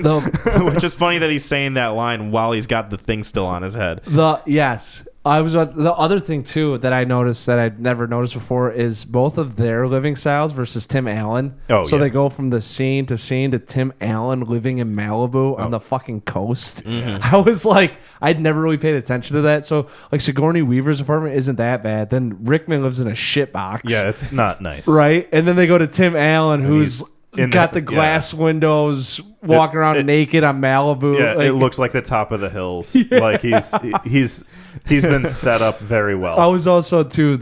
Which is funny that he's saying that line while he's got the thing still on his head. Yes. The other thing too that I noticed that I'd never noticed before is both of their living styles versus Tim Allen. Oh, so yeah. they go from the scene to Tim Allen living in Malibu on the fucking coast. Mm-hmm. I was like, I'd never really paid attention to that. So like Sigourney Weaver's apartment isn't that bad. Then Rickman lives in a shit box. Yeah, it's not nice. Right, and then they go to Tim Allen, who's in got the glass windows, walking around naked on Malibu. Yeah, like, it looks like the top of the hills. Yeah. Like he's been set up very well. I was also too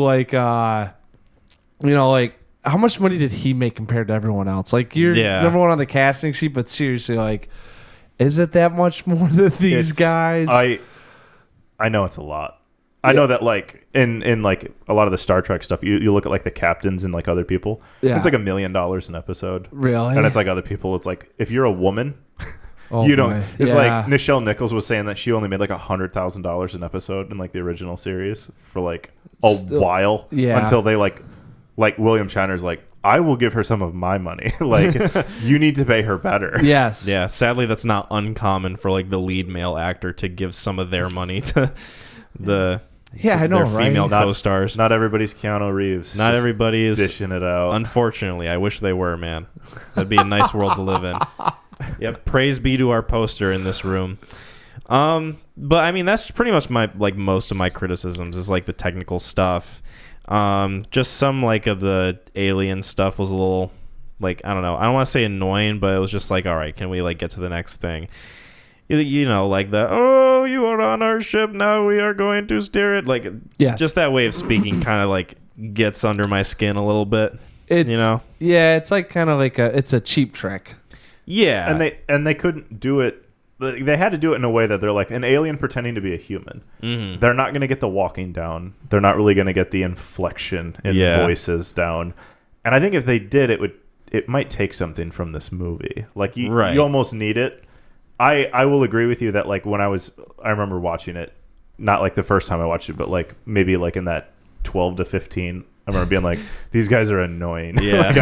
like like how much money did he make compared to everyone else? Like you're number one on the casting sheet, but seriously, like, is it that much more than these guys? I know it's a lot. I know that like in like a lot of the Star Trek stuff, you look at like the captains and like other people. Yeah. It's like $1 million an episode. Really? And it's like other people. It's like if you're a woman, oh, you don't. boy. It's like Nichelle Nichols was saying that she only made like $100,000 an episode in like the original series for like a while. Yeah. Until they like William Shatner's like, I will give her some of my money. Like you need to pay her better. Yes. Yeah. Sadly, that's not uncommon for like the lead male actor to give some of their money to the. Yeah, I know, their female right? co-stars. Not everybody's Keanu Reeves. Not everybody is dishing it out. Unfortunately, I wish they were, man. That'd be a nice world to live in. Yep. Praise be to our poster in this room. But I mean, that's pretty much most of my criticisms is like the technical stuff. Just some like of the alien stuff was a little like, I don't know. I don't want to say annoying, but it was just like, all right, can we like get to the next thing? You know, like you are on our ship, now we are going to steer it. Like, just that way of speaking kind of like gets under my skin a little bit. Yeah, it's like kind of like it's a cheap trick. Yeah. And they couldn't do it. They had to do it in a way that they're like an alien pretending to be a human. Mm-hmm. They're not going to get the walking down. They're not really going to get the inflection in voices down. And I think if they did, it might take something from this movie. Like you almost need it. I will agree with you that like when I remember watching it, not like the first time I watched it, but like maybe like in that 12 to 15, I remember being like, these guys are annoying. Yeah. Like,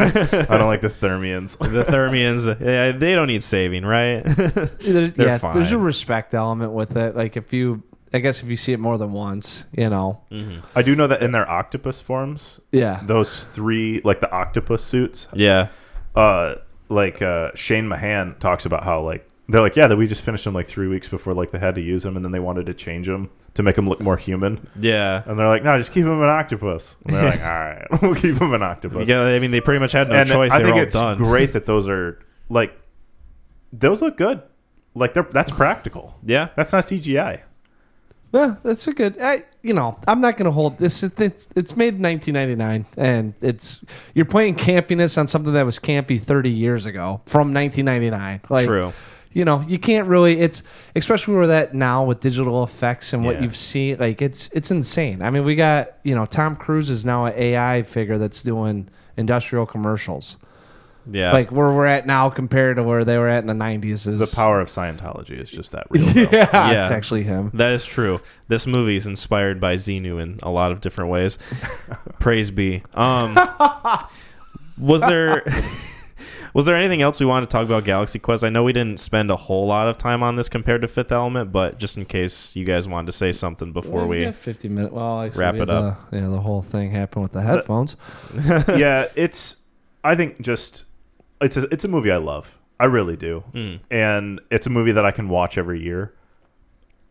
I don't like the Thermians. The Thermians, they don't need saving, right? They're fine. There's a respect element with it. Like if you see it more than once, you know. Mm-hmm. I do know that in their octopus forms, those three, like the octopus suits, Shane Mahan talks about how like, they're like, that we just finished them like 3 weeks before like they had to use them, and then they wanted to change them to make them look more human. Yeah. And they're like, no, just keep them an octopus. And they're like, all right, we'll keep them an octopus. Yeah, I mean, they pretty much had no choice. I think it's done. Great that those are like, those look good. Like that's practical. Yeah. That's not CGI. Yeah, that's a good. I'm not going to hold this. It's made in 1999, and you're playing campiness on something that was campy 30 years ago from 1999. Like, true. You can't really. It's especially where we're at now with digital effects and what you've seen. Like it's insane. I mean, we got Tom Cruise is now an AI figure that's doing industrial commercials. Yeah, like where we're at now compared to where they were at in the 90s is the power of Scientology is just that real. Yeah, it's actually him. That is true. This movie is inspired by Xenu in a lot of different ways. Praise be. Was there anything else we wanted to talk about Galaxy Quest? I know we didn't spend a whole lot of time on this compared to Fifth Element, but just in case you guys wanted to say something before we 50 minutes. Well, actually, wrap it up. The whole thing happened with the headphones. Yeah, I think it's a movie I love. I really do. And it's a movie that I can watch every year.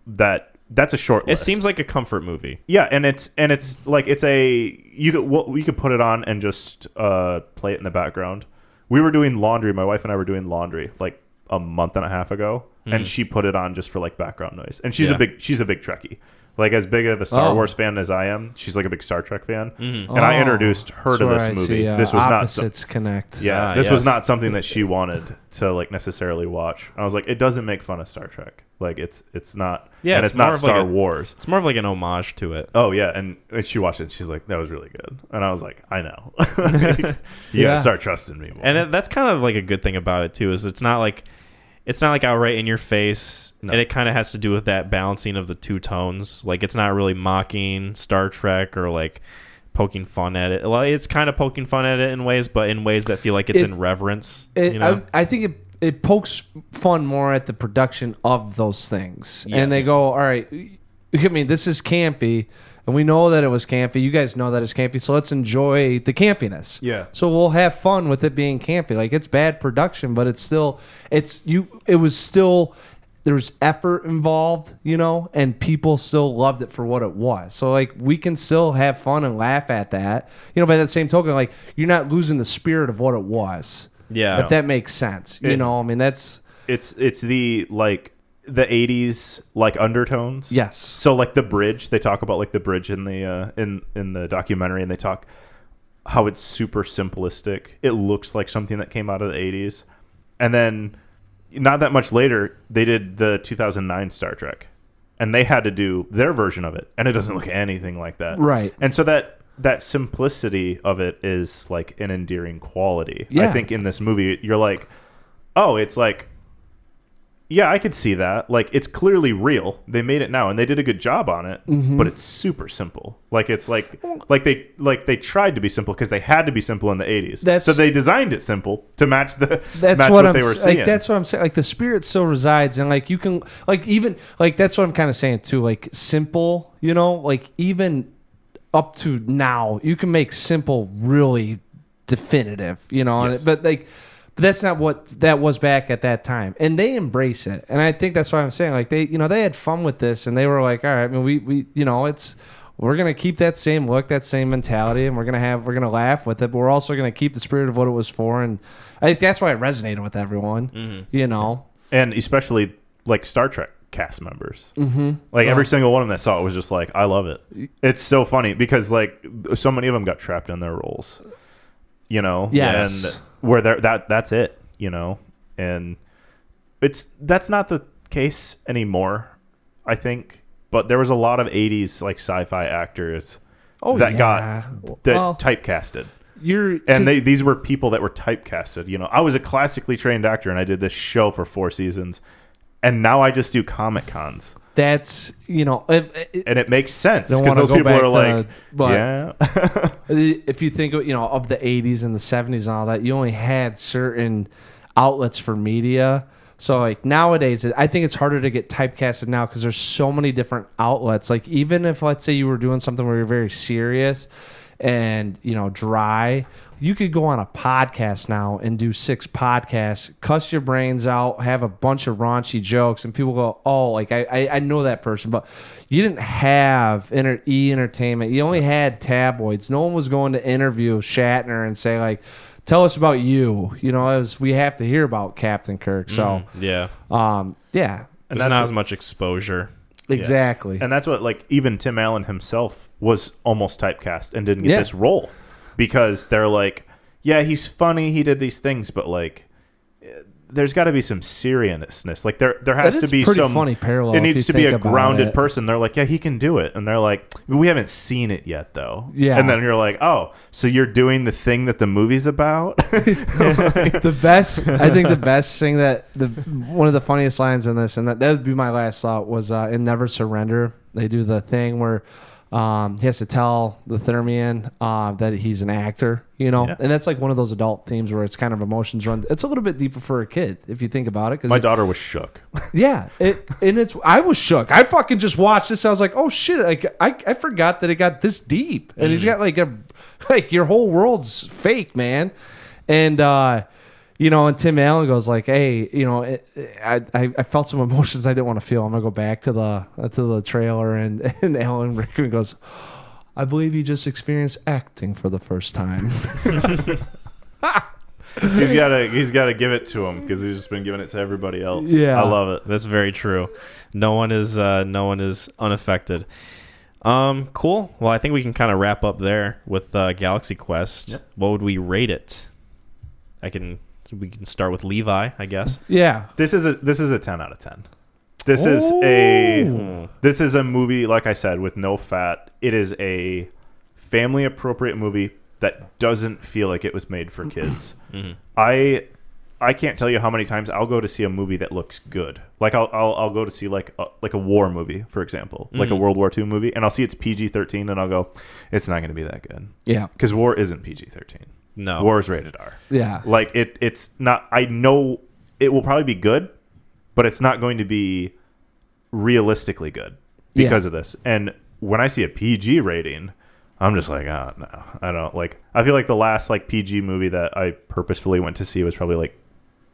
That's a short list. It seems like a comfort movie. Yeah, and it's like you could put it on and just play it in the background. We were doing laundry. My wife and I were doing laundry like a month and a half ago, and she put it on just for like background noise. And she's a big Trekkie. Like as big of a Star Wars fan as I am, she's like a big Star Trek fan. And I introduced her to this movie. This was opposites connect. Yeah, this was not something that she wanted to like necessarily watch. I was like, it doesn't make fun of Star Trek. Like it's not. Yeah, and it's not Star Wars. It's more of like an homage to it. Oh yeah, and she watched it. And she's like, that was really good. And I was like, I know. You gotta start trusting me more. And that's kind of like a good thing about it too. Is it's not like it's not like outright in your face, No. and it kind of has to do with that balancing of the two tones. Like, it's not really mocking Star Trek or like poking fun at it. Well, it's kind of poking fun at it in ways, but in ways that feel like it's in reverence. I think it pokes fun more at the production of those things, and they go, all right, I mean, this is campy. And we know that it was campy. You guys know that it's campy. So let's enjoy the campiness. Yeah. So we'll have fun with it being campy. Like, it's bad production, but it was still, there's effort involved, and people still loved it for what it was. So, like, we can still have fun and laugh at that. By that same token, like, you're not losing the spirit of what it was. Yeah. If that makes sense. I mean, that's... It's the, like, the 80s like undertones. Yes. So like the bridge, they talk about like the bridge in the in the documentary, and they talk how it's super simplistic. It looks like something that came out of the 80s. And then not that much later, they did the 2009 Star Trek, and they had to do their version of it, and it doesn't look anything like that. Right. And so that simplicity of it is like an endearing quality. Yeah. I think in this movie you're like, "Oh, it's like, yeah, I could see that. Like, it's clearly real. They made it now, and they did a good job on it. But it's super simple. Like, it's like they tried to be simple because they had to be simple in the 80s. So they designed it simple to match the what they were seeing. Like, that's what I'm saying. Like, the spirit still resides, and like you can even that's what I'm kind of saying too. Like, simple, like even up to now, you can make simple really definitive, Yes. But that's not what that was back at that time, and they embrace it. And I think that's why I'm saying, like, they had fun with this, and they were like, all right, I mean, we we're gonna keep that same look, that same mentality, and we're gonna laugh with it, but we're also gonna keep the spirit of what it was for. And I think that's why it resonated with everyone, And especially like Star Trek cast members. Like every single one of them that saw it was just like, I love it. It's so funny because like so many of them got trapped in their roles, Yes. and where that's it, and that's not the case anymore, I think. But there was a lot of 80s like sci-fi actors that got typecasted. These were people that were typecasted. I was a classically trained actor, and I did this show for 4 seasons, and now I just do Comic Cons. That's and it makes sense don't because wanna those go people back are to- like, but- yeah. if you think of the 80s and the 70s and all that, you only had certain outlets for media. So like nowadays, I think it's harder to get typecasted now because there's so many different outlets. Like, even if, let's say, you were doing something where you're very serious and dry, you could go on a podcast now and do 6 podcasts, cuss your brains out, have a bunch of raunchy jokes, and people go, oh, like I know that person. But you didn't have entertainment. You only had tabloids. No one was going to interview Shatner and say, like, tell us about you. We have to hear about Captain Kirk. So yeah. yeah. There's not as much exposure. Exactly. And that's what, like, even Tim Allen himself was almost typecast and didn't get this role because they're like, yeah, he's funny, he did these things, but like, there's got to be some seriousness. Like, there has to be some funny parallel. It needs to be a grounded it. person. They're like, yeah, he can do it, and they're like, we haven't seen it yet, though. Yeah. And then you're like, oh, so you're doing the thing that the movie's about? I think the best thing one of the funniest lines in this, and that would be my last thought, was in Never Surrender. They do the thing where he has to tell the Thermian that he's an actor, Yeah. and that's like one of those adult themes where it's kind of emotions run. It's a little bit deeper for a kid if you think about it. Cause My daughter was shook. Yeah, I was shook. I fucking just watched this. I was like, oh shit! Like I forgot that it got this deep, and he's got like your whole world's fake, man, and. And Tim Allen goes like, "Hey, I felt some emotions I didn't want to feel. I'm gonna go back to the trailer." And Alan Rickman goes, "I believe you just experienced acting for the first time." He's gotta give it to him because he's just been giving it to everybody else. Yeah, I love it. That's very true. No one is unaffected. Cool. Well, I think we can kind of wrap up there with Galaxy Quest. Yep. What would we rate it? We can start with Levi, I guess. Yeah. This is a 10 out of 10. This is a movie, like I said, with no fat. It is a family appropriate movie that doesn't feel like it was made for kids. I I can't tell you how many times I'll go to see a movie that looks good. Like I'll go to see like a war movie, for example, like a World War II movie, and I'll see it's PG-13, and I'll go, it's not going to be that good. Yeah. Because war isn't PG-13. No. War is rated R. Yeah. Like it's not. I know it will probably be good, but it's not going to be realistically good because of this. And when I see a PG rating, I'm just like, oh no, I don't like. I feel like the last like PG movie that I purposefully went to see was probably like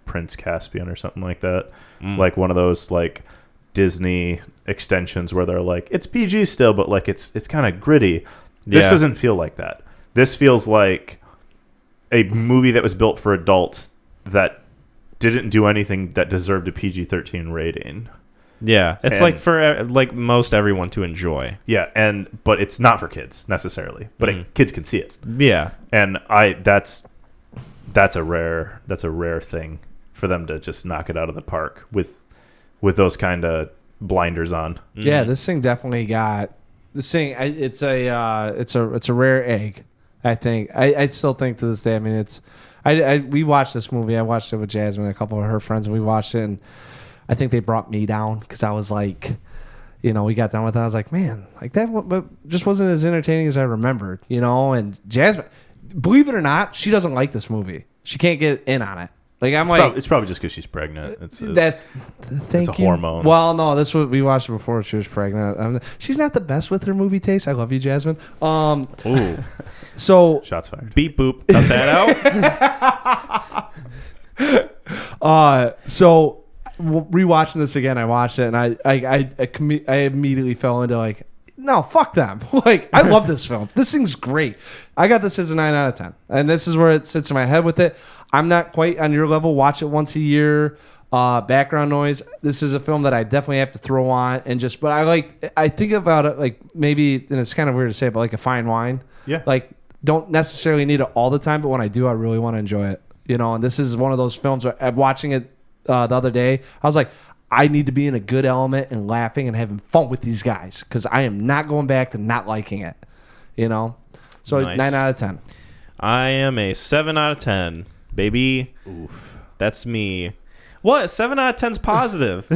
Prince Caspian or something like that. Like one of those like Disney extensions where they're like, it's PG still, but like it's kind of gritty. This doesn't feel like that. This feels like a movie that was built for adults that didn't do anything that deserved a PG-13 rating. Yeah, it's like for like most everyone to enjoy. Yeah, but it's not for kids necessarily, but kids can see it. Yeah, and that's a rare thing for them to just knock it out of the park with those kind of blinders on. Yeah, this thing definitely got this thing. It's a rare egg. I think I still think to this day. I mean, we watched this movie. I watched it with Jasmine and a couple of her friends, and we watched it, and I think they brought me down because I was like, we got done with it. I was like, man, like that just wasn't as entertaining as I remembered, And Jasmine, believe it or not, she doesn't like this movie. She can't get in on it. Like it's probably just because she's pregnant. Thank you. Hormones. Well, no, this was we watched it before she was pregnant. She's not the best with her movie taste. I love you, Jasmine. Ooh. So shots fired. Beep boop. Cut that out. So rewatching this again, I watched it and I immediately fell into like, no, fuck them. Like, I love this film. This thing's great. I got this as a 9 out of 10. And this is where it sits in my head with it. I'm not quite on your level. Watch it once a year. Background noise. This is a film that I definitely have to throw on and just, but I think about it like maybe, and it's kind of weird to say, but like a fine wine. Yeah. Like, don't necessarily need it all the time, but when I do, I really want to enjoy it. And this is one of those films where I'm watching it the other day. I was like, I need to be in a good element and laughing and having fun with these guys because I am not going back to not liking it. So Nice. 9 out of 10. I am a 7 out of 10, baby. Oof. That's me. What? 7 out of 10's positive.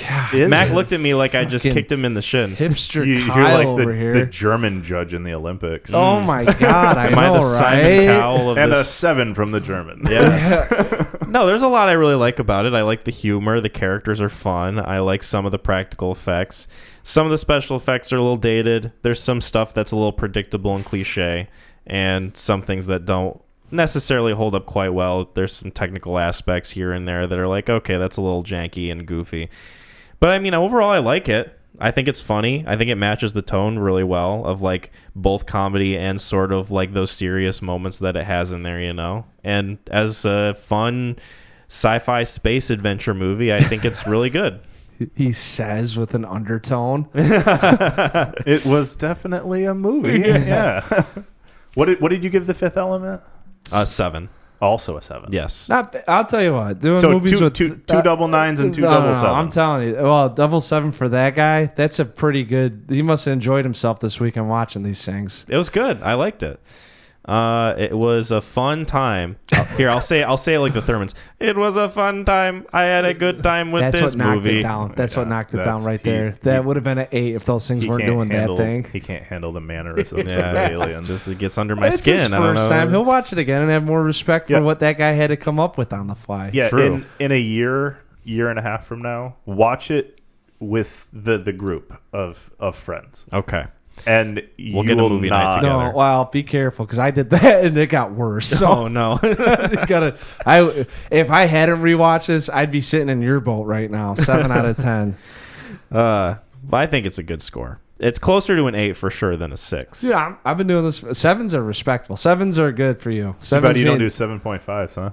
God, Mac looked at me like I just kicked him in the shin. hipster You're Kyle like over the here. German judge in the Olympics. Oh my God, I Am I know, the Simon right? Cowell of And a this? 7 from the German. Yeah. No, there's a lot I really like about it. I like the humor. The characters are fun. I like some of the practical effects. Some of the special effects are a little dated. There's some stuff that's a little predictable and cliche, and some things that don't necessarily hold up quite well. There's some technical aspects here and there that are like, okay, that's a little janky and goofy. But I mean, overall, I like it. I think it's funny. I think it matches the tone really well of like both comedy and sort of like those serious moments that it has in there, And as a fun sci-fi space adventure movie, I think it's really good. He says with an undertone. It was definitely a movie. Yeah. What did you give The Fifth Element? 7. Also a 7. Yes. I'll tell you what. Doing So movies with two double 9s and two double 7s. I'm telling you. Well, double 7 for that guy. That's a pretty good. He must have enjoyed himself this weekend watching these things. It was good. I liked it. It was a fun time. Here, I'll say it like the Thurmans. It was a fun time. I had a good time with this what knocked movie. It down. That's what knocked it down right he- there. That would have been an 8 if those things weren't doing that thing. He can't handle the mannerisms of the Yeah, aliens. it gets under my It's skin. his I don't first know. time. He'll watch it again and have more respect Yeah. for what that guy had to come up with on the fly. Yeah, True. in a year and a half from now, watch it with the group of friends, Okay. and We'll you get a will movie night not. together. No, well, be careful because I did that and it got worse. So Oh no. if I hadn't rewatched this, I'd be sitting in your boat right now. 7 out of 10. But I think it's a good score. It's closer to an 8 for sure than a 6. Yeah, I've been doing this. 7s are respectful. 7s are good for you. Too bad you don't do being- 7.5s, huh?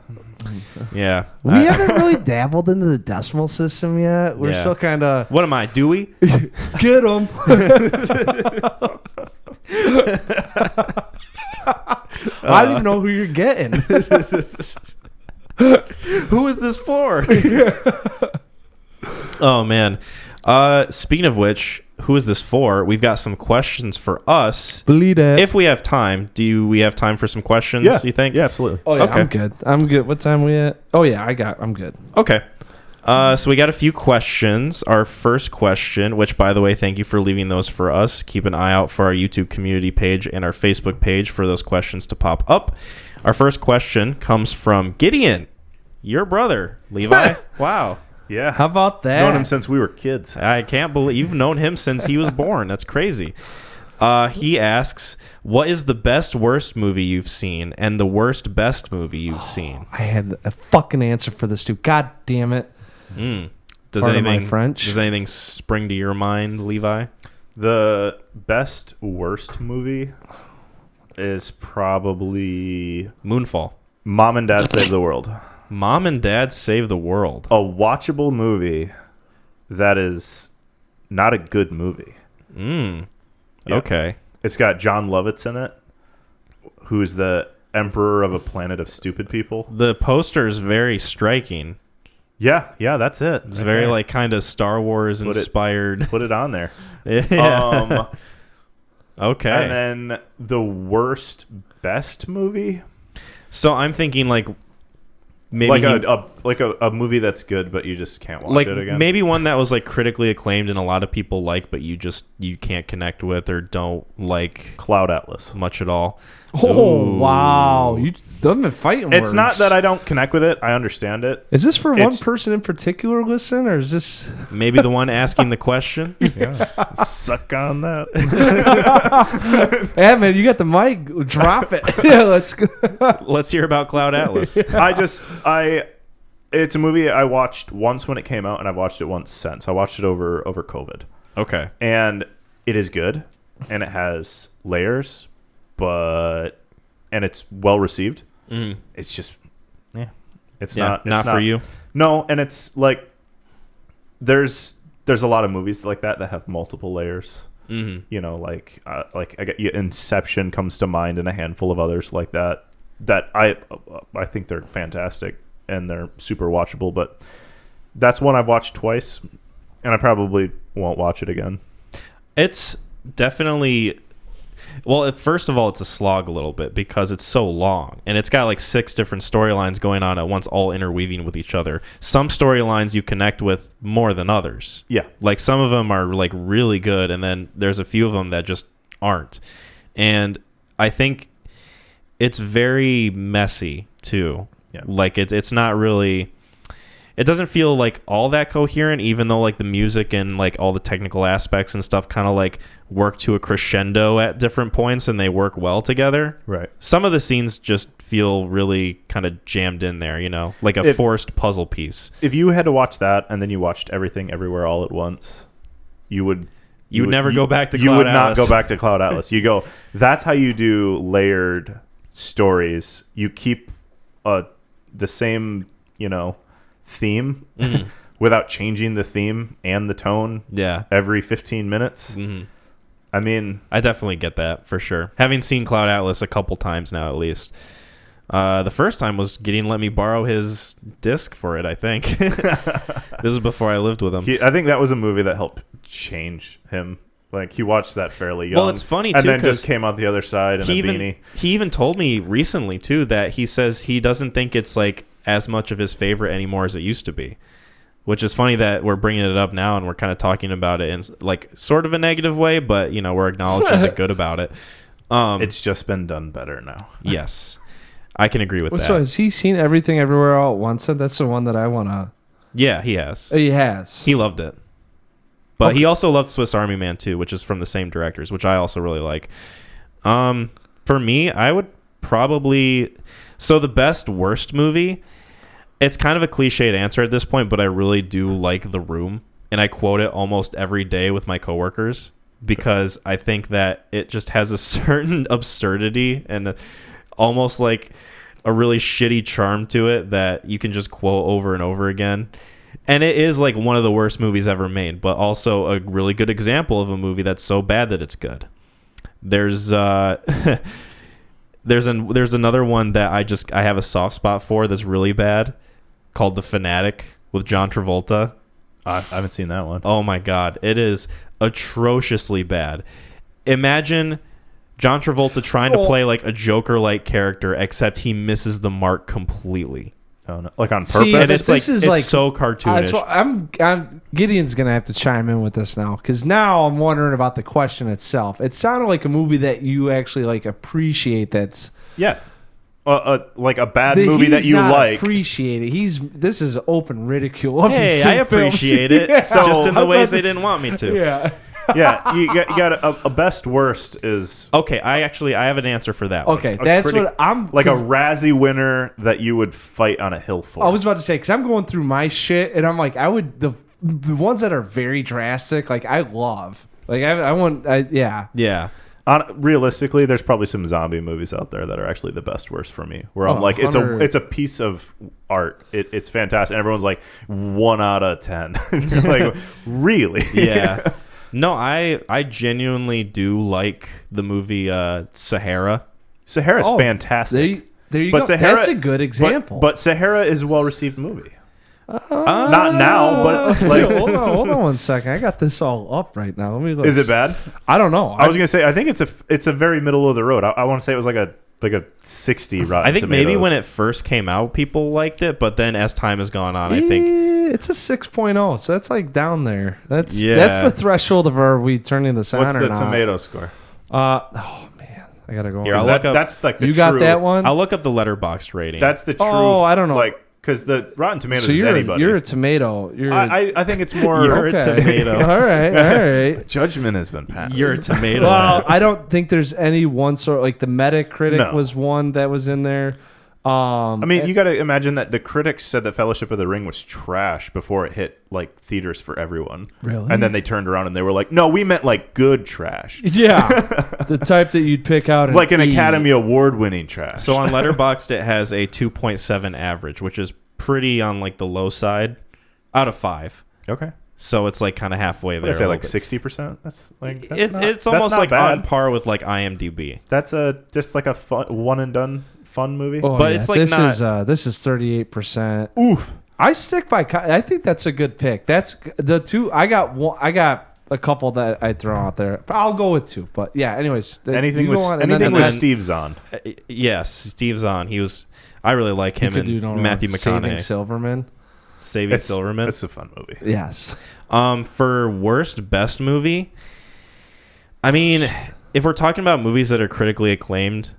Yeah. We haven't really dabbled into the decimal system yet. We're Yeah. still kind of What am I, Dewey? get them. I don't even know who you're getting. Who is this for? Oh man. Speaking of which, who is this for? We've got some questions for us. Believe it. If we have time, do we have time for some questions, Yeah. you think? Yeah, absolutely. Oh, yeah, Okay. I'm good. What time we at? Oh, yeah, I'm good. Okay. So we got a few questions. Our first question, which, by the way, thank you for leaving those for us. Keep an eye out for our YouTube community page and our Facebook page for those questions to pop up. Our first question comes from Gideon, your brother, Levi. Wow. Yeah. How about that? Known him since we were kids. I can't believe you've known him since he was born. That's crazy. He asks, what is the best worst movie you've seen and the worst best movie you've seen? I had a fucking answer for this, too. God damn it. Does Pardon my anything French. Does anything spring to your mind, Levi? The best worst movie is probably Moonfall. Mom and Dad Save the World. Mom and Dad Save the World. A watchable movie that is not a good movie. Yep. Okay. It's got John Lovitz in it, who's the emperor of a planet of stupid people. The poster is very striking. Yeah, that's it. It's very like kind of Star Wars inspired. Put it on there. Yeah. Okay. And then the worst best movie, So I'm thinking like maybe like a movie that's good, but you just can't watch like it again. maybe one that was like critically acclaimed and a lot of people like, but you can't connect with or don't like Cloud Atlas. much at all. Oh, Ooh. wow. You done been fighting It's words. not that I don't connect with it. I understand it. Is this for one It's- person in particular, listen, or is this... Maybe the one asking the question. Suck on that. Yeah, man, you got the mic. Drop it. Yeah, let's go. Let's hear about Cloud Atlas. It's a movie I watched once when it came out, and I've watched it once since. I watched it over COVID, Okay. and it is good, and it has layers, and it's well received. It's just, it's Yeah, not for you. No, and it's like there's a lot of movies like that have multiple layers. You know, like I got Inception comes to mind, and a handful of others like that I think they're fantastic and they're super watchable. But that's one I've watched twice, and I probably won't watch it again. It's definitely, well, first of all, it's a slog a little bit because it's so long and it's got like 6 different storylines going on at once, all interweaving with each other. Some storylines you connect with more than others. Yeah. Like some of them are like really good, and then there's a few of them that just aren't. And I think it's very messy too. Yeah. Like it's not really, it doesn't feel like all that coherent, even though like the music and like all the technical aspects and stuff kind of like work to a crescendo at different points and they work well together. Right. Some of the scenes just feel really kind of jammed in there, you know, like a forced puzzle piece. If you had to watch that and then you watched Everything Everywhere All at Once, you would never go back to you Cloud would Atlas. not go back to Cloud Atlas. You go, that's how you do layered stories. You keep the same, theme without changing the theme and the tone Yeah. every 15 minutes. I mean, I definitely get that for sure. Having seen Cloud Atlas a couple times now, at least. The first time was Gideon let me borrow his disc for it, I think. This is before I lived with him. I think that was a movie that helped change him. Like, he watched that fairly young. Well, it's funny, too, and then 'cause just came out the other side in a beanie. He even told me recently, too, that he says he doesn't think it's like as much of his favorite anymore as it used to be. Which is funny that we're bringing it up now and we're kind of talking about it in like sort of a negative way, but, we're acknowledging the good about it. It's just been done better now. Yes. I can agree with that. So has he seen Everything Everywhere All at Once? That's the one that I want to... Yeah, he has. He has. He loved it. But he also loved Swiss Army Man too, which is from the same directors, which I also really like. For me, I would probably... So the best worst movie, it's kind of a cliched answer at this point, but I really do like The Room. And I quote it almost every day with my coworkers because I think that it just has a certain absurdity and almost like a really shitty charm to it that you can just quote over and over again. And it is like one of the worst movies ever made, but also a really good example of a movie that's so bad that it's good. There's there's another one that I have a soft spot for that's really bad, called The Fanatic with John Travolta. I haven't seen that one. Oh my god, it is atrociously bad. Imagine John Travolta trying to play like a Joker-like character, except he misses the mark completely. Oh no, like on purpose. See, And it's this like is it's like so cartoonish. So I'm Gideon's gonna have to chime in with this now, because now I'm wondering about the question itself. It sounded like a movie that you actually like appreciate. That's Yeah. Like a bad movie that he's you not like. Appreciate it. This is open ridicule. Of Hey, these I films. appreciate it, Yeah. just in I the was ways about they to didn't want me to. Yeah. Yeah, you got a best worst is Okay, I have an answer for that one. Okay, that's what I'm like a Razzie winner that you would fight on a hill for. I was about to say, because I'm going through my shit, and I'm like, the ones that are very drastic, like I love, like yeah. Yeah. Realistically, there's probably some zombie movies out there that are actually the best worst for me. Where I'm like, it's a piece of art. It's fantastic, and everyone's like 1 out of 10. You're like, really? Yeah. No, I genuinely do like the movie Sahara. Sahara's fantastic. There you But go. Sahara- That's a good example. But Sahara is a well-received movie. Not now, but like, hold on 1 second. I got this all up right now. Let me look. is it bad? I don't know. I was gonna say I think it's a very middle of the road. I want to say it was like a 60 Rotten I think maybe Tomatoes. when it first came out, people liked it, but then as time has gone on, I think it's a 6.0, so that's like down there. That's Yeah. the threshold of are we turning this on What's or the not? tomato score? Oh man, I gotta go. Here, on. I'll look up- That's like the You true, got that one? I'll look up the Letterboxd rating. That's the true. Oh, I don't know. Like, because the Rotten Tomatoes So is anybody. you're a tomato. I think it's more. You're a tomato. all right. Judgment has been passed. You're a tomato. Well, I don't think there's any one sort like the Metacritic No. was one that was in there. I mean, you got to imagine that the critics said that Fellowship of the Ring was trash before it hit like theaters for everyone. Really? And then they turned around and they were like, "No, we meant like good trash, yeah, the type that you'd pick out like an E. Academy Award-winning trash." So on Letterboxd, it has a 2.7 average, which is pretty on like the low side out of 5. okay, So it's like kind of halfway there. I say a like little bit. 60%. That's like It's almost not like bad. on par with like IMDb. That's just like a fun, one and done fun movie. Oh, But yeah. it's like this is 38%. Oof. I stick by. I think that's a good pick. That's the two. I got a couple that I throw out there. I'll go with 2. But yeah. Anyways, Anything you with go on, and then anything the with next- Steve Zahn. Yes, Steve Zahn. I really like him could do and Matthew Saving McConaughey. Silverman. Saving Silverman. It's a fun movie. Yes. For worst best movie, I mean, if we're talking about movies that are critically acclaimed,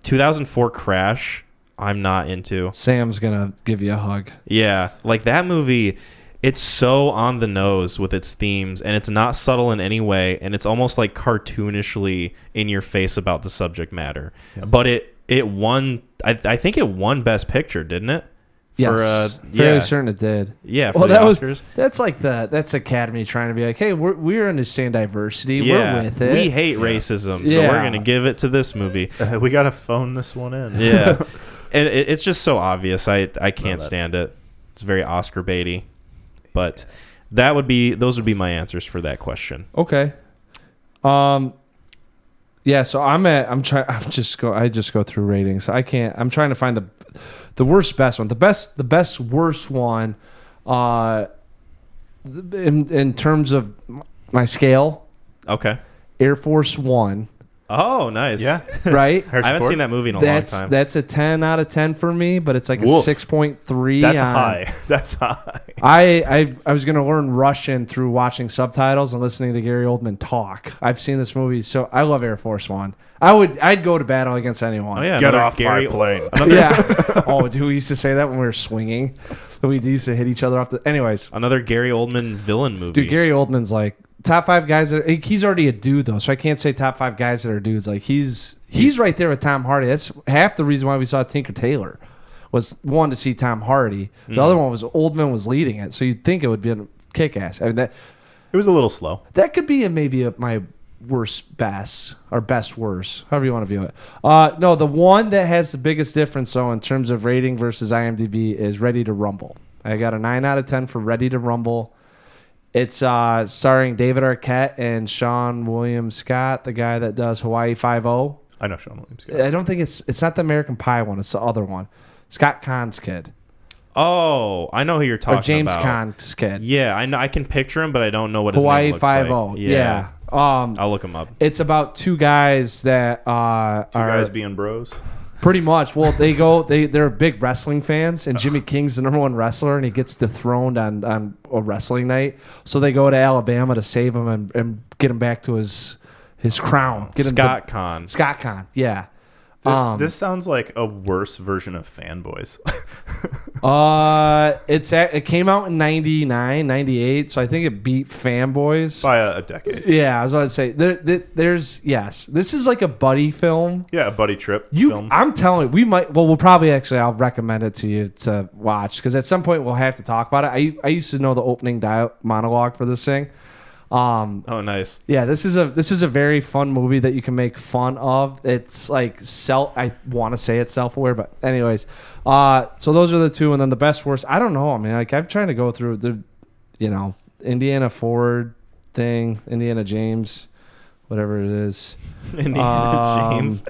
2004 Crash, I'm not into. Sam's gonna give you a hug. Yeah, like that movie, it's so on the nose with its themes, and it's not subtle in any way, and it's almost like cartoonishly in your face about the subject matter. Yep. But it won. I think it won Best Picture, didn't it? Yes, fairly certain it did. Yeah, for Well, the that Oscars. that's like that's Academy trying to be like, hey, we understand diversity. Yeah, We're with it. we hate racism, so Yeah. we're gonna give it to this movie. We gotta phone this one in. Yeah, and it's just so obvious. I can't that's- stand it. It's very Oscar baity. But those would be my answers for that question. Okay. Yeah, so I just go through ratings. I'm trying to find the worst best one. The best worst one in terms of my scale, Okay. Air Force 1, Oh, nice. Yeah. right? I haven't seen that movie in a long time. That's a 10 out of 10 for me, but it's like a Woof. 6.3. That's on- high. That's high. I was going to learn Russian through watching subtitles and listening to Gary Oldman talk. I've seen this movie, so I love Air Force One. I'd go to battle against anyone. Oh yeah, Get another off my plane. Yeah. Oh, dude, we used to say that when we were swinging. We used to hit each other off the. Anyways, Another Gary Oldman villain movie. dude, Gary Oldman's like top 5 guys that he's already a dude though, so I can't say top 5 guys that are dudes. Like he's right there with Tom Hardy. That's half the reason why we saw Tinker Tailor. Was one to see Tom Hardy. The other one was Oldman was leading it, so you'd think it would be a kick ass. I mean It was a little slow. that could be my worst best or best worst, however you want to view it. No, the one that has the biggest difference though in terms of rating versus IMDb is Ready to Rumble. I got a 9 out of 10 for Ready to Rumble. It's starring David Arquette and Sean William Scott, the guy that does Hawaii Five-0. I know Sean Williams. I don't think it's not the American Pie one. It's the other one. Scott Kahn's kid. Oh, I know who you're talking Or James about. Caan's kid. Yeah, I know. I can picture him, but I don't know what his Hawaii name looks Five-0. like. Yeah. I'll look him up. It's about two guys that are guys being bros. pretty much. Well, they're big wrestling fans, and Jimmy King's the number one wrestler, and he gets dethroned on a wrestling night. So they go to Alabama to save him and get him back to his crown. Get him Scott Conn. Scott Conn. Yeah. This sounds like a worse version of Fanboys. It came out in 99, 98, so I think it beat Fanboys By a decade. Yeah, I was about to say this is like a buddy film. Yeah, a buddy trip film. I'm telling you, we'll probably I'll recommend it to you to watch because at some point we'll have to talk about it. I used to know the opening monologue for this thing. Oh, nice. Yeah, this is a very fun movie that you can make fun of. It's like I want to say it's self-aware, but anyways, so those are the two, and then the best worst. I don't know. I mean, like I'm trying to go through the, Indiana Ford thing, Indiana James, whatever it is. Indiana James.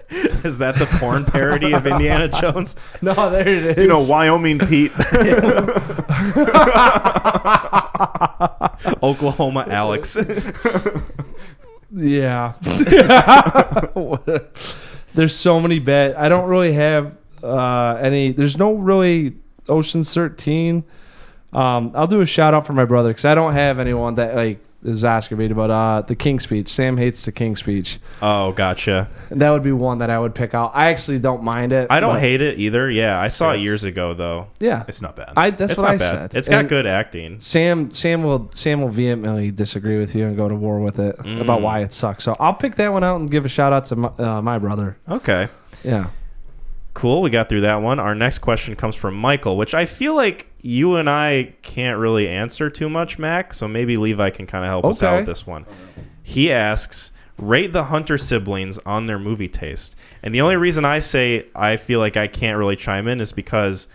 Is that the porn parody of Indiana Jones? No, there it is. Wyoming Pete. Oklahoma Alex. Yeah. There's so many bad. I don't really have any. There's no really Ocean's 13. I'll do a shout out for my brother because I don't have anyone that like is Oscar bait about the King's Speech. Sam hates the King's Speech. Oh, gotcha. And that would be one that I would pick out. I actually don't mind it. I don't hate it either. Yeah, I saw it years ago though. Yeah, It's not bad. That's It's what not I bad. said. It's got And good acting. Sam will vehemently disagree with you and go to war with it about why it sucks. So I'll pick that one out and give a shout out to my brother. Okay. Yeah. Cool. We got through that one. Our next question comes from Michael, which I feel like you and I can't really answer too much, Mac. So maybe Levi can kind of help us out with this one. He asks, rate the Hunter siblings on their movie taste. And the only reason I say I feel like I can't really chime in is because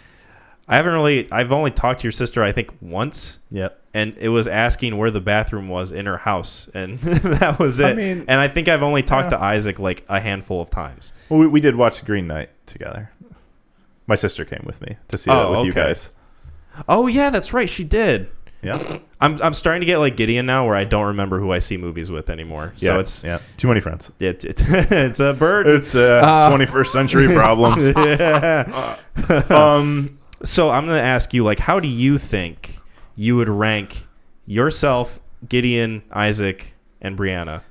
I've only talked to your sister, I think, once. Yep. And it was asking where the bathroom was in her house. And that was it. I mean, and I think I've only talked to Isaac like a handful of times. Well, we did watch Green Knight together. My sister came with me to see that with you guys. Oh, yeah, that's right. She did. Yeah. I'm starting to get like Gideon now where I don't remember who I see movies with anymore. So it's too many friends. It's a bird. It's 21st century problems. Yeah. So I'm going to ask you, like, how do you think you would rank yourself, Gideon, Isaac, and Brianna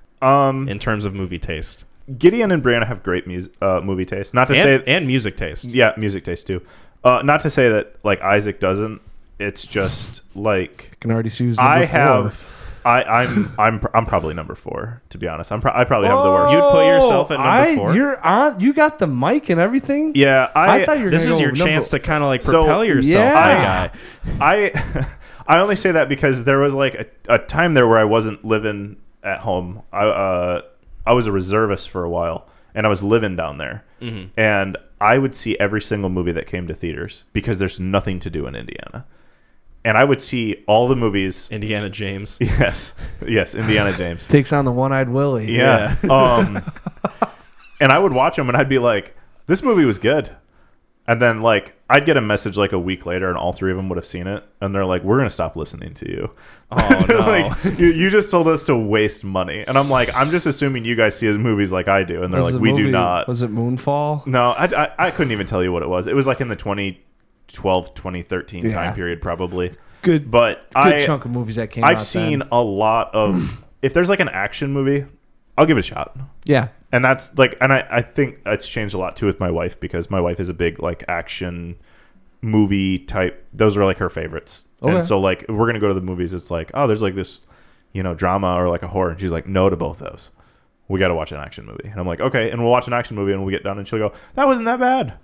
in terms of movie taste? Gideon and Brianna have great movie taste. Not to say and music taste. Yeah, music taste too. Not to say that like Isaac doesn't. It's just like I can already choose number four. I'm probably number 4 to be honest. I probably have the worst. You'd put yourself at number 4. You're on. You got the mic and everything. Yeah, I thought you were. This gonna is go your number- chance to kind of like propel yourself. Yeah. My guy. I only say that because there was like a time there where I wasn't living at home. I was a reservist for a while, and I was living down there. Mm-hmm. And I would see every single movie that came to theaters because there's nothing to do in Indiana. And I would see all the movies. Indiana James. Yes, Indiana James. Takes on the one-eyed Willie. Yeah. And I would watch them, and I'd be like, this movie was good. And then, like, I'd get a message, like, a week later, and all 3 of them would have seen it. And they're like, we're going to stop listening to you. Oh, no. Like, you just told us to waste money. And I'm like, I'm just assuming you guys see his movies like I do. And they're like, we do not. Was it Moonfall? No, I couldn't even tell you what it was. It was, like, in the 2012, 2013 time period, probably. Good chunk of movies that came out I've seen a lot of... If there's, like, an action movie, I'll give it a shot. Yeah. And that's like, and I think it's changed a lot too with my wife because my wife is a big like action movie type. Those are like her favorites. Okay. And so like if we're gonna go to the movies, it's like, oh, there's like this, drama or like a horror, and she's like, no to both those. We got to watch an action movie, and I'm like, okay, and we'll watch an action movie, and we get done, and she'll go, that wasn't that bad,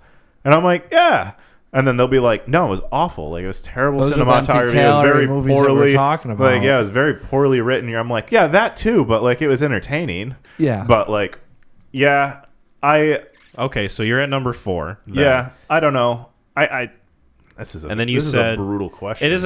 and I'm like, yeah. And then they'll be like, no, it was awful. Like, it was terrible cinematography. It was very poorly. Talking about. Like, yeah, it was very poorly written. I'm like, yeah, that too, but like, it was entertaining. Yeah. But like, yeah, Okay, so you're at number 4. Then. Yeah, I don't know. This is a brutal question. It is.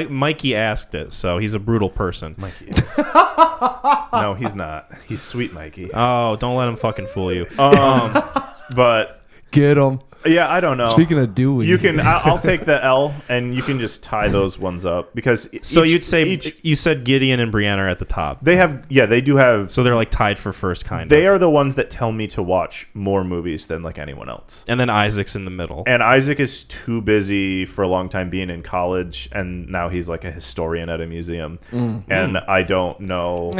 Mikey asked it, so he's a brutal person. Mikey is. No, he's not. He's sweet Mikey. Oh, don't let him fucking fool you. But get him. Yeah, I don't know. Speaking of Dewey, You can. I'll take the L, and you can just tie those ones up because. So you'd say you said Gideon and Brienne are at the top. They have. Yeah, they do have. So they're like tied for first, kind They of. are the ones that tell me to watch more movies than like anyone else. And then Isaac's in the middle. And Isaac is too busy for a long time being in college, and now he's like a historian at a museum. And I don't know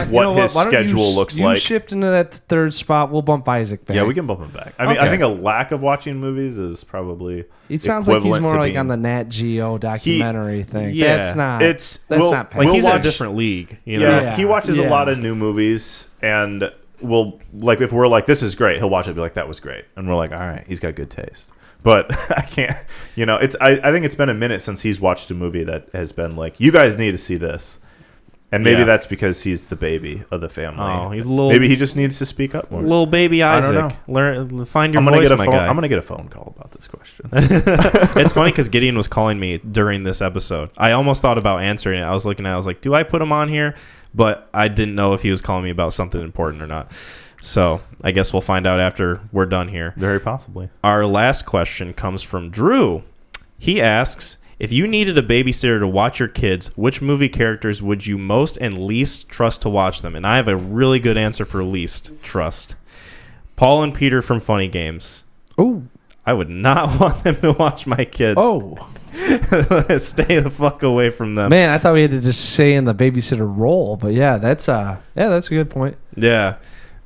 what his schedule looks like. You shift into that third spot. We'll bump Isaac back. Yeah, we can bump him back. I mean, I Okay. think a lack of watching movies is probably. He sounds like he's equivalent more to like being- on the Nat Geo documentary thing. yeah, That's not. It's That's we'll- not. Like we'll he's in a watch- different league. You know? Yeah, he watches a lot of new movies, and we'll like if we're like, this is great, he'll watch it and be like, that was great, and we're like, all right, he's got good taste. But I can't, it's I think it's been a minute since he's watched a movie that has been like, you guys need to see this. And maybe that's because he's the baby of the family. Oh, he's a little. Maybe he just needs to speak up more. Little baby I don't Isaac. Find your I'm gonna voice, get a my phone. guy. I'm gonna get a phone call about this question. It's funny because Gideon was calling me during this episode. I almost thought about answering it. I was looking at it. I was like, do I put him on here? But I didn't know if he was calling me about something important or not. So I guess we'll find out after we're done here. Very possibly. Our last question comes from Drew. He asks, if you needed a babysitter to watch your kids, which movie characters would you most and least trust to watch them? And I have a really good answer for least trust. Paul and Peter from Funny Games. Oh. I would not want them to watch my kids. Oh. Stay the fuck away from them. Man, I thought we had to just say in the babysitter role, but yeah, that's a good point. Yeah.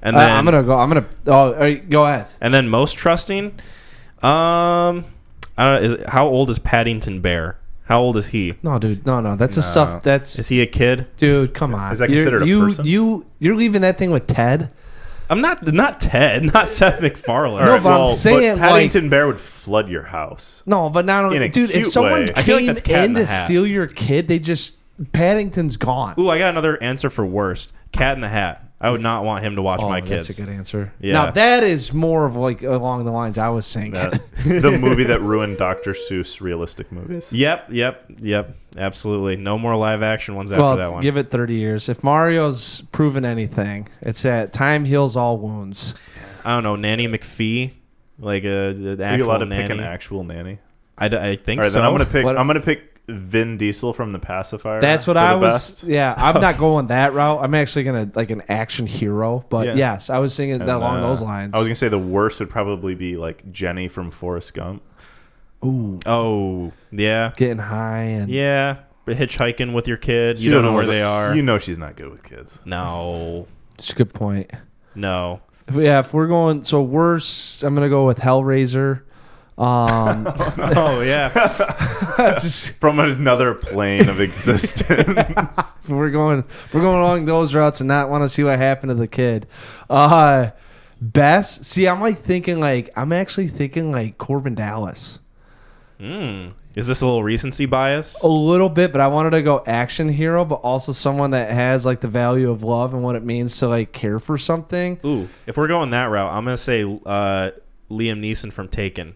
And then I'm gonna. All right, go ahead. And then most trusting, I don't know, how old is Paddington Bear? How old is he? No, dude, no. That's the stuff. That's Is he a kid? dude. Come on. Is that considered a person? You're leaving that thing with Ted. I'm not Ted, not Seth MacFarlane. No, but I'm saying, but Paddington Bear would flood your house. No, but not In only, a dude. If cute someone way. I feel like came that's Cat in in the to Hat. steal your kid, they just Paddington's gone. Ooh, I got another answer for worst. Cat in the Hat. I would not want him to watch my kids. That's a good answer. Yeah. Now that is more of like along the lines I was saying. The movie that ruined Dr. Seuss realistic movies. Yep. Absolutely. No more live action ones after that one. Give it 30 years. If Mario's proven anything, it's that time heals all wounds. I don't know, Nanny McPhee, like an Are you allowed actual to pick nanny. an actual nanny? I think All right, so. then I'm gonna pick. What- I'm gonna pick Vin Diesel from The Pacifier. That's what for I the was. best. Yeah, I'm not going that route. I'm actually gonna like an action hero. But Yeah. yes, I was thinking And, that along those lines. I was gonna say the worst would probably be like Jenny from Forrest Gump. Ooh, Oh, yeah. getting high and Yeah. Hitchhiking with your kid. She You don't doesn't know where look- they are. You know she's not good with kids. No. it's a good point. No. If we're going so worse, I'm gonna go with Hellraiser. Oh, yeah. Just From another plane of existence. we're going along those routes and not want to see what happened to the kid. Best. See, I'm actually thinking like Corbin Dallas. Is this a little recency bias? A little bit, but I wanted to go action hero, but also someone that has like the value of love and what it means to like care for something. Ooh, if we're going that route, I'm going to say Liam Neeson from Taken.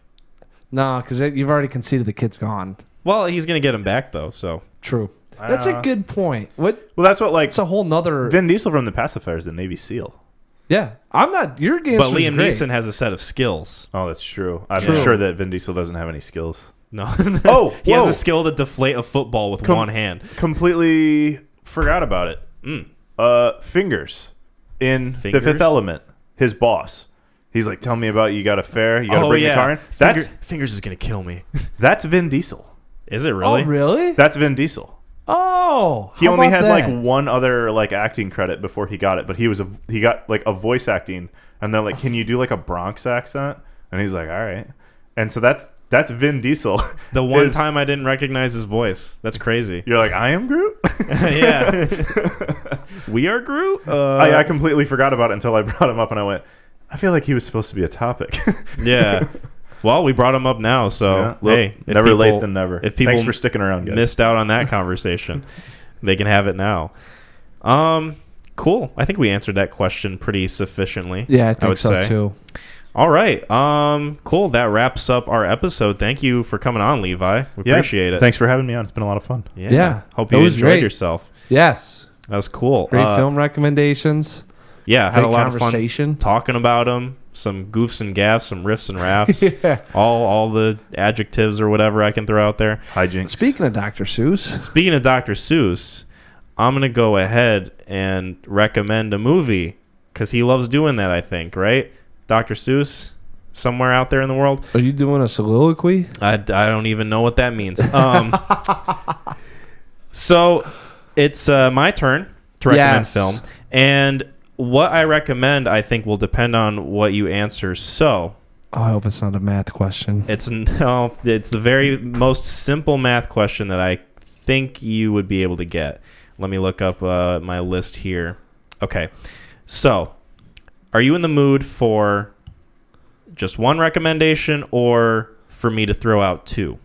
No, because you've already conceded the kid's gone. Well, he's going to get him back, though, so. True. That's a good point. What? Well, that's what like It's a whole nother. Vin Diesel from The Pacifier is a Navy SEAL. Yeah, I'm not. Your game. But Liam Neeson has a set of skills. Oh, that's true. I'm True. sure that Vin Diesel doesn't have any skills. No. Oh, He has whoa. the skill to deflate a football with one hand. Completely forgot about it. Fingers in Fingers? The Fifth Element. His boss. He's like, tell me about you got a fare. You got to bring the car in. Fingers is going to kill me. That's Vin Diesel. Is it really? Oh, really? That's Vin Diesel. Oh, He how only about had like that? one other like acting credit before he got it, but he got like a voice acting, and they're like, "Can you do like a Bronx accent?" And he's like, "All right." And so that's Vin Diesel. The one Is- time I didn't recognize his voice. That's crazy. you're like, "I am Groot." Yeah. We are Groot? I completely forgot about it until I brought him up, and I went, "I feel like he was supposed to be a topic." Yeah. Well, we brought him up now, so Yeah. Look, hey, if never late people- than never. If people Thanks for sticking around, guys. missed out on that conversation, they can have it now. Cool. I think we answered that question pretty sufficiently. Yeah, I think would so say. too. All right. Cool. That wraps up our episode. Thank you for coming on, Levi. We Yeah, appreciate it. Thanks for having me on. It's been a lot of fun. Yeah. Hope It you was enjoyed great. yourself. Yes. That was cool. Great film recommendations. Yeah, had Great a lot of conversation. fun talking about them. some goofs and gaffs, some riffs and raffs, Yeah. all the adjectives or whatever I can throw out there. Hijinks. Speaking of Dr. Seuss, Speaking of Dr. Seuss, I'm going to go ahead and recommend a movie because he loves doing that, I think, right? Dr. Seuss, somewhere out there in the world. are you doing a soliloquy? I don't even know what that means. So it's my turn to recommend Yes. film. And what I recommend, I think, will depend on what you answer. So Oh, I hope it's not a math question. it's the very most simple math question that I think you would be able to get. Let me look up my list here. Okay. So are you in the mood for just one recommendation or for me to throw out two?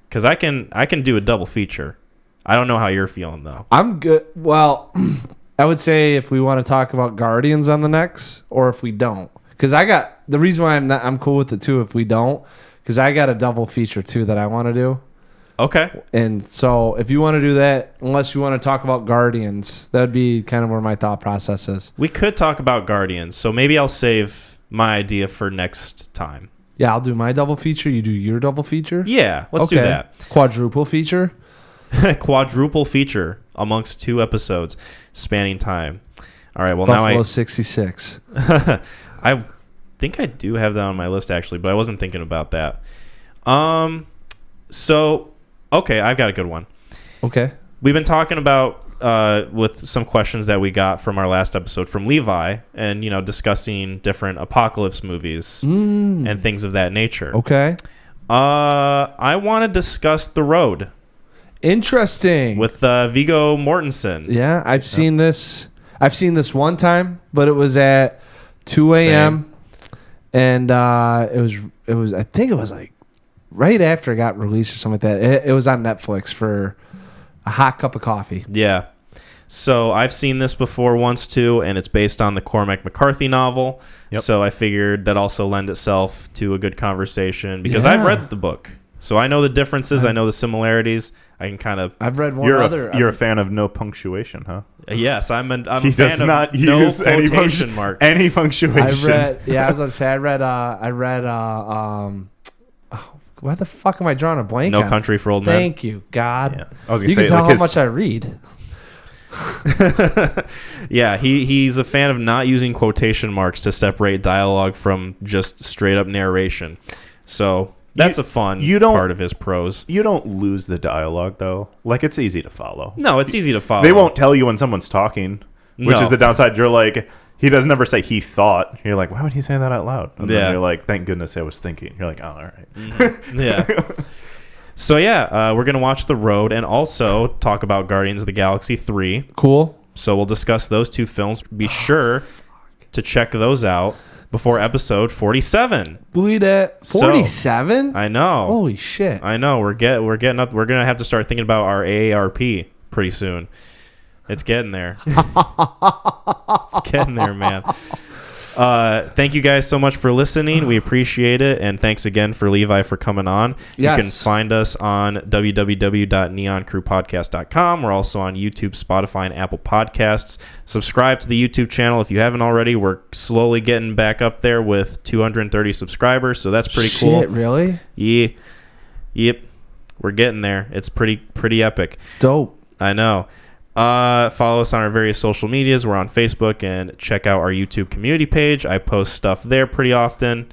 Because I can do a double feature. I don't know how you're feeling, though. I'm good. Well, I would say if we want to talk about Guardians on the next, or if we don't, because I got the reason why I'm cool with the two if we don't, because I got a double feature too that I want to do. Okay. And so if you want to do that, unless you want to talk about Guardians, that'd be kind of where my thought process is. We could talk about Guardians, so maybe I'll save my idea for next time. Yeah, I'll do my double feature. You do your double feature. Yeah, let's do that. Quadruple feature. Quadruple feature amongst two episodes spanning time. All right, well, Buffalo now 66. I think I do have that on my list, actually, but I wasn't thinking about that. So, okay, I've got a good one. Okay. We've been talking about with some questions that we got from our last episode from Levi and, discussing different apocalypse movies and things of that nature. Okay. I want to discuss The Road Interesting. with Viggo Mortensen. Yeah, I've seen this. I've seen this one time, but it was at 2 a.m. and it was I think it was like right after it got released or something like that. It was on Netflix for a hot cup of coffee. Yeah. So I've seen this before once too, and it's based on the Cormac McCarthy novel. Yep. So I figured that also lend itself to a good conversation because Yeah. I've read the book. So I know the differences. I know the similarities. I can kind of... I've read one You're other. a fan of no punctuation, huh? Yes, I'm a He fan does of not no use any quotation marks. Any punctuation. I was going to say, I read, why the fuck am I drawing a blank No on? Country for Old Men. Thank you, God. Yeah. I was gonna You say, can tell like how his- much I read. Yeah, he's a fan of not using quotation marks to separate dialogue from just straight up narration. So that's a fun part of his prose. You don't lose the dialogue though. Like it's easy to follow. No, it's easy to follow. They won't tell you when someone's talking, which No. is the downside. You're like, he doesn't ever say he thought. You're like, why would he say that out loud? And Yeah. then you're like, thank goodness I was thinking. You're like, oh, all right. Yeah. So yeah, we're gonna watch The Road and also talk about Guardians of the Galaxy 3. Cool. So we'll discuss those two films. Be sure to check those out before episode 47. Believe that. So, 47? I know. Holy shit. I know. We're getting up. We're gonna have to start thinking about our AARP pretty soon. It's getting there. It's getting there, man. Thank you guys so much for listening. We appreciate it, and thanks again for Levi for coming on. Yes. You can find us on www.neoncrewpodcast.com. We're also on YouTube, Spotify, and Apple Podcasts. Subscribe to the YouTube channel if you haven't already. We're slowly getting back up there with 230 subscribers, so that's pretty cool. Shit, really? Yeah. Yep. We're getting there. It's pretty epic. Dope. I know. Follow us on our various social medias. We're on Facebook, and check out our YouTube community page. I post stuff there pretty often.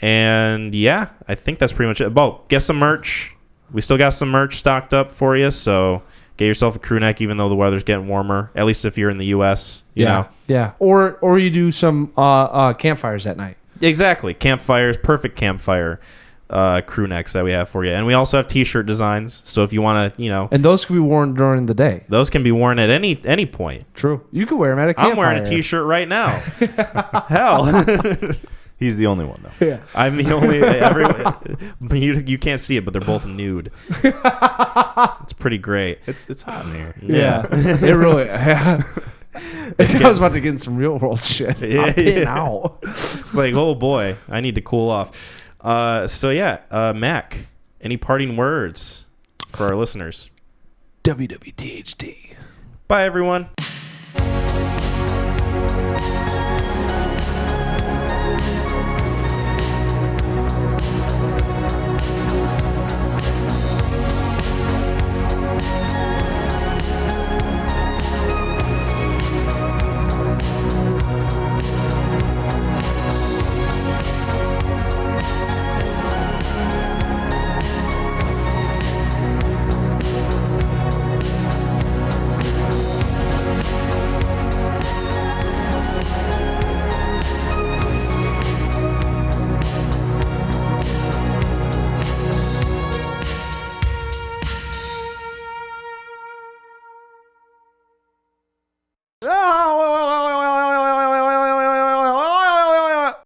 And yeah, I think that's pretty much it. Oh, get some merch. We still got some merch stocked up for you, so get yourself a crew neck even though the weather's getting warmer, at least if you're in the US. You know. Yeah. Or you do some campfires at night. Exactly. Campfires, perfect campfire crew necks that we have for you. And we also have t-shirt designs, so if you want to, And those can be worn during the day. those can be worn at any point. True. You can wear them at a campfire. I'm wearing a t-shirt right now. Hell. He's the only one though. Yeah. I'm the only you can't see it, but they're both nude. It's pretty great. It's hot in here. Yeah. It really I was about to get in some real world shit. Yeah, I'm getting yeah. out. It's like, oh boy, I need to cool off. So yeah, Mac, any parting words for our listeners? WWTHD. Bye everyone.